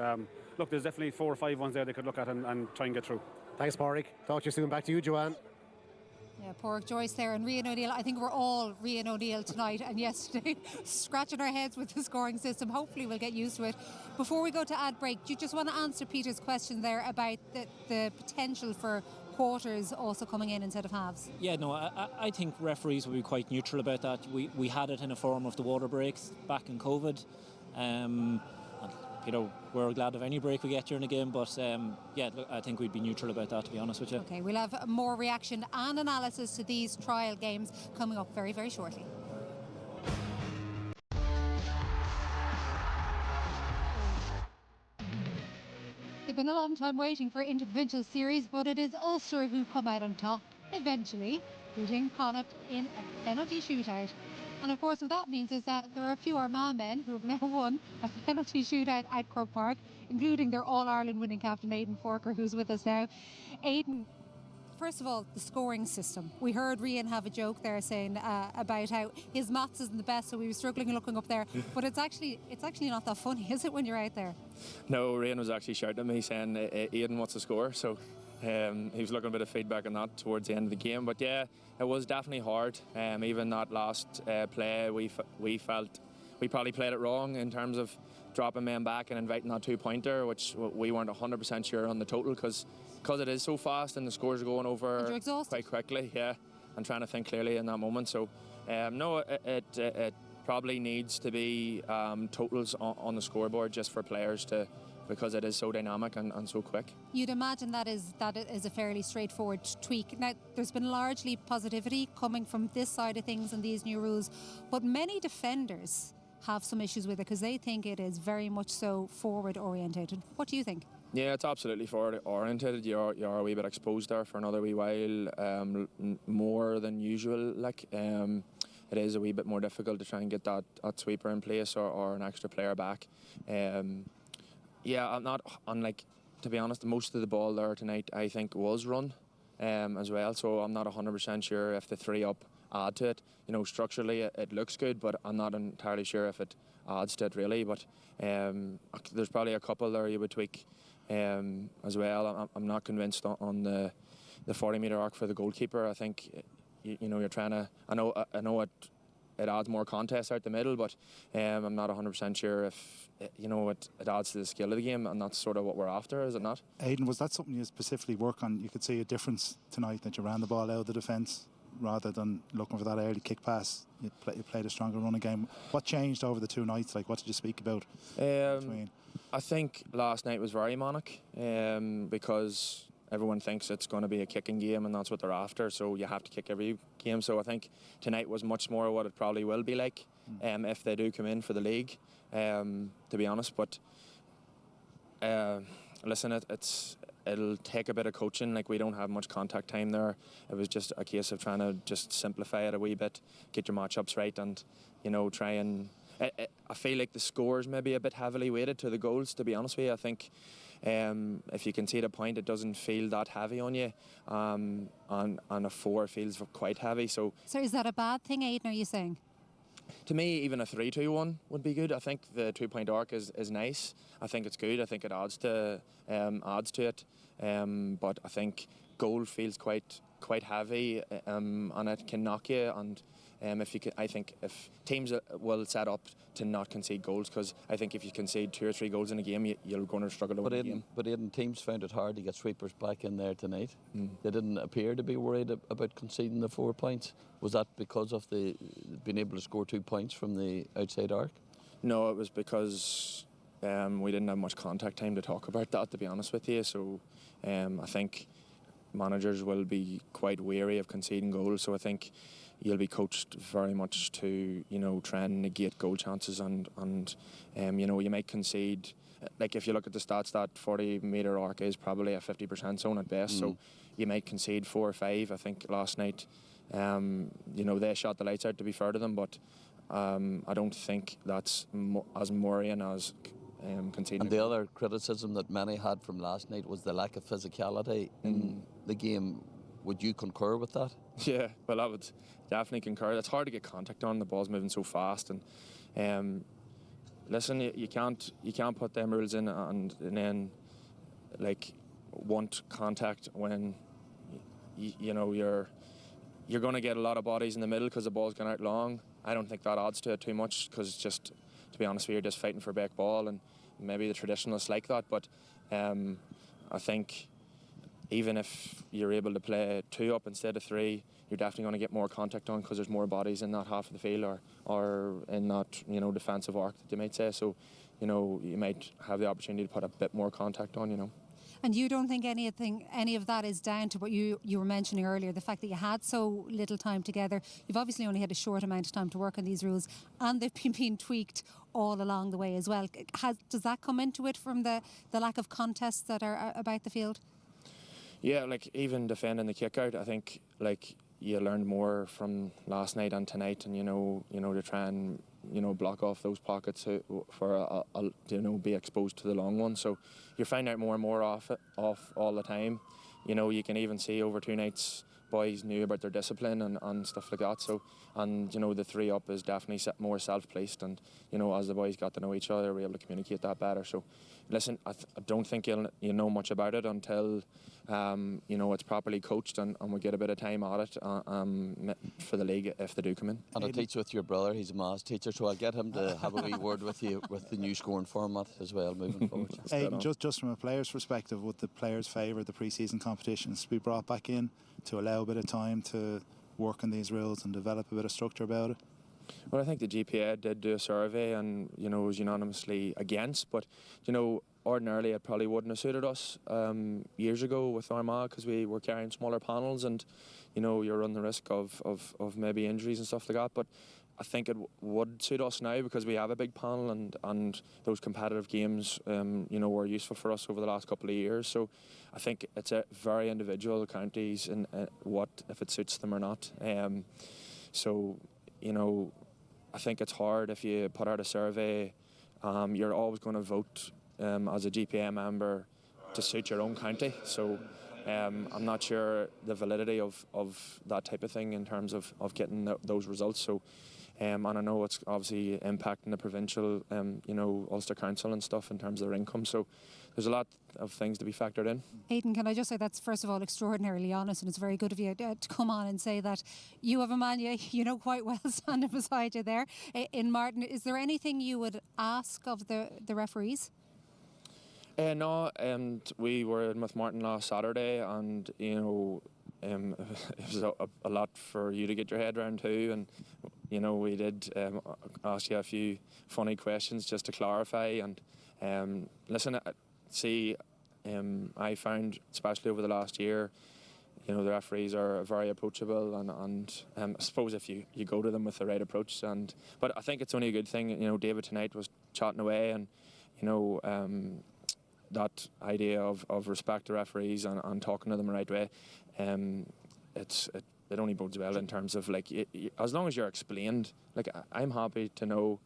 look, there's definitely 4 or 5 ones there they could look at and try and get through. Thanks, Pádraig. Talk to you soon. Back to you, Joanne. Yeah, Pádraig Joyce there and Rian O'Neill. I think we're all Rian O'Neill tonight and yesterday, scratching our heads with the scoring system. Hopefully we'll get used to it. Before we go to ad break, do you just want to answer Peter's question there about the potential for quarters also coming in instead of halves? Yeah, no, I think referees will be quite neutral about that. We had it in a form of the water breaks back in COVID. You know, we're glad of any break we get during the game, but yeah, look, I think we'd be neutral about that, to be honest with you. Okay, we'll have more reaction and analysis to these trial games coming up very, very shortly. They've been a long time waiting for Interprovincial series, but it is Ulster who come out on top, eventually, beating Connacht in a penalty shootout. And of course what that means is that there are a few Armagh men who have now won a penalty shootout at Croke Park, including their All-Ireland winning captain Aidan Falker, who's with us now. Aidan, first of all, the scoring system. We heard Rian have a joke there saying about how his maths isn't the best, so we were struggling looking up there. But it's actually not that funny, is it, when you're out there? No, Rian was actually shouting at me saying, Aidan, what's the score? So he was looking a bit of feedback on that towards the end of the game. But yeah, it was definitely hard. Even that last play, we felt we probably played it wrong in terms of dropping men back and inviting that 2-pointer, which we weren't 100% sure on the total because it is so fast and the scores are going over quite quickly. Yeah, and trying to think clearly in that moment. So no, it probably needs to be totals on the scoreboard just for players to, because it is so dynamic and so quick. You'd imagine that is a fairly straightforward tweak. Now, there's been largely positivity coming from this side of things and these new rules, but many defenders have some issues with it because they think it is very much so forward orientated. What do you think? Yeah, it's absolutely forward orientated. You're a wee bit exposed there for another wee while, more than usual. It is a wee bit more difficult to try and get that sweeper in place or an extra player back. Yeah, I'm not unlike, to be honest, most of the ball there tonight I think was run as well, so I'm not 100% sure if the 3 up add to it. You know, structurally it looks good, but I'm not entirely sure if it adds to it really. But there's probably a couple there you would tweak as well. I'm not convinced on the 40-metre arc for the goalkeeper. I think you know, you're trying to. I know it adds more contest out the middle, but I'm not 100% sure if it adds to the skill of the game, and that's sort of what we're after, is it not? Aidan, was that something you specifically work on? You could see a difference tonight that you ran the ball out of the defence rather than looking for that early kick pass. You played a stronger running game. What changed over the 2 nights? Like, what did you speak about between? I think last night was very manic because everyone thinks it's going to be a kicking game and that's what they're after, so you have to kick every game. So I think tonight was much more what it probably will be like if they do come in for the league, to be honest. But listen, it'll take a bit of coaching. Like, we don't have much contact time there. It was just a case of trying to just simplify it a wee bit, get your matchups right, and try and. I feel like the scores maybe a bit heavily weighted to the goals. To be honest with you, I think if you concede a point, it doesn't feel that heavy on you. On a 4 feels quite heavy. So is that a bad thing, Aidan? Are you saying? To me, even a 3-2-1 would be good. I think the 2-point arc is nice. I think it's good. I think it adds to it. But I think goal feels quite heavy, and it can knock you. And I think if teams will set up to not concede goals, because I think if you concede 2 or 3 goals in a game, you're going to struggle to win the game. But Aidan, teams found it hard to get sweepers back in there tonight. They didn't appear to be worried about conceding the 4 points. Was that because of the being able to score 2 points from the outside arc? No, it was because we didn't have much contact time to talk about that, to be honest with you. So I think managers will be quite wary of conceding goals. So I think you'll be coached very much to try and negate goal chances, and you might concede. Like, if you look at the stats, that 40-metre arc is probably a 50% zone at best. So you might concede 4 or 5. I think last night, they shot the lights out, to be fair to them, but I don't think that's as worrying as conceding. And the other criticism that many had from last night was the lack of physicality in the game. Would you concur with that? Yeah, well, I would definitely concur. It's hard to get contact on. The ball's moving so fast, and listen, you can't put them rules in and then want contact when you're going to get a lot of bodies in the middle because the ball's gone out long. I don't think that adds to it too much, because just, to be honest with you, you're just fighting for back ball, and maybe the traditionalists like that, but I think even if you're able to play 2 up instead of 3, you're definitely going to get more contact on, because there's more bodies in that half of the field or in that defensive arc, that you might say. So you might have the opportunity to put a bit more contact on. And you don't think any of that is down to what you were mentioning earlier, the fact that you had so little time together? You've obviously only had a short amount of time to work on these rules, and they've been being tweaked all along the way as well. Does that come into it from the lack of contests that are about the field? Yeah, even defending the kick out, I think you learned more from last night and tonight, and to try and block off those pockets for be exposed to the long one. So you find out more and more off all the time. You can even see over 2 nights boys knew about their discipline and stuff like that. So, and the 3 up is definitely more self-placed, and as the boys got to know each other, we were able to communicate that better. So listen, I don't think you'll know much about it until it's properly coached, and we get a bit of time at it for the league if they do come in. And I teach with your brother. He's a maths teacher, so I'll get him to have a wee word with you with the new scoring format as well moving forward. Aidan, just from a player's perspective, would the players favour the pre-season competitions to be brought back in to allow a bit of time to work on these rules and develop a bit of structure about it? Well, I think the GPA did do a survey and was unanimously against, but ordinarily it probably wouldn't have suited us years ago with Armagh, because we were carrying smaller panels, and you run the risk of maybe injuries and stuff like that. But I think it would suit us now, because we have a big panel, and those competitive games were useful for us over the last couple of years. So I think it's a very individual counties and what if it suits them or not. I think it's hard if you put out a survey. You're always going to vote as a GPA member to suit your own county. So I'm not sure the validity of that type of thing in terms of getting those results. So and I know it's obviously impacting the provincial, Ulster Council and stuff in terms of their income. So there's a lot of things to be factored in. Aidan, can I just say that's first of all extraordinarily honest, and it's very good of you to come on and say that you have a man you know quite well standing beside you there in Martin. Is there anything you would ask of the referees? No, and we were in with Martin last Saturday, and it was a lot for you to get your head around too, and we did ask you a few funny questions just to clarify. And listen, I found, especially over the last year, the referees are very approachable, and I suppose if you go to them with the right approach, but I think it's only a good thing. David tonight was chatting away, and that idea of respect to referees and talking to them the right way, it only bodes well in terms of like as long as you're explained. Like I'm happy to know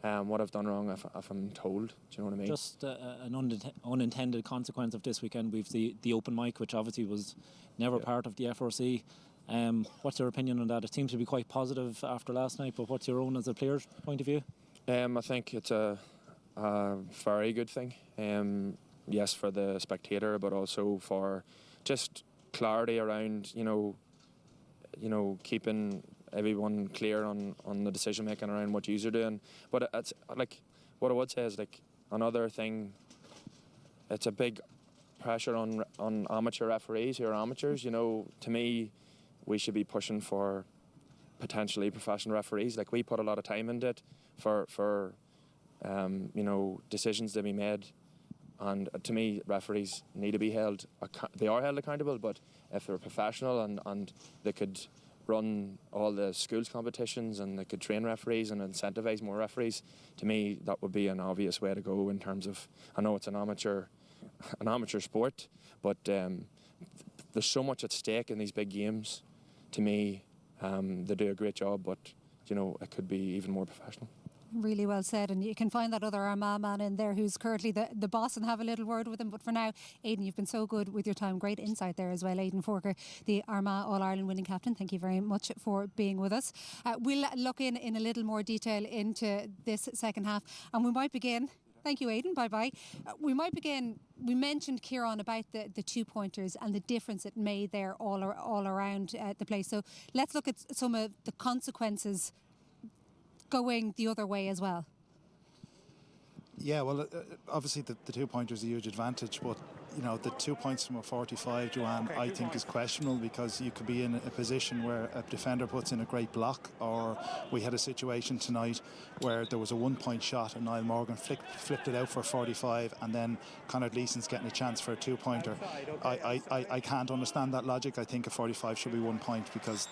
what I've done wrong if I'm told. Do you know what I mean? Just an unintended consequence of this weekend, we've the open mic, which obviously was never part of the FRC. What's your opinion on that? It seems to be quite positive after last night, but what's your own as a player's point of view? I think it's a very good thing. Yes, for the spectator, but also for just clarity around, keeping everyone clear on the decision making around what you're doing. But it's like what I would say is like another thing. It's a big pressure on amateur referees who are amateurs. To me, we should be pushing for potentially professional referees. Like we put a lot of time into it for decisions to be made. And to me, referees need to be held. They are held accountable, but if they're professional and they could run all the schools competitions and they could train referees and incentivise more referees, to me that would be an obvious way to go in terms of. I know it's an amateur sport, but there's so much at stake in these big games. To me, they do a great job, but it could be even more professional. Really well said, and you can find that other Armagh man in there who's currently the boss and have a little word with him. But for now, Aidan, you've been so good with your time. Great insight there as well. Aidan Forker, the Armagh All-Ireland winning captain, thank you very much for being with us. We'll look in a little more detail into this second half, and we might begin. Thank you, Aidan. Bye-bye. We might begin. We mentioned, Kieran, about the 2-pointers and the difference it made there all around the place. So let's look at some of the consequences going the other way as well. Yeah, well, obviously the 2-pointers are a huge advantage, but the 2 points from a 45, Joanne, I think is questionable, because you could be in a position where a defender puts in a great block, or we had a situation tonight where there was a 1-point shot and Niall Morgan flipped it out for a 45, and then Conor Gleeson's getting a chance for a 2-pointer. I can't understand that logic. I think a 45 should be 1 point, because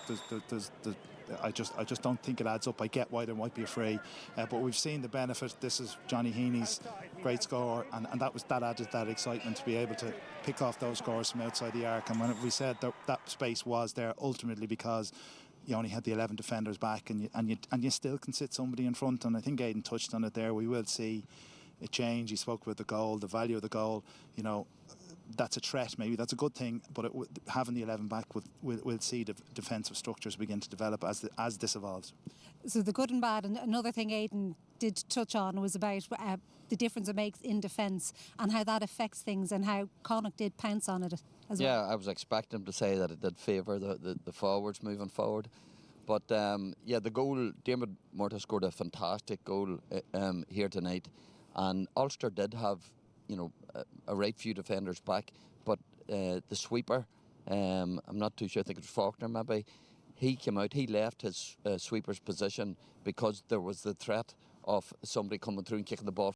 I just don't think it adds up. I get why there might be a free, but we've seen the benefit. This is Johnny Heaney's great score, and that added that excitement to be able to pick off those scores from outside the arc. And when we said that space was there ultimately because you only had the 11 defenders back, and you still can sit somebody in front. And I think Aidan touched on it there. We will see a change. He spoke about the goal, the value of the goal. That's a threat, maybe that's a good thing, but having the 11 back, we'll see the defensive structures begin to develop as this evolves. So the good and bad, and another thing Aidan did touch on was about the difference it makes in defence and how that affects things, and how Connacht did pounce on it as well. Yeah, I was expecting him to say that it did favour the forwards moving forward. But the goal, Diarmuid Murtagh scored a fantastic goal here tonight, and Ulster did have a right few defenders back, but the sweeper, I'm not too sure, I think it was Faulkner maybe, he came out, he left his sweeper's position because there was the threat of somebody coming through and kicking the ball